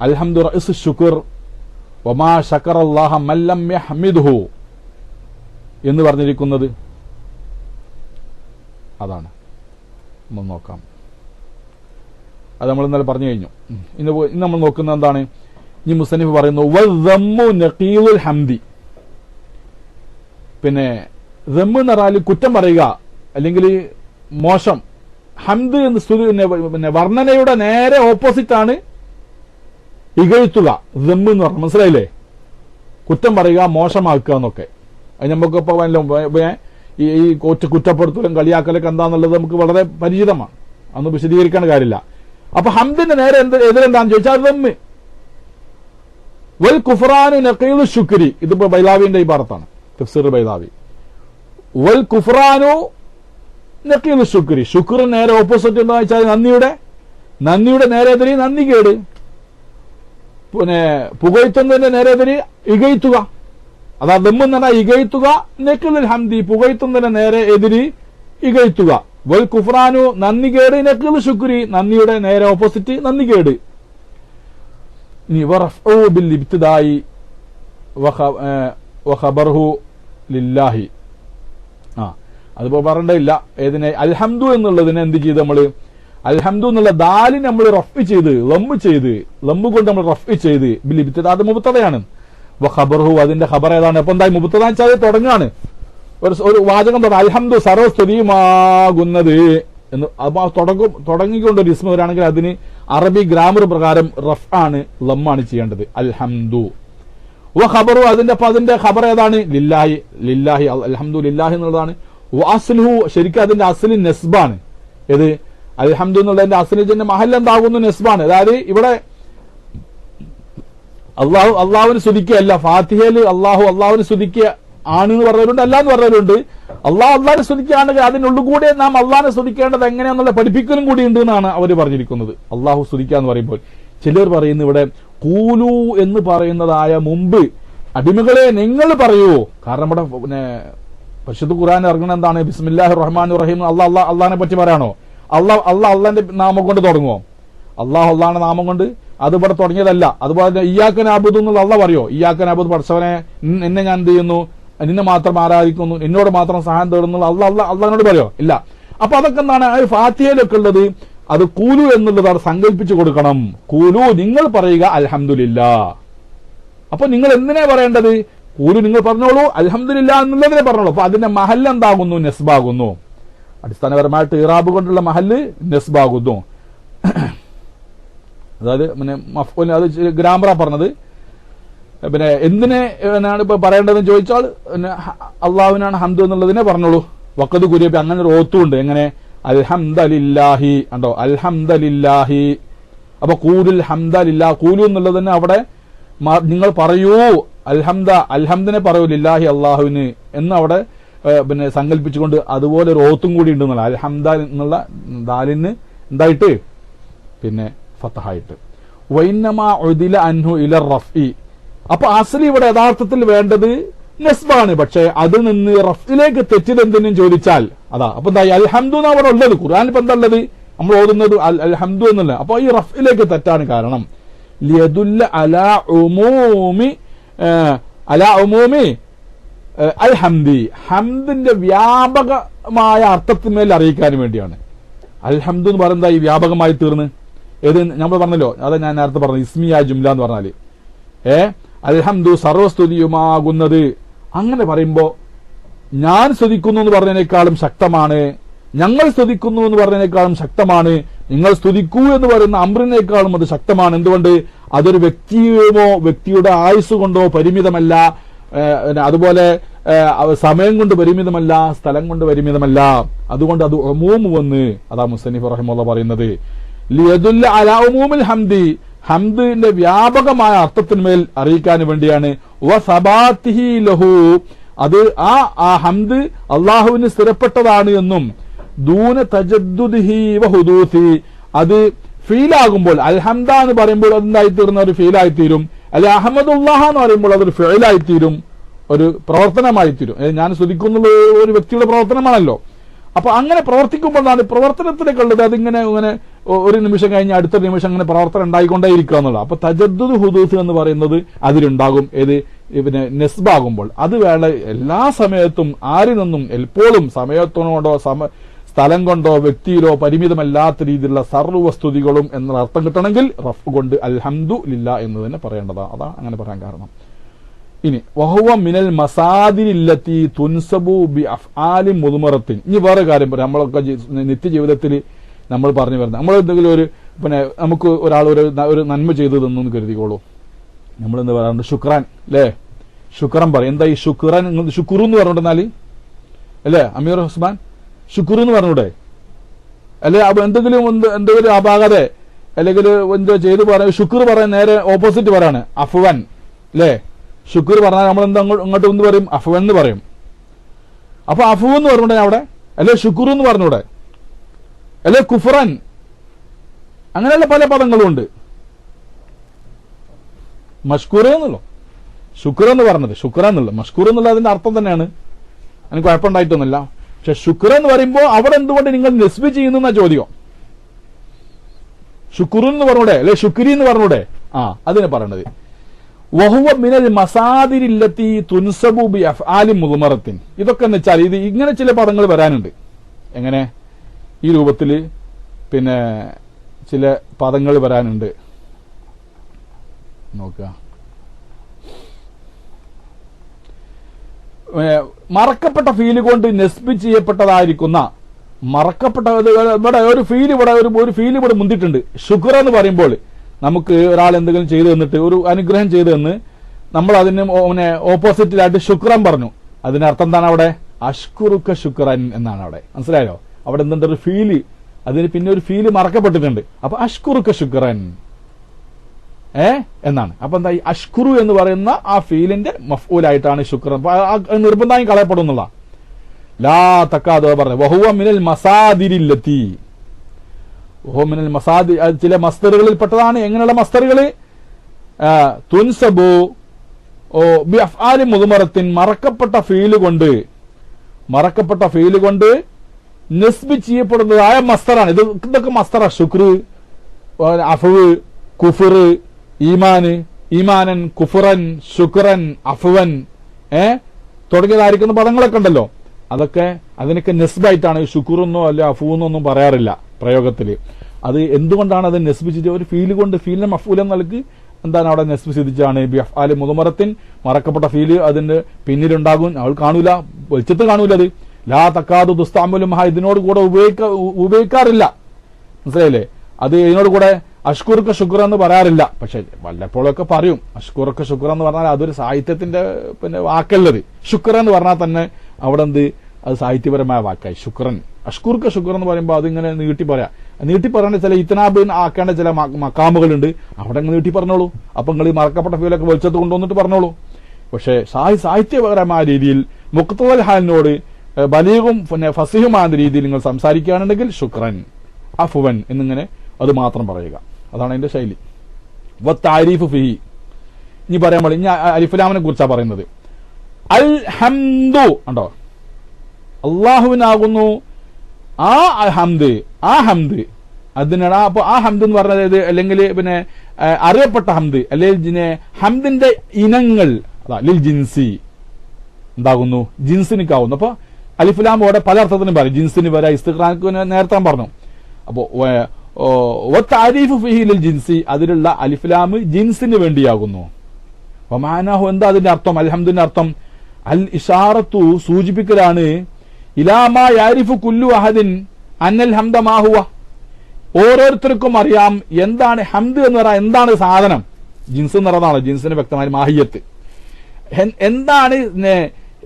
അൽഹംദു റഅ്സു ശുക്ർ വമാ ശക്കറല്ലാഹ മൻ ലം യഹ്മിദ്ഹു എന്ന് പറഞ്ഞിരിക്കുന്നത്? അതാണ് നമ്മൾ നോക്കാം. അത് നമ്മൾ ഇന്നലെ പറഞ്ഞു കഴിഞ്ഞു. ഇന്ന് നമ്മൾ നോക്കുന്നത് എന്താണ്, ഈ മുസന്നിഫ് പറയുന്നു വദ്ദമ്മു നഖീലുൽ ഹംദി. ദമ്മ് എന്ന് പറഞ്ഞാൽ കുറ്റം പറയുക അല്ലെങ്കിൽ മോശം. ഹംദ് എന്ന് സ്തുതി വർണ്ണനയുടെ നേരെ ഓപ്പോസിറ്റ് ആണ് ഇകഴ്ത്തുക. ദമ്മ് എന്ന് പറഞ്ഞാൽ മനസ്സിലായില്ലേ, കുറ്റം പറയുക, മോശമാക്കുക എന്നൊക്കെ. അത് നമുക്കിപ്പോ ഈ കുറ്റപ്പെടുത്തലും കളിയാക്കലൊക്കെ എന്താന്നുള്ളത് നമുക്ക് വളരെ പരിചിതമാണ്, അന്ന് വിശദീകരിക്കേണ്ട കാര്യമില്ല. അപ്പൊ ഹംദിന്റെ നേരെ എതിരെന്താന്ന് ചോദിച്ചാൽ ദമ്മ്. വൽ കുഫ്റാനു നഖീലു ശുക്രി, ഇതിപ്പോ ബൈലാവിന്റെ ഈ പാഠത്താണ്, തഫ്സീർ ബൈലാവി. വൽ കുഫ്റാനു നഖീലു ശുക്രി, ശുക്ർ നേരെ ഓപ്പോസിറ്റ് എന്താ വെച്ചാൽ നന്ദിയുടെ നേരെ എതിരെ നന്ദി കേട്. പുകഴ്ത്തുന്നതിന്റെ നേരെ എതിരെ ഇകഴ്ത്തുക. അതാ ദമ്മെന്ന് പറഞ്ഞാൽ ഇകഴ്ത്തുക. നഖീലുൽ ഹംദി, പുകഴ്ത്തുന്നതിന്റെ നേരെ എതിരെ ഇകഴ്ത്തുക. വൽ കുഫ്റാനു നന്ദി കേട്, നഖീലു ശുക്രി നന്ദിയുടെ നേരെ ഓപ്പോസിറ്റ് നന്ദി കേട്. ഇനി വറഫ്ഉ ബിൽ ഇബ്തിദായി വഖബർഹു ലില്ലാഹി. അതിപ്പോ പറയേണ്ടതില്ല. ഏതിനെ അൽഹംദു എന്നുള്ളതിനെ എന്ത് ചെയ്ത് നമ്മള് അൽഹംദു എന്നുള്ള ദാലിനെ നമ്മൾ റഫ് ചെയ്ത് ലംബ് കൊണ്ട് നമ്മൾ റഫ് ചെയ്ത് ബിൽ ഇബ്തിദാ, അത് മുബ്തദയാണ്. വഖബർഹു അതിന്റെ ഖബർ ഏതാണ്? അപ്പൊ എന്തായി മുബ്തദ വെച്ചാൽ തുടങ്ങാണ് ഒരു വാചകം തുടങ്ങും, അൽഹംദു സർവസ്തുതിയുമാകുന്നത് എന്ന്. അപ്പൊ തുടങ്ങിക്കൊണ്ട് ഒരു ഇസ്മ വരാണെങ്കിൽ അതിന് അറബി ഗ്രാമർ പ്രകാരം റഫ് ആണ്, ലമ്മാണ് ചെയ്യേണ്ടത്. അൽഹംദു ഖബറു അതിന്റെ ഖബർ ഏതാണ്? ലില്ലാഹി അൽഹംദു ലില്ലാഹി എന്നുള്ളതാണ്. അസ്ലുഹു ശരിക്കും അതിന്റെ അസ്ലി നെസ്ബാണ്. ഏത് അൽഹംദു എന്നുള്ളതിന്റെ അസ്ലിന്റെ മഹൽ എന്താകുന്നു? നെസ്ബാണ്. അതായത് ഇവിടെ അള്ളാഹുവിന് സ്തുതിക്കുകയല്ല, ഫാത്തിഹയിൽ അള്ളാഹുവിന് സ്തുതിക്കുക ആണ് എന്ന് പറഞ്ഞവരുണ്ട്, അല്ല എന്ന് പറഞ്ഞവരുണ്ട്. അള്ളാഹിനെ സ്തുതിക്കുകയാണെങ്കിൽ അതിനുള്ളിൽ കൂടെ നാം അള്ളാഹിനെ സ്തുതിക്കേണ്ടത് എങ്ങനെയാന്നുള്ള പഠിപ്പിക്കലും കൂടി ഉണ്ട് എന്നാണ് അവർ പറഞ്ഞിരിക്കുന്നത്. അള്ളാഹു സ്തുതിക്കുക എന്ന് പറയുമ്പോൾ ചിലർ പറയുന്നു ഇവിടെ കൂലു എന്ന് പറയുന്നതായ മുമ്പ് അടിമകളെ നിങ്ങൾ പറയൂ. കാരണം ഇവിടെ പരിശുദ്ധ ഖുർആൻ ഇറങ്ങുന്ന എന്താണ്? ബിസ്മില്ലാഹിർ റഹ്മാനിർ റഹീം. അള്ളാഹിനെ പറ്റി പറയാണോ? അള്ളാഹിന്റെ നാമം കൊണ്ട് തുടങ്ങുമോ? അള്ളാഹിന്റെ നാമം കൊണ്ട് അത് ഇവിടെ തുടങ്ങിയതല്ല. അതുപോലെ ഇയ്യാക നഅ്ബുദു എന്നുള്ള അള്ളാഹ് പറയോ? ഇയ്യാക നഅ്ബുദു പഠിച്ചവനെ എന്നെ ഞാൻ എന്ത് ചെയ്യുന്നു, നിന്നെ മാത്രം ആരാധിക്കുന്നു, എന്നോട് മാത്രം സഹായം തേടുന്നു അള്ളാഹിനോട് പറയോ? ഇല്ല. അപ്പൊ അതൊക്കെ എന്താണ് ഫാത്തിഹയിലൊക്കെ ഉള്ളത്? അത് കൂലു എന്നുള്ളത് അവിടെ സങ്കല്പിച്ചു കൊടുക്കണം. കൂലു, നിങ്ങൾ പറയുക അൽഹംദുലില്ലാ. അപ്പൊ നിങ്ങൾ എന്തിനാ പറയേണ്ടത്? കൂലു നിങ്ങൾ പറഞ്ഞോളൂ, അൽഹംദുലില്ലാ എന്നുള്ളതിനെ പറഞ്ഞോളൂ. അപ്പൊ അതിന്റെ മഹല്ല് എന്താകുന്നു? നെസ്ബാകുന്നു. അടിസ്ഥാനപരമായിട്ട് ഇറാബ് കൊണ്ടുള്ള മഹല്ല് നെസ്ബാകുന്നു. അതായത് പിന്നെ മഫ്ഊൽ, അത് ഗ്രാമറാ പറഞ്ഞത്. പിന്നെ എന്തിനാണ് ഇപ്പൊ പറയേണ്ടതെന്ന് ചോദിച്ചാൽ അള്ളാഹുവിനാണ് ഹംദ് എന്നുള്ളതിനെ പറഞ്ഞോളൂ. വഖദ് കുരിയപ്പി അങ്ങനെ ഒരു ഓത്തുണ്ട്. എങ്ങനെ? അൽഹംദലില്ലാഹി. കണ്ടോ? അൽഹംദലില്ലാഹി. അപ്പൊ കൂലുൽ ഹംദലില്ലാ, കൂലു എന്നുള്ളത് തന്നെ അവിടെ നിങ്ങൾ പറയൂ അൽഹംദിനെ പറയൂ ലില്ലാഹി അള്ളാഹുവിന് എന്ന് അവിടെ പിന്നെ സങ്കല്പിച്ചുകൊണ്ട് അതുപോലെ ഒരു ഓത്തും കൂടി ഉണ്ടെന്നുള്ള അൽഹംദ എന്നുള്ള ദാലിന് എന്തായിട്ട് പിന്നെ ഫതഹായിട്ട്. വൈന്നമാ ഉദില അൻഹു ഇല റഫ്ഇ. അപ്പൊ അസ്ലി ഇവിടെ യഥാർത്ഥത്തിൽ വേണ്ടത് നെസ്ബാണ്. പക്ഷെ അതിൽ നിന്ന് റഫ്ഇലേക്ക് തെറ്റിയത് എന്തെന്നും ചോദിച്ചാൽ അതാ. അപ്പൊ എന്താ അൽഹംദു എന്ന് അവിടെ ഉള്ളത്? ഖുർആനിൽ ഇപ്പൊ എന്താ ഉള്ളത്? നമ്മൾ ഓതുന്നത് അൽഹംദു എന്നുള്ള. അപ്പൊ ഈ റഫ്ഇലേക്ക് തെറ്റാണ് കാരണം ലിയദുല്ല അലാ ഉമൂമി അൽഹംദി, ഹംദിന്റെ വ്യാപകമായ അർത്ഥത്തിന്മേൽ അറിയിക്കാൻ വേണ്ടിയാണ്. അൽഹംദു എന്ന് പറയുന്നത് ഈ വ്യാപകമായി തീർന്ന് ഏത് നമ്മൾ പറഞ്ഞല്ലോ, അതാ ഞാൻ നേരത്തെ പറഞ്ഞു ഇസ്മിയ ജുംല എന്ന് പറഞ്ഞാല് അൽഹംദു സർവസ്തുതിയുമാകുന്നത്. അങ്ങനെ പറയുമ്പോ ഞാൻ സ്തുതിക്കുന്നു എന്ന് പറഞ്ഞതിനേക്കാളും ശക്തമാണ്, ഞങ്ങൾ സ്തുതിക്കുന്നു എന്ന് പറഞ്ഞതിനേക്കാളും ശക്തമാണ്, നിങ്ങൾ സ്തുതിക്കൂ എന്ന് പറയുന്ന അമ്രിനേക്കാളും അത് ശക്തമാണ്. എന്തുകൊണ്ട്? അതൊരു വ്യക്തിയുമോ വ്യക്തിയുടെ ആയുസ് കൊണ്ടോ പരിമിതമല്ല, അതുപോലെ സമയം കൊണ്ട് പരിമിതമല്ല, സ്ഥലം കൊണ്ട് പരിമിതമല്ല. അതുകൊണ്ട് അത് ഉമൂമ് വന്ന് അതാ മുസന്നിഫ് റഹിമഹുല്ലാഹ് പറയുന്നത് ലിയദുല്ല അലാ ഉമൂമിൽ ഹംദി, ഹംദിന്റെ വ്യാപകമായ അർത്ഥത്തിന്മേൽ അറിയിക്കാൻ വേണ്ടിയാണ്. വസബാത്തിഹി ലഹു, അത് ആ ഹംദ് അള്ളാഹുവിന് സ്ഥിരപ്പെട്ടതാണ് എന്നും ദൂന തജദ്ദുദിഹി വഹുദൂസി, അത് ഫീലാകുമ്പോൾ അൽഹംദ എന്ന് പറയുമ്പോൾ അതെന്തായിത്തീരുന്ന ഒരു ഫീലായിത്തീരും. അല്ലെ അഹമ്മദുല്ലാഹ എന്ന് പറയുമ്പോൾ അതൊരു ഫിഅലായിത്തീരും, ഒരു പ്രവർത്തനമായിത്തീരും. ഞാൻ സ്തുതിക്കുന്നത് ഒരു വ്യക്തിയുടെ പ്രവർത്തനമാണല്ലോ. അപ്പൊ അങ്ങനെ പ്രവർത്തിക്കുമ്പോഴാണ് പ്രവർത്തനത്തിലേക്ക് ഉള്ളത്. അതിങ്ങനെ ഇങ്ങനെ ഒരു നിമിഷം കഴിഞ്ഞ് അടുത്ത നിമിഷം അങ്ങനെ പ്രവർത്തനം ഉണ്ടായിക്കൊണ്ടേയിരിക്കുക എന്നുള്ളത്. അപ്പൊ തജദ്ദുദ് ഹുദൂസ് എന്ന് പറയുന്നത് അതിലുണ്ടാകും. ഏത് പിന്നെ നെസ്ബാകുമ്പോൾ അത് വേണ്ട എല്ലാ സമയത്തും ആരിൽ നിന്നും എപ്പോഴും സമയത്തിനോടോ സ്ഥലം കൊണ്ടോ വ്യക്തിയിലോ പരിമിതമല്ലാത്ത രീതിയിലുള്ള സർവ്വസ്തുതികളും എന്ന അർത്ഥം കിട്ടണമെങ്കിൽ റഫ് കൊണ്ട് അൽഹംദു ലില്ലാ എന്ന് തന്നെ പറയേണ്ടതാണ്. അതാ അങ്ങനെ പറയാൻ കാരണം. ഇനി വഹുവ മിനൽ മസാദിരില്ലത്തി തുൻസബു ബി അഫ്ആലി മുദ്മറത്തിൻ. ഇനി വേറെ കാര്യം പറയാം. നമ്മളൊക്കെ നിത്യജീവിതത്തിൽ നമ്മൾ പറഞ്ഞു വരുന്നത്, നമ്മൾ എന്തെങ്കിലും ഒരു പിന്നെ നമുക്ക് ഒരാൾ ഒരു നന്മ ചെയ്തു തന്നു കരുതിക്കോളൂ. നമ്മൾ എന്താ പറയാറുണ്ട്? ശുക്രാൻ അല്ലേ? ശുക്രൻ പറയും. എന്താ ഈ ശുക്രാൻ? ശുക്രു എന്ന് പറഞ്ഞിട്ടുണ്ടെന്നാല് അല്ലേ അമീർ ഉസ്മാൻ? ശുക്രു എന്ന് പറഞ്ഞൂടെ? അല്ലെ എന്തെങ്കിലും അപാകത അല്ലെങ്കിൽ എന്തോ ചെയ്ത് പറയാൻ ശുക്ർ പറയാൻ നേരെ ഓപ്പോസിറ്റ് പറയാണ് അഫ്വൻ അല്ലേ? ശുക്ർ പറഞ്ഞാൽ നമ്മൾ എന്താ ഇങ്ങോട്ട് ഒന്ന് പറയും? അഫ്വൻ എന്ന് പറയും. അപ്പൊ അഫു എന്ന് പറഞ്ഞൂടെ അവിടെ? അല്ലെ ശുക്ർ എന്ന് പറഞ്ഞൂടെ? അല്ലെ കുഫ്രൻ? അങ്ങനെയുള്ള പല പദങ്ങളും ഉണ്ട്. മഷ്കൂർ എന്നുള്ളൂ ശുക്ർ എന്ന് പറഞ്ഞത്. ശുക്ര എന്നുള്ള മഷ്കൂർ എന്നുള്ള അതിന്റെ അർത്ഥം തന്നെയാണ്, എനിക്ക് കുഴപ്പമുണ്ടായിട്ടൊന്നുമില്ല. പക്ഷെ ശുക്ര എന്ന് പറയുമ്പോൾ അവിടെ എന്തുകൊണ്ട് നിങ്ങൾ നെസ്ബി ചെയ്യുന്ന ചോദ്യം? ശുക്രു എന്ന് പറഞ്ഞൂടെ? അല്ലെ ശുക്രി എന്ന് പറഞ്ഞൂടെ? അതിനെ പറയണത് വഹുവ മിനൽ മസാദിരില്ലത്തി തുൻസബു ബി അഫ്ആലി മുദ്മറത്തിൻ. ഇതൊക്കെ എന്ന് വെച്ചാൽ ഇത് ഇങ്ങനെ ചില പദങ്ങൾ വരാനുണ്ട്. എങ്ങനെ? ഈ രൂപത്തില് പിന്നെ ചില പദങ്ങൾ വരാനുണ്ട്. നോക്കുക. മറക്കപ്പെട്ട ഫീല് കൊണ്ട് നെസ്ബി ചെയ്യപ്പെട്ടതായിരിക്കുന്ന മറക്കപ്പെട്ട ഇവിടെ ഒരു ഫീൽ ഇവിടെ മുന്തിട്ടുണ്ട്. ശുക്ർ എന്ന് പറയുമ്പോൾ നമുക്ക് ഒരാൾ എന്തെങ്കിലും ചെയ്തു തന്നിട്ട് ഒരു അനുഗ്രഹം ചെയ്തു തന്ന് നമ്മൾ അതിന് ഓപ്പോസിറ്റിലായിട്ട് ശുക്രൻ പറഞ്ഞു. അതിനർത്ഥം എന്താണ് അവിടെ? അഷ്കുറുക്ക ശുക്രൻ എന്നാണ് അവിടെ. മനസ്സിലായോ? അവിടെ എന്തുണ്ട്? ഒരു ഫീല്, അതിന് പിന്നെ ഒരു ഫീല് മറക്കപ്പെട്ടിട്ടുണ്ട്. അപ്പൊ അഷ്കുറുക്ക ശുക്രൻ എന്നാണ്. അപ്പൊ എന്താ? ഈ അഷ്കുറു എന്ന് പറയുന്ന ആ ഫീലിന്റെ മഫ്ഊലായിട്ടാണ് ശുക്രൻ. നിർബന്ധമായും കളയപ്പെടുന്നുള്ള ലാ തക്കാദോ പറഞ്ഞു. വഹുവ മിനൽ മസാദിരില്ലത്തി, മിനൽ മസാദി ചില മസ്തറുകളിൽ പെട്ടതാണ്. എങ്ങനെയുള്ള മസ്തറുകള്? തുൻസബു ബി അഫ്ആലി മുദ്മറത്തിൻ, മറക്കപ്പെട്ട ഫീല് കൊണ്ട് നിസ്ബി ചെയ്യപ്പെടുന്നതായ മസ്തറാണ്. ഇതൊക്കെ മസ്തറ. ശുക്ര്, അഫ്വ്, കുഫർ, ഈമാനൻ, കുഫറൻ, ശുക്രൻ, അഫ്വൻ തുടങ്ങിയതായിരിക്കുന്ന പദങ്ങളൊക്കെ ഉണ്ടല്ലോ. അതിനൊക്കെ നിസ്ബായിട്ടാണ്. ശുക്രെന്നോ അല്ല അഫൂന്നോ ഒന്നും പറയാറില്ല പ്രയോഗത്തില്. അത് എന്തുകൊണ്ടാണ് അത് നെസ്ബ് ചെയ്ത് ഒരു ഫീല് കൊണ്ട് ഫീലിനെ മഫൂലം നൽകി എന്താണ് അവിടെ നെസ്ബ് സിദ്ധിച്ചാണ് ബിഅഫ്ആലി മുദ്മറത്തിൻ മറക്കപ്പെട്ട ഫീല് അതിന്റെ പിന്നിലുണ്ടാകും, അവൾ കാണൂല, വെളിച്ചത്ത് കാണൂല. അത് ലാ തക്കാദു തുസ്തഅമലു മഹ ഇതിനോട് കൂടെ ഉപയോഗിക്കാറില്ല, മനസ്സിലായില്ലേ? അത് ഇതിനോട് കൂടെ അഷ്കുറുക്ക ശുക്ര എന്ന് പറയാറില്ല. പക്ഷെ വല്ലപ്പോഴൊക്കെ പറയും. അഷ്കുറുക്ക ശുക്ര എന്ന് പറഞ്ഞാൽ അതൊരു സാഹിത്യത്തിന്റെ പിന്നെ വാക്കല്ലത്. ശുക്ര എന്ന് പറഞ്ഞാൽ തന്നെ അവിടെ എന്ത് അത് സാഹിത്യപരമായ വാക്കായി. ശുക്രൻ അഷ്കുറുക്ക ശുക്ര എന്ന് പറയുമ്പോൾ അതിങ്ങനെ നീട്ടി പറയാം. നീട്ടി പറയേണ്ട ചില ഇത്തനാബ് ആക്കേണ്ട ചില മക്കാമുകളുണ്ട്, അവിടെ നീട്ടി പറഞ്ഞോളൂ. അപ്പൊ നിങ്ങൾ ഈ മറക്കപ്പെട്ട ഫീലൊക്കെ വെളിച്ചത്ത് കൊണ്ടുവന്നിട്ട് പറഞ്ഞോളൂ. പക്ഷേ സാഹിത്യപരമായ രീതിയിൽ മുഖ്തദൽ ഹാലിനോട് ബലീഗും പിന്നെ ഫസിഹുമായ രീതിയിൽ നിങ്ങൾ സംസാരിക്കുകയാണെന്നുണ്ടെങ്കിൽ ശുക്രൻ അഫുവൻ എന്നിങ്ങനെ അത് മാത്രം പറയുക. അതാണ് അതിന്റെ ശൈലി. വത്താരിഫ് ഫിഹി ഇനി പറയാൻ പാടില്ല. ഇനി അലിഫുലാമിനെ കുറിച്ചാണ് പറയുന്നത്. അൽ ഹംദു ഉണ്ടോ, അള്ളാഹുവിനാകുന്നു ആ ഹംദ് അതിനാണ്. അപ്പൊ ആ ഹംദ് എന്ന് പറഞ്ഞത് അല്ലെങ്കിൽ പിന്നെ അറിയപ്പെട്ട ഹംദ് അല്ലെങ്കിൽ ഹംദിന്റെ ഇനങ്ങൾ ലിൽ ജിൻസി എന്താകുന്നു, ജിൻസിനിക്കാവുന്നു. അപ്പൊ അലിഫുലാമോടെ പല അർത്ഥത്തിനും പറയും. ജിൻസിന് വരെ ഇസ്തിഖ്റാഖ് നേരത്തെ പറഞ്ഞു. അപ്പോ താരീഫ് ഫിഹി ലിൽ ജിൻസി അതിലുള്ള അലിഫുലാമ് ജിൻസിന് വേണ്ടിയാകുന്നു. മാനാഹു എന്താ അതിന്റെ അർത്ഥം? അൽഹംദിന്റെ അർത്ഥം അൽ ഇഷാറത്തു സൂചിപ്പിക്കലാണ്. ഇലാമാ യാരിഫു കുല്ലു അഹദിൻ അന്നൽ ഹംദ മാ ഹുവ ഓരോരുത്തർക്കും അറിയാം എന്താണ് ഹംദ് എന്ന് പറയാൻ, എന്താണ് സാധനം. ജിൻസ് എന്ന് പറയുന്നതാണ് ജിൻസിന് വ്യക്തമായ മാഹിയത്ത്.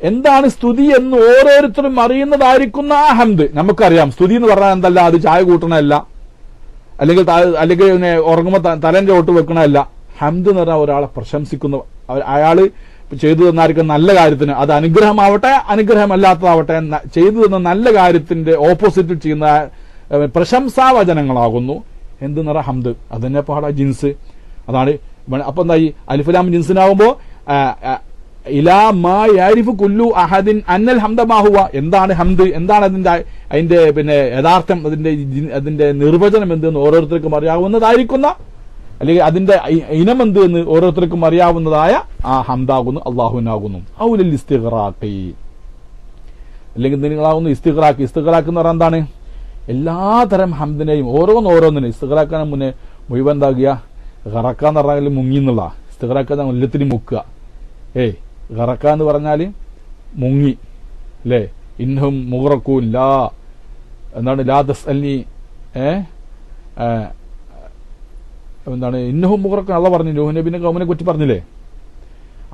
എന്താണ് സ്തുതി എന്ന് ഓരോരുത്തരും അറിയുന്നതായിരിക്കുന്ന ആ ഹംദ് നമുക്കറിയാം. സ്തുതി എന്ന് പറഞ്ഞാൽ എന്തല്ല, അത് ചായ കൂട്ടണമല്ല, അല്ലെങ്കിൽ ഉറങ്ങുമ്പോൾ തലന്റെ ചോട്ട് വെക്കണമല്ല. ഹംദ് എന്ന് പറഞ്ഞാൽ ഒരാളെ പ്രശംസിക്കുന്ന, അയാള് ചെയ്തു തന്നായിരിക്കും നല്ല കാര്യത്തിന്, അത് അനുഗ്രഹമാവട്ടെ അനുഗ്രഹമല്ലാത്തതാവട്ടെ, ചെയ്തു തന്ന നല്ല കാര്യത്തിന്റെ ഓപ്പോസിറ്റ് ചെയ്യുന്ന പ്രശംസാവചനങ്ങളാകുന്നു എന്തെന്ന് പറഞ്ഞാൽ ഹംദ്. അതന്നെ പാടാ ജിൻസ്. അതാണ്. അപ്പൊ എന്തായി അലിഫുലാം ജിൻസിനാവുമ്പോ ഇലാ മാ യാരിഫു കുല്ലു അഹദിൻ അന്നൽ ഹംദ മാ ഹുവ എന്താണ് ഹംദ്, എന്താണ് അതിന്റെ പിന്നെ യഥാർത്ഥം, അതിന്റെ നിർവചനം എന്തെന്ന് ഓരോരുത്തർക്കും അറിയാവുന്നതായിരിക്കുന്ന, അല്ലെങ്കിൽ അതിന്റെ ഇനം എന്ത് എന്ന് ഓരോരുത്തർക്കും അറിയാവുന്നതായ ആ ഹംദാകുന്നു അള്ളാഹുവിനാകുന്നു. ഔലിൽ ഇസ്തിഗ്റാഖി അല്ലെങ്കിൽ നിങ്ങളാകുന്നു ഇസ്തിഗ്റാഖ്. ഇസ്തിഗ്റാഖ് എന്ന് പറഞ്ഞാൽ എന്താണ്? എല്ലാതരം ഹംദിനെയും ഓരോന്നിനും ഇസ്തിഗ്റാഖിന് മുന്നേ മുഴുവൻ എന്താകുക, ഖറക്കാന്ന് പറഞ്ഞാൽ മുങ്ങി എന്നുള്ള ഇസ്തിഗ്റാഖ് എല്ലാത്തിനും മുക്കുക. ഖറക്ക എന്ന് പറഞ്ഞാല് മുങ്ങി അല്ലേ. ഇൻഹും മുഗ്റഖൂൻ ലാ എന്താണ് ലാ തസ്അൽനി എന്താണ് ഇന്നഹും മുഗ്റഖൂൻ അള്ളാഹ് പറഞ്ഞു. നൂഹ് നബിയുടെ ഖൗമിനെ കുറിച്ച് പറഞ്ഞില്ലേ,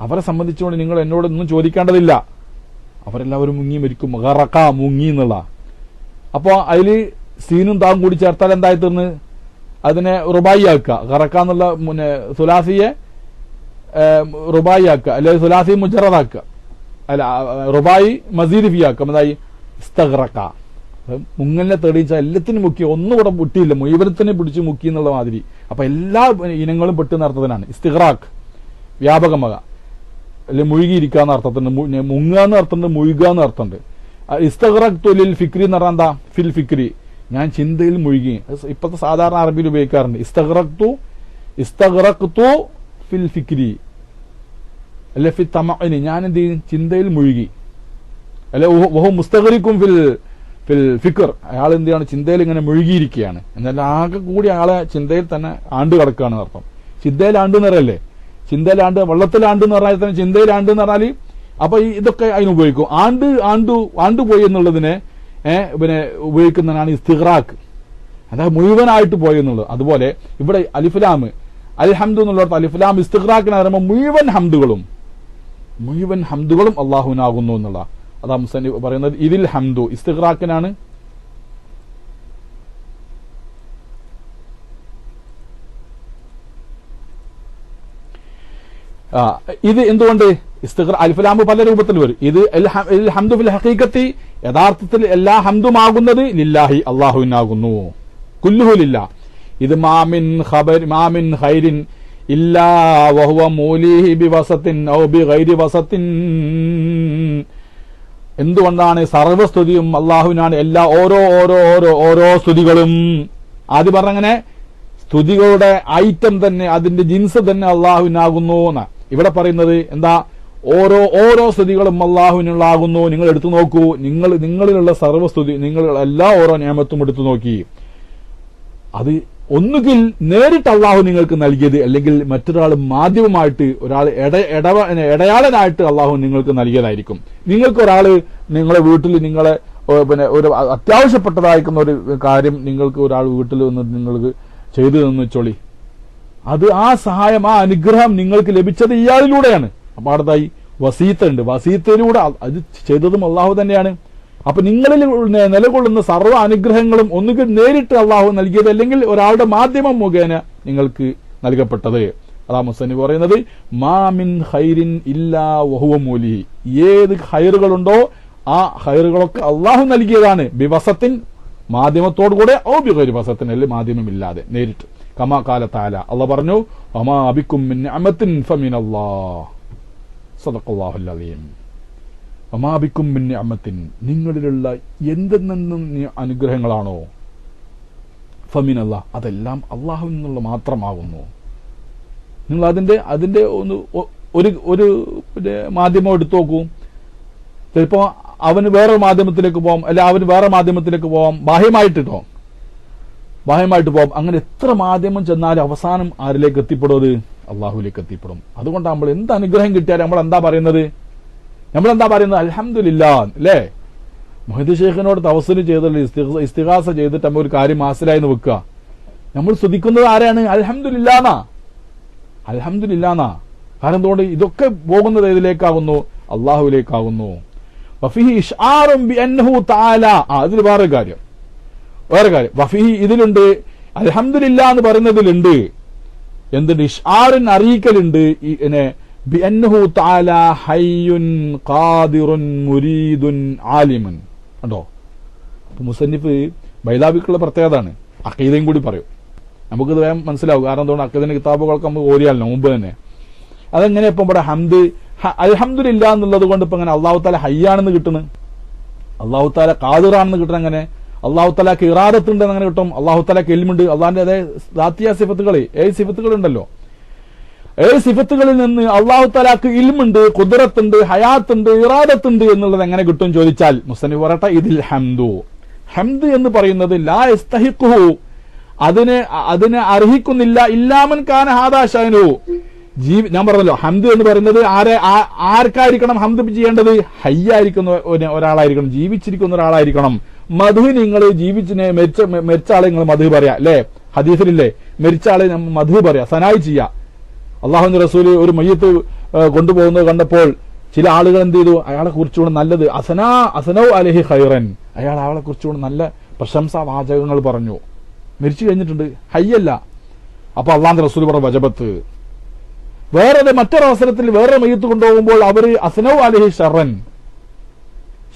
അവരെ സംബന്ധിച്ചുകൊണ്ട് നിങ്ങൾ എന്നോടൊന്നും ചോദിക്കേണ്ടതില്ല, അവരെല്ലാവരും മുങ്ങി മരിക്കും. ഖറക്ക മുങ്ങി എന്നുള്ള. അപ്പോ അതില് സീനും താവും കൂടി ചേർത്താൽ എന്തായി തീർന്ന് അതിനെ റുബായി ആക്കുക. ഖറക്ക എന്നുള്ള സുലാസിയെ റുബായി ആക്കുക, അല്ലെങ്കിൽ സുലാസി മുജറദാക്കുക, അല്ല റുബായി മസീദ് ഫി ആക്കുക. എന്തായി ഇസ്തഗ്റഖ മുങ്ങലിനെ തെളിയിച്ച എല്ലാത്തിനും മുക്കി, ഒന്നുകൂടെ മുട്ടിയില്ല, മുഴുവനത്തിനെ പിടിച്ച് മുക്കി എന്നുള്ള മാതിരി. അപ്പൊ എല്ലാ ഇനങ്ങളും പെട്ടെന്ന് അർത്ഥത്തിനാണ് ഇസ്തിഗ്റാഖ് വ്യാപകമാക, അല്ലെങ്കിൽ മുഴുകിയിരിക്കുക എന്ന അർത്ഥത്തിന്, മുങ്ങുക എന്ന് അർത്ഥമുണ്ട്, മുഴുകുക എന്ന് അർത്ഥമുണ്ട്. ഇസ്തഗ്റഖ്തു ലിൽ ഫിക്രി എന്ന് പറഞ്ഞാൽ എന്താ? ഫിൽ ഫിക്രി ഞാൻ ചിന്തയിൽ മുഴുകി. ഇപ്പോഴത്തെ സാധാരണ അറബിയിൽ ഉപയോഗിക്കാറുണ്ട്. ഇസ്തഗ്റഖ്തു ഫിൽ ഫിക്രി അല്ലെ ഫി തമഇനി ഞാൻ എന്ത് ചെയ്യും, ചിന്തയിൽ മുഴുകി. അല്ലെ വഹു മുസ്തഗ്രിഖും ഫിൽ ഫിക്ർ അയാൾ എന്ത് ചെയ്യാണ്, ചിന്തയിൽ ഇങ്ങനെ മുഴുകിയിരിക്കുകയാണ്. എന്നാൽ ആകെ കൂടി ആളെ ചിന്തയിൽ തന്നെ ആണ്ട് കിടക്കുകയാണ് അർത്ഥം. ചിന്തയിൽ ആണ്ട് എന്ന് പറയല്ലേ, ചിന്തയിലാണ്ട് വെള്ളത്തിലാണ്ട് എന്ന് പറഞ്ഞാൽ തന്നെ ചിന്തയിലാണ്ട് എന്ന് പറഞ്ഞാൽ അപ്പൊ ഇതൊക്കെ അതിന് ഉപയോഗിക്കും. ആണ്ടുപോയി എന്നുള്ളതിനെ പിന്നെ ഉപയോഗിക്കുന്നതാണ് ഇസ്തിഗ്റാഖ്, അതായത് മുഴുവനായിട്ട് പോയി എന്നുള്ളത്. അതുപോലെ ഇവിടെ അലിഫുലാം അൽഹംദു എന്നുള്ളടത്ത് അലിഫുലാം ഇസ്തിഗ്റാഖിന് പറയുമ്പോൾ മുഴുവൻ ഹംദുകളും അള്ളാഹുവിനാകുന്നു എന്നുള്ള അതാ മുസന്നിഫ് പറയുന്നത്. ഇതിൽ ഹംദു ഇസ്തിഗ്റാഖിനാണ്. ഇത് എന്തുകൊണ്ട് അൽഫുലാം പല രൂപത്തിൽ വരും. ഇത് ഹംദു ഫിൽ ഹഖീഖത്തി യഥാർത്ഥത്തിൽ എല്ലാ ഹംദുമാകുന്നത് ലില്ലാഹി അള്ളാഹുവിനാകുന്നു. കുല്ലുഹു ലില്ലാഹ്. ഇത് മാമിൻ ഖൈരിൻ ഇല്ലാ വഹുവ മൂലിഹി ബിവസത്തിൻ ഔ ബിഗൈരി വസത്തിൻ. എന്തുകൊണ്ടാണ് സർവസ്തുതിയും അള്ളാഹുവിനാണ്. എല്ലാ ഓരോ സ്തുതികളും ആദ്യം പറഞ്ഞങ്ങനെ സ്തുതികളുടെ ഐറ്റം തന്നെ, അതിന്റെ ജിൻസ് തന്നെ അള്ളാഹുവിനാകുന്നു എന്നാ ഇവിടെ പറയുന്നത്. എന്താ? ഓരോ സ്തുതികളും അള്ളാഹുവിനുള്ളാകുന്നു. നിങ്ങൾ എടുത്തു നോക്കൂ, നിങ്ങളിലുള്ള സർവസ്തുതി, നിങ്ങൾ എല്ലാ ഓരോ നിയമത്തും എടുത്തു നോക്കി അത് ഒന്നുകിൽ നേരിട്ട് അള്ളാഹു നിങ്ങൾക്ക് നൽകിയത്, അല്ലെങ്കിൽ മറ്റൊരാൾ മാധ്യമമായിട്ട് ഒരാൾ ഇടയാളനായിട്ട് അള്ളാഹു നിങ്ങൾക്ക് നൽകിയതായിരിക്കും. നിങ്ങൾക്കൊരാള് നിങ്ങളെ വീട്ടിൽ നിങ്ങളെ ഒരു അത്യാവശ്യപ്പെട്ടതായിരിക്കുന്ന ഒരു കാര്യം നിങ്ങൾക്ക് ഒരാൾ വീട്ടിൽ നിന്ന് നിങ്ങൾക്ക് ചെയ്തു തന്നു വെച്ചോളി, അത് ആ സഹായം, ആ അനുഗ്രഹം നിങ്ങൾക്ക് ലഭിച്ചത് ഇയാളിലൂടെയാണ്. അപ്പൊ അടുത്തായി വസീത്ത് ഉണ്ട്, വസീത്തിലൂടെ അത് ചെയ്തതും അള്ളാഹു തന്നെയാണ്. അപ്പൊ നിങ്ങളിൽ നിലകൊള്ളുന്ന സർവ്വ അനുഗ്രഹങ്ങളും ഒന്നുകിൽ നേരിട്ട് അള്ളാഹു നൽകിയത്, അല്ലെങ്കിൽ ഒരാളുടെ മാധ്യമം മുഖേന നിങ്ങൾക്ക് നൽകപ്പെട്ടത്. അതാ മുസന്നിഫ് പറയുന്നത്, മാ മിൻ ഖൈരിൻ ഇല്ലാ വഹുവ മൂലിഹി, ഏത് ഖൈറുകളുണ്ടോ ആ ഖൈറുകളൊക്കെ അള്ളാഹു നൽകിയതാണ്. ബിവസത്തിൻ, മാധ്യമത്തോടുകൂടെ, ഓ ബിഗൈരി വസത്തിൻ, അല്ലെങ്കിൽ മാധ്യമമില്ലാതെ നേരിട്ട്. കമാ ഖാല തആല, അള്ളാഹ് പറഞ്ഞു, വമാ ബികും മിൻ നിഅമത്തിൻ ഫമിനല്ലാഹ്, സദഖല്ലാഹുൽ അലീം. വമാ ബികും മിൻ നിഅമത്തിൻ, നിങ്ങളിലുള്ള എന്തെന്നും അനുഗ്രഹങ്ങളാണോ, ഫമിനല്ലാഹ്, അതെല്ലാം അള്ളാഹുവിൽ നിന്നുള്ള മാത്രമാകുന്നു. നിങ്ങൾ അതിന്റെ ഒരു മാധ്യമം എടുത്തു നോക്കൂ. ചിലപ്പോ അവന് വേറെ മാധ്യമത്തിലേക്ക് പോകാം, അല്ല അവന് വേറെ മാധ്യമത്തിലേക്ക് പോകാം, ബാഹ്യമായിട്ട് പോകാം. അങ്ങനെ എത്ര മാധ്യമം ചെന്നാലും അവസാനം ആരിലേക്ക് എത്തിപ്പെടും? അത് അള്ളാഹുലേക്ക് എത്തിപ്പെടും. അതുകൊണ്ട് നമ്മൾ എന്ത് അനുഗ്രഹം കിട്ടിയാലും നമ്മളെന്താ പറയുന്നത്? അൽഹംദുലില്ലാ, അല്ലേ? മുഹദ്ദിസ് ഷെയ്ഖിനോട് തവസ്സുൽ ചെയ്തിട്ട് ഇസ്തിഗാസ ചെയ്തിട്ട് നമ്മൾ ഒരു കാര്യം മാസിലായെന്ന് വെക്കുക, നമ്മൾ സ്തുതിക്കുന്നത് ആരെയാണ്? അൽഹംദുലില്ലാന്നാ. കാരണം എന്തുകൊണ്ട്? ഇതൊക്കെ പോകുന്നത് ഏതിലേക്കാകുന്നു? അള്ളാഹുവിലേക്കാകുന്നു. വഫീഹി ഇശ്ആറുൻ ബിഅന്നഹു തആല, അതിൽ വേറെ കാര്യം വഫീഹി, ഇതിലുണ്ട് അൽഹംദുലില്ലാ എന്ന് പറയുന്നതിലുണ്ട് എന്തുണ്ട്? ഇശ്ആറിൻ, അറിയിക്കലുണ്ട്. ബിഅന്നഹു തആല ഹയ്യുൻ ഖാദിറുൻ മുരീദുൻ ആലിമുൻ. കണ്ടോ? മുസന്നിഫ് ബൈലാബിക്കുള്ള പ്രത്യേകതയാണ്. അഖീദയും കൂടി പറയും, നമുക്കിത് വേഗം മനസ്സിലാവും. കാരണം എന്തുകൊണ്ട്? അഖീദിന്റെ കിതാബുകൾക്ക് നമുക്ക് ഓരിയാലോ മുമ്പ് തന്നെ. അതെങ്ങനെ ഇപ്പം ഇവിടെ ഹംദ് അൽഹംദുലില്ലാ എന്നുള്ളത് കൊണ്ട് ഇപ്പൊ അങ്ങനെ അള്ളാഹു താല ഹയ്യാണെന്ന് കിട്ടുന്നത്, അള്ളാഹു താല ഖാദിറാണെന്ന് കിട്ടണം, അങ്ങനെ അള്ളാഹു താലാക്ക് ഇറാദത്തുണ്ടെന്ന് അങ്ങനെ കിട്ടും, അള്ളാഹു താലാക്ക് ഇൽമുണ്ട്. അള്ളാഹിന്റെ അതേ ദാത്തിയ സിഫത്തുകൾ, 7 സിഫത്തുകൾ ഉണ്ടല്ലോ. 7 സിഫത്തുകളിൽ നിന്ന് അള്ളാഹു താലാക്ക് ഇൽമുണ്ട്, ഖുദ്റത്തുണ്ട്, ഹയാത്തുണ്ട്, ഇറാദത്തുണ്ട് എന്നുള്ളത് എങ്ങനെ കിട്ടും ചോദിച്ചാൽ മുസ്തനിഫ് പറയട്ടെ, ഇതിൽ ഹംദ് എന്ന് പറയുന്നത് ലാ യസ്തഹിഖുഹു, അതിനെ അർഹിക്കുന്നില്ല, ഇല്ലാമൻ കാന ഹാദാ ശഅനു. ഞാൻ പറഞ്ഞല്ലോ, ഹംദ് എന്ന് പറയുന്നത് ആർക്കായിരിക്കണം ഹംദ് ചെയ്യേണ്ടത്? ഹയ്യായിരിക്കുന്ന ഒരാളായിരിക്കണം, ജീവിച്ചിരിക്കുന്ന ഒരാളായിരിക്കണം. മധു, നിങ്ങൾ മരിച്ച ആളെ നിങ്ങൾ മധു പറയാ, അല്ലേ? ഹദീസിലില്ലേ, മരിച്ച ആളെ മധു പറയാ, സനായി ചെയ്യാ. അള്ളാഹുവിന്റെ റസൂല് ഒരു മയ്യത്ത് കൊണ്ടുപോകുന്നത് കണ്ടപ്പോൾ ചില ആളുകൾ എന്ത് ചെയ്തു? അയാളെ കുറിച്ചുകൊണ്ട് നല്ലത്, അസനൗ അലൈഹി ഖൈറൻ, അയാളെ കുറിച്ചുകൊണ്ട് നല്ല പ്രശംസാ വാചകങ്ങൾ പറഞ്ഞു. മരിച്ചു കഴിഞ്ഞിട്ടുണ്ട്, ഹയ്യല്ല. അപ്പൊ അള്ളാഹുന്റെ റസൂല് പറഞ്ഞു വജബത്ത്. മറ്റൊരവസരത്തിൽ വേറെ മയ്യത്ത് കൊണ്ടുപോകുമ്പോൾ അവര് അസനൗ അലൈഹി ഷർറൻ,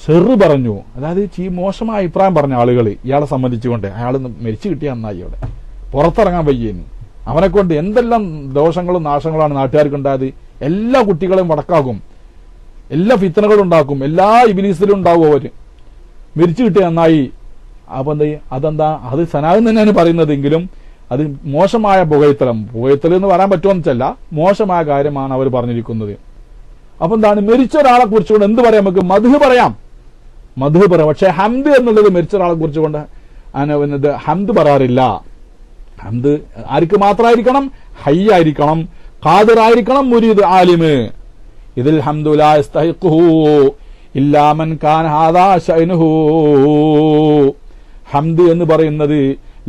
ഷെറ് പറഞ്ഞു, അതായത് മോശമായ അഭിപ്രായം പറഞ്ഞ ആളുകൾ ഇയാളെ സംബന്ധിച്ചുകൊണ്ട്. അയാൾ മരിച്ചു കിട്ടിയ നന്നായി, അവിടെ പുറത്തിറങ്ങാൻ വയ്യേന്, അവനെ കൊണ്ട് എന്തെല്ലാം ദോഷങ്ങളും നാശങ്ങളാണ് നാട്ടുകാർക്കുണ്ടായത്. എല്ലാ കുട്ടികളെയും വടക്കാക്കും, എല്ലാ ഫിത്തനകളും ഉണ്ടാക്കും, എല്ലാ ഇബിലീസിലും ഉണ്ടാവും. അവര് മരിച്ചു കിട്ടിയ നന്നായി. അപ്പൊ അതെന്താ? അത് സനാഹ് തന്നെയാണ് പറയുന്നതെങ്കിലും അത് മോശമായ പുകഴ്ത്തൽ എന്ന് പറയാൻ പറ്റുമെന്ന് വെച്ചല്ല, മോശമായ കാര്യമാണ് അവർ പറഞ്ഞിരിക്കുന്നത്. അപ്പൊ എന്താണ്? മരിച്ച ഒരാളെ കുറിച്ചുകൊണ്ട് എന്ത് പറയാം? നമുക്ക് മദ്ഹ് പറയാം. പക്ഷെ ഹംദ് എന്നുള്ളത് മരിച്ച ഒരാളെ കുറിച്ചുകൊണ്ട് ഹംദ് പറയാറില്ല. ഹംദ് ആർക്ക് മാത്രമായിരിക്കണം? ഹയ്യായിരിക്കണം, ഖാദിറായിരിക്കണം, മുരീദ്, ആലിമ്. ഇതിൽ ഹംദു ലാ യസ്തഹിഖുഹു ഇല്ലാ മൻ കാന ഹാദാ ശഅനുഹു. ഹംദ് എന്ന് പറയുന്നത്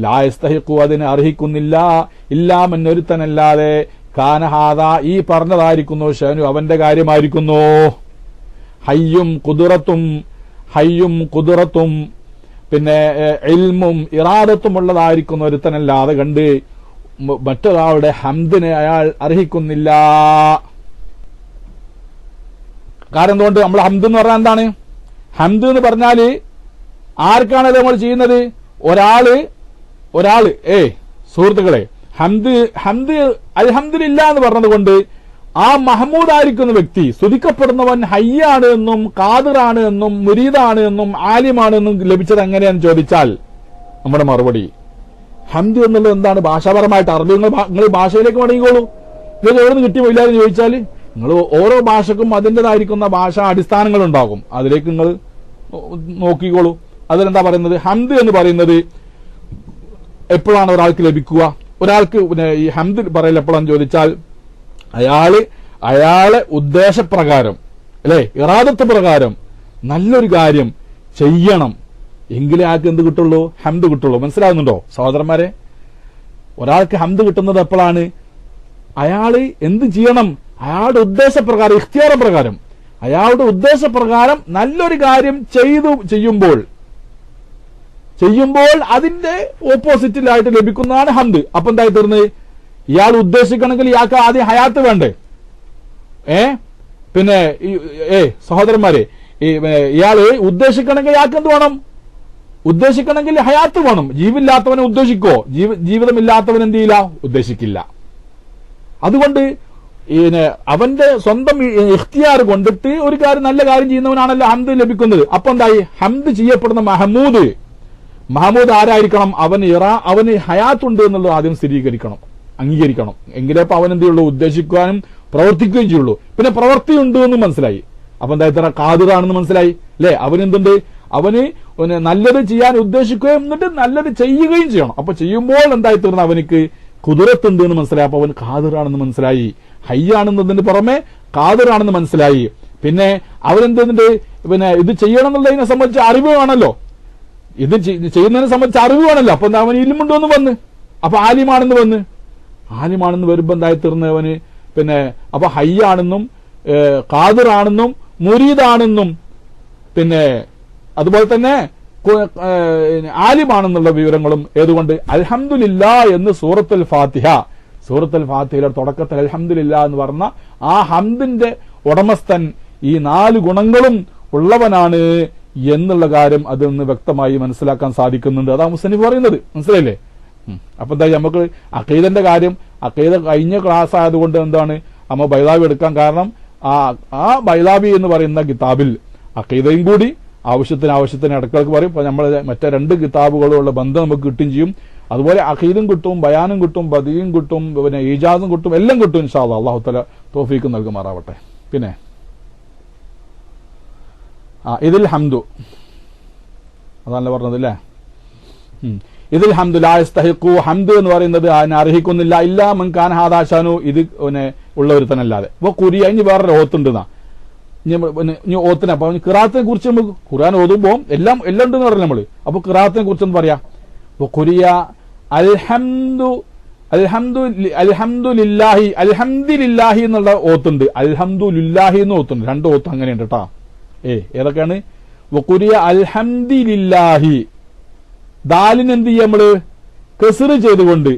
ലാ യസ്തഹിഖു, അതിനെ അർഹിക്കുന്നില്ല, ഇല്ലാ മൻ, ഒരുത്തനല്ലാതെ, കാന ഹാദാ, ഈ പറഞ്ഞതായിരിക്കുന്നു, ശഅനു, അവന്റെ കാര്യമായിരിക്കുന്നു. ഹയ്യും ഖുദ്റത്തും പിന്നെ ഇൽമും ഇറാദത്തും ഉള്ളതായിരിക്കുന്ന ഒരുത്തനല്ലാതെ കണ്ട് മറ്റൊരാളുടെ ഹംദിനെ അയാൾ അർഹിക്കുന്നില്ല. കാരണം എന്തുകൊണ്ട്? നമ്മൾ ഹംദ് എന്ന് പറഞ്ഞാൽ എന്താണ്? ഹംദ് എന്ന് പറഞ്ഞാല് ആർക്കാണത് നമ്മൾ ചെയ്യുന്നത്? ഒരാള് സുഹൃത്തുക്കളെ, ഹംദ് അൽഹംദുലില്ലാ എന്ന് പറഞ്ഞത് കൊണ്ട് ആ മഹ്മൂദ് ആയിരിക്കുന്ന വ്യക്തി, സ്തുതിക്കപ്പെടുന്നവൻ ഹയ്യാണ് എന്നും ഖാദിറാണ് എന്നും മുരീദാണ് എന്നും ആലിമാണ് എന്നും ലഭിച്ചത് എങ്ങനെയാന്ന് ചോദിച്ചാൽ നമ്മുടെ മറുപടി ഹംദ് എന്നുള്ളത് എന്താണ്? ഭാഷാപരമായിട്ട് അറബി, നിങ്ങൾ ഭാഷയിലേക്ക് മടങ്ങിക്കോളൂ. ഇത് എവിടെ നിന്ന് കിട്ടിയോ ഇല്ലാന്ന് ചോദിച്ചാൽ നിങ്ങൾ ഓരോ ഭാഷക്കും അതിൻ്റെതായിരിക്കുന്ന ഭാഷാ അടിസ്ഥാനങ്ങൾ ഉണ്ടാകും, അതിലേക്ക് നിങ്ങൾ നോക്കിക്കോളൂ. അതിലെന്താ പറയുന്നത്? ഹംദ് എന്ന് പറയുന്നത് എപ്പോഴാണ് ഒരാൾക്ക് ലഭിക്കുക? ഒരാൾക്ക് പിന്നെ ഈ ഹംദ് പറയൽ എപ്പോഴാന്ന് ചോദിച്ചാൽ അയാളെ ഉദ്ദേശപ്രകാരം, അല്ലെ, ഇറാദത്ത് പ്രകാരം നല്ലൊരു കാര്യം ചെയ്യണം, എങ്കിലേ ആൾക്ക് എന്ത് കിട്ടുള്ളൂ? ഹംദ് കിട്ടുള്ളൂ. മനസ്സിലാകുന്നുണ്ടോ സഹോദരന്മാരെ? ഒരാൾക്ക് ഹംദ് കിട്ടുന്നത് എപ്പോഴാണ്? അയാള് എന്ത് ചെയ്യണം? അയാളുടെ ഉദ്ദേശപ്രകാരം, ഇഖ്തിയാർ പ്രകാരം, അയാളുടെ ഉദ്ദേശപ്രകാരം നല്ലൊരു കാര്യം ചെയ്യുമ്പോൾ അതിന്റെ ഓപ്പോസിറ്റിലായിട്ട് ലഭിക്കുന്നതാണ് ഹംദ്. അപ്പൊ എന്തായി തീർന്നത്? ഇയാൾ ഉദ്ദേശിക്കണമെങ്കിൽ ഇയാൾക്ക് ആദ്യം ഹയാത്ത് വേണ്ടേ? പിന്നെ സഹോദരന്മാരെ, ഇയാള് ഉദ്ദേശിക്കണമെങ്കിൽ ഇയാൾക്ക് എന്ത് വേണം? ഉദ്ദേശിക്കണമെങ്കിൽ ഹയാത്ത് വേണം. ജീവില്ലാത്തവനെ ഉദ്ദേശിക്കോ? ജീവിതമില്ലാത്തവൻ എന്ത് ചെയ്യില്ല? ഉദ്ദേശിക്കില്ല. അതുകൊണ്ട് അവന്റെ സ്വന്തം ഇഖ്തിയാർ കൊണ്ടിട്ട് ഒരു കാര്യം, നല്ല കാര്യം ചെയ്യുന്നവനാണല്ലോ ഹംദ് ലഭിക്കുന്നത്. അപ്പൊ എന്തായി? ഹംദ് ചെയ്യപ്പെടുന്ന മഹമൂദ് ആരായിരിക്കണം? അവന് ഹയാത്തുണ്ട് എന്നുള്ളത് ആദ്യം സ്ഥിരീകരിക്കണം, അംഗീകരിക്കണം. എങ്കിലേ അപ്പൊ അവൻ എന്ത് ചെയ്യുള്ളൂ? ഉദ്ദേശിക്കാനും പ്രവർത്തിക്കുകയും ചെയ്യുള്ളൂ. പിന്നെ പ്രവൃത്തിയുണ്ട് എന്ന് മനസ്സിലായി. അപ്പൊ എന്താ ഇത്ര കാതിറാണെന്ന് മനസ്സിലായി, അല്ലെ? അവനെന്തുണ്ട്? അവന് നല്ലത് ചെയ്യാൻ ഉദ്ദേശിക്കുകയും എന്നിട്ട് നല്ലത് ചെയ്യുകയും ചെയ്യണം. അപ്പൊ ചെയ്യുമ്പോൾ എന്തായി തീർന്ന അവനിക്ക് കുതിരത്തുണ്ട് എന്ന് മനസ്സിലായി. അപ്പൊ അവൻ കാതിറാണെന്ന് മനസ്സിലായി. ഹയ്യാണെന്നതിന് പുറമെ കാതിറാണെന്ന് മനസ്സിലായി. പിന്നെ അവനെന്തുണ്ട്? പിന്നെ ഇത് ചെയ്യണം എന്നുള്ളതിനെ സംബന്ധിച്ച് അറിവ് വേണമല്ലോ. ഇത് ചെയ്യുന്നതിനെ സംബന്ധിച്ച് അറിവ് വേണമല്ലോ. അപ്പൊ അവൻ ഇൽമുണ്ടോന്ന് വന്ന്, അപ്പൊ ആലിമാണെന്ന് വരുമ്പോ എന്തായി തീർന്നവന് പിന്നെ അപ്പൊ ഹയ്യാണെന്നും ഖാദിറാണെന്നും മുരീദാണെന്നും പിന്നെ അതുപോലെ തന്നെ ആലിമാണെന്നുള്ള വിവരങ്ങളും ഏതുകൊണ്ട്? അൽഹംദുലില്ലാ എന്ന് സൂറത്തുൽ ഫാത്തിഹയുടെ തുടക്കത്തിൽ അൽഹംദുലില്ലാ എന്ന് പറഞ്ഞ ആ ഹംദിന്റെ ഉടമസ്ഥൻ ഈ 4 ഗുണങ്ങളും ഉള്ളവനാണ് എന്നുള്ള കാര്യം അതിൽ നിന്ന് വ്യക്തമായി മനസ്സിലാക്കാൻ സാധിക്കുന്നുണ്ട്. അതാ മുസ്ലിം പറയുന്നത്. മനസ്സിലായില്ലേ? അപ്പൊ എന്താ നമുക്ക് അഖീദന്റെ കാര്യം, അഖീദ കഴിഞ്ഞ ക്ലാസ് ആയതുകൊണ്ട് എന്താണ് നമ്മ ബൈലാബി എടുക്കാൻ കാരണം, ആ ബൈലാബി എന്ന് പറയുന്ന കിതാബിൽ അഖീദയും കൂടി ആവശ്യത്തിന് ഇടയ്ക്കിടയ്ക്ക് പറയും. ഇപ്പൊ നമ്മൾ മറ്റേ 2 കിതാബുകളുള്ള ബന്ധം നമുക്ക് കിട്ടുകയും ചെയ്യും. അതുപോലെ അഖീദും കിട്ടും, ബയാനും കിട്ടും, ബദിയും കിട്ടും, പിന്നെ ഈജാസും കിട്ടും, എല്ലാം കിട്ടും. ഇൻഷാ അല്ലാഹ് അല്ലാഹു തആല തൗഫീഖ് നൽകുമാറാവട്ടെ. പിന്നെ ഇതിൽ ഹംദു അതല്ല പറഞ്ഞത് അല്ലേ? ഇതിൽ ഹംദു ലാ യസ്തഹിഖു, ഹംദ് എന്ന് പറയുന്നത് അതിനെ അർഹിക്കുന്നില്ല ഇല്ലാ മൻ കാന ഹാദാ ഷാനു, ഇത് ഉള്ള ഒരുത്തനല്ലാതെ. അപ്പൊ കുരിയ ഇനി വേറൊരു ഓത്തുണ്ട്. ഇനി ഓത്തിനെ അപ്പൊ ഖിറാഅത്തിനെ കുറിച്ച് നമുക്ക് ഖുർആൻ ഓതുമ്പോ എല്ലാം ഉണ്ടെന്ന് പറഞ്ഞു നമ്മള്. അപ്പൊ ഖിറാഅത്തിനെ കുറിച്ചൊന്ന് പറയാം. കുരിയ അൽഹംദുലില്ലാഹി എന്നുള്ള ഓത്തുണ്ട്, അൽഹംദുലില്ലാഹി എന്ന് ഓത്തുണ്ട്. 2 ഓത്ത് അങ്ങനെയുണ്ട് കേട്ടാ. ഏതൊക്കെയാണ്? കുരിയ അൽഹംദുലില്ലാഹി, ദാലിന് എന്ത് ചെയ്യാം നമ്മള്? കസ്റ് ചെയ്തുകൊണ്ട്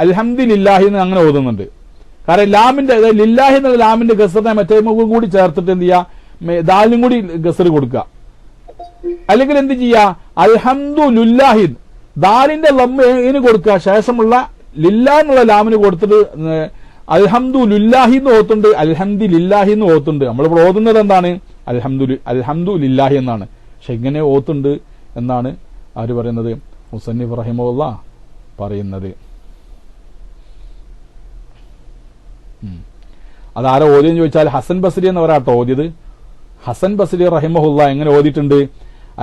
അൽഹംദുലില്ലാഹി എന്ന് അങ്ങനെ ഓതുന്നുണ്ട്. കാരണം ലില്ലാഹി എന്നുള്ള ലാമിന്റെ ഗസറിനെ മറ്റേ മുഖം കൂടി ചേർത്തിട്ട് എന്ത് ചെയ്യാ? ദാലിനും കൂടി ഗസറ് കൊടുക്കുക. അല്ലെങ്കിൽ എന്ത് ചെയ്യാ? അൽഹംദുലില്ലാഹി, ദാലിന്റെ ലമ്മിന് കൊടുക്കുക, ശേഷമുള്ള ലില്ലാ എന്നുള്ള ലാമിന് കൊടുത്തിട്ട് അൽഹംദുലില്ലാഹി എന്ന് ഓത്തുണ്ട്, അൽഹംദുലില്ലാഹി എന്ന് ഓത്തുണ്ട്. നമ്മളിപ്പോൾ ഓതുന്നത് എന്താണ്? അൽഹംദുലില്ലാഹി എന്നാണ്. പക്ഷെ ഇങ്ങനെ ഓത്തുണ്ട് എന്നാണ് ആര് പറയുന്നത്? മുസന്നിഫ് റഹിമഹുല്ലാഹ് പറയുന്നത്. അതാരാ ഓതിയെന്ന് ചോദിച്ചാൽ ഹസൻ ബസ്രി എന്ന ഒരാട്ടോ ഓതിയത്. ഹസൻ ബസ്രി റഹിമഹുല്ലാഹ് എങ്ങനെ ഓതിയിട്ടുണ്ട്?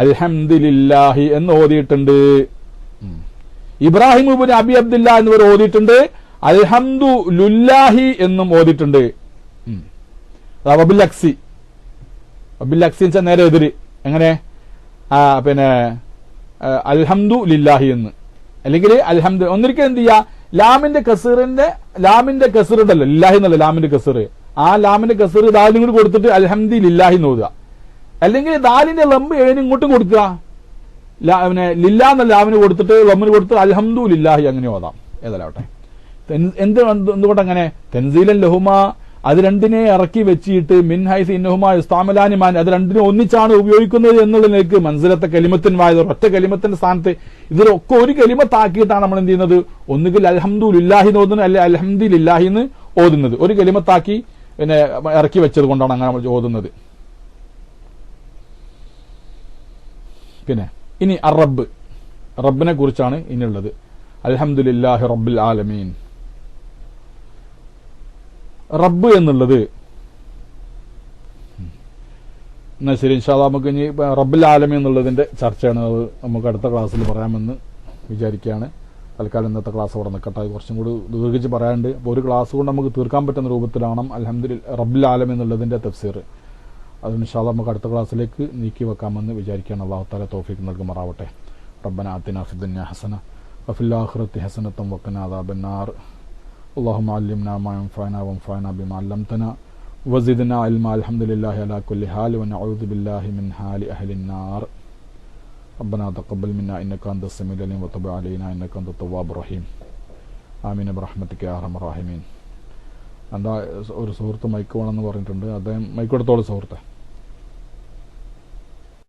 അൽഹംദുലില്ലാഹി എന്ന് ഓതിയിട്ടുണ്ട്. ഇബ്രാഹിം ഇബ്നു അബി അബ്ദുല്ല എന്നിവർ ഓതിയിട്ടുണ്ട് അൽഹംദുലില്ലാഹി എന്നും ഓതിയിട്ടുണ്ട്. വബില്ലക്സി വെച്ചാൽ നേരെ എതിര്. എങ്ങനെ? പിന്നെ അൽഹംദുലില്ലാഹി എന്ന്, അല്ലെങ്കിൽ അൽഹംദു. ഒന്നിരിക്കൽ എന്ത് ചെയ്യാ? ലാമിന്റെ കസറുണ്ടല്ലോ, ലില്ലാഹി എന്നല്ല ലാമിന്റെ കസറ്, ആ ലാമിന്റെ കസറ് ദാലിനും കൂടി കൊടുത്തിട്ട് അൽഹംദുലില്ലാഹി എന്ന് ഓതുക. അല്ലെങ്കിൽ ദാലിന്റെ ലംബ് ഏതിനും ഇങ്ങോട്ടും കൊടുക്കുക, പിന്നെ ലില്ലാ എന്നല്ല ലാമിന് കൊടുത്തിട്ട് ലമ്മിന് കൊടുത്ത് അൽഹംദുലില്ലാഹി അങ്ങനെ ഓതാം. ഏതാവട്ടെ. എന്തുകൊണ്ട് അങ്ങനെ? തൻസീലൻ ലഹുമാ, അത് രണ്ടിനെ ഇറക്കി വെച്ചിട്ട് മിൻ ഹൈസ് ഇന്നഹുമാ യുസ്തഅമലാനിമാൻ, അത് രണ്ടിനെ ഒന്നിച്ചാണ് ഉപയോഗിക്കുന്നത് എന്നുള്ളതിലേക്ക് മൻസിലത്തെ കലിമത്തിൻ വായത്, ഒറ്റ കലിമത്തിന്റെ സ്ഥാനത്ത് ഇതിലൊക്കെ ഒരു കലിമത്താക്കിയിട്ടാണ് നമ്മൾ എന്ത് ചെയ്യുന്നത്? ഒന്നുകിൽ അൽഹംദുലില്ലാഹി എന്ന് ഓതുന്നത്, അല്ലെ അൽഹംദുലില്ലാഹി എന്ന് ഓതുന്നത്. ഒരു കലിമത്താക്കി പിന്നെ ഇറക്കി വെച്ചത് കൊണ്ടാണ് അങ്ങനെ നമ്മൾ ഓതുന്നത്. പിന്നെ ഇനി റബ്ബിനെ കുറിച്ചാണ് ഇനിയുള്ളത്. അൽഹംദുലില്ലാഹി റബ്ബിൽ ആലമീൻ. റബ്ബ് എന്നുള്ളത് എന്നാൽ ശരി, ഇൻഷാ അല്ലാഹ് നമുക്ക് ഇനി റബ്ബുൽ ആലമീൻ എന്നുള്ളതിന്റെ ചർച്ചയാണ് അത് നമുക്ക് അടുത്ത ക്ലാസ്സിൽ പറയാമെന്ന് വിചാരിക്കുകയാണ്. തൽക്കാലം ഇന്നത്തെ ക്ലാസ് അവിടെ നിൽക്കട്ടെ. കുറച്ചും കൂടി ദീർഘിച്ച് പറയാനുണ്ട്. അപ്പോൾ ഒരു ക്ലാസ് കൊണ്ട് നമുക്ക് തീർക്കാൻ പറ്റുന്ന രൂപത്തിലാണ് അൽഹംദുലില്ലാഹ് റബ്ബുൽ ആലമീൻ എന്നുള്ളതിന്റെ തഫ്സീർ. അത് ഇൻഷാ അല്ലാഹ് നമുക്ക് അടുത്ത ക്ലാസ്സിലേക്ക് നീക്കി വെക്കാമെന്ന് വിചാരിക്കുകയാണ്. അല്ലാഹു തആല തൗഫീഖ് നൽകുമാറാവട്ടെ. റബ്ബനാ ആതിനാ ഫിദ്ദുനിയ ഹസന വഫിൽ ആഖിറതി ഹസനതൻ വഖിനാ അദാബന്നാർ. اللهم علمنا ما ينفعنا وانفعنا بما علمتنا وزدنا علما. الحمد لله على كل حال ونعوذ بالله من حال أهل النار. ربنا تقبل منا إنك أنت السميع العليم وتب علينا إنك أنت التواب الرحيم. آمين برحمتك يا أرحم الراحمين. എന്താ ഒരു സുഹൃത്ത് മൈക്ക് വേണമെന്ന് പറഞ്ഞിട്ടുണ്ട്. അദ്ദേഹം മൈക്ക് എടുത്തോളൂ സുഹൃത്തെ.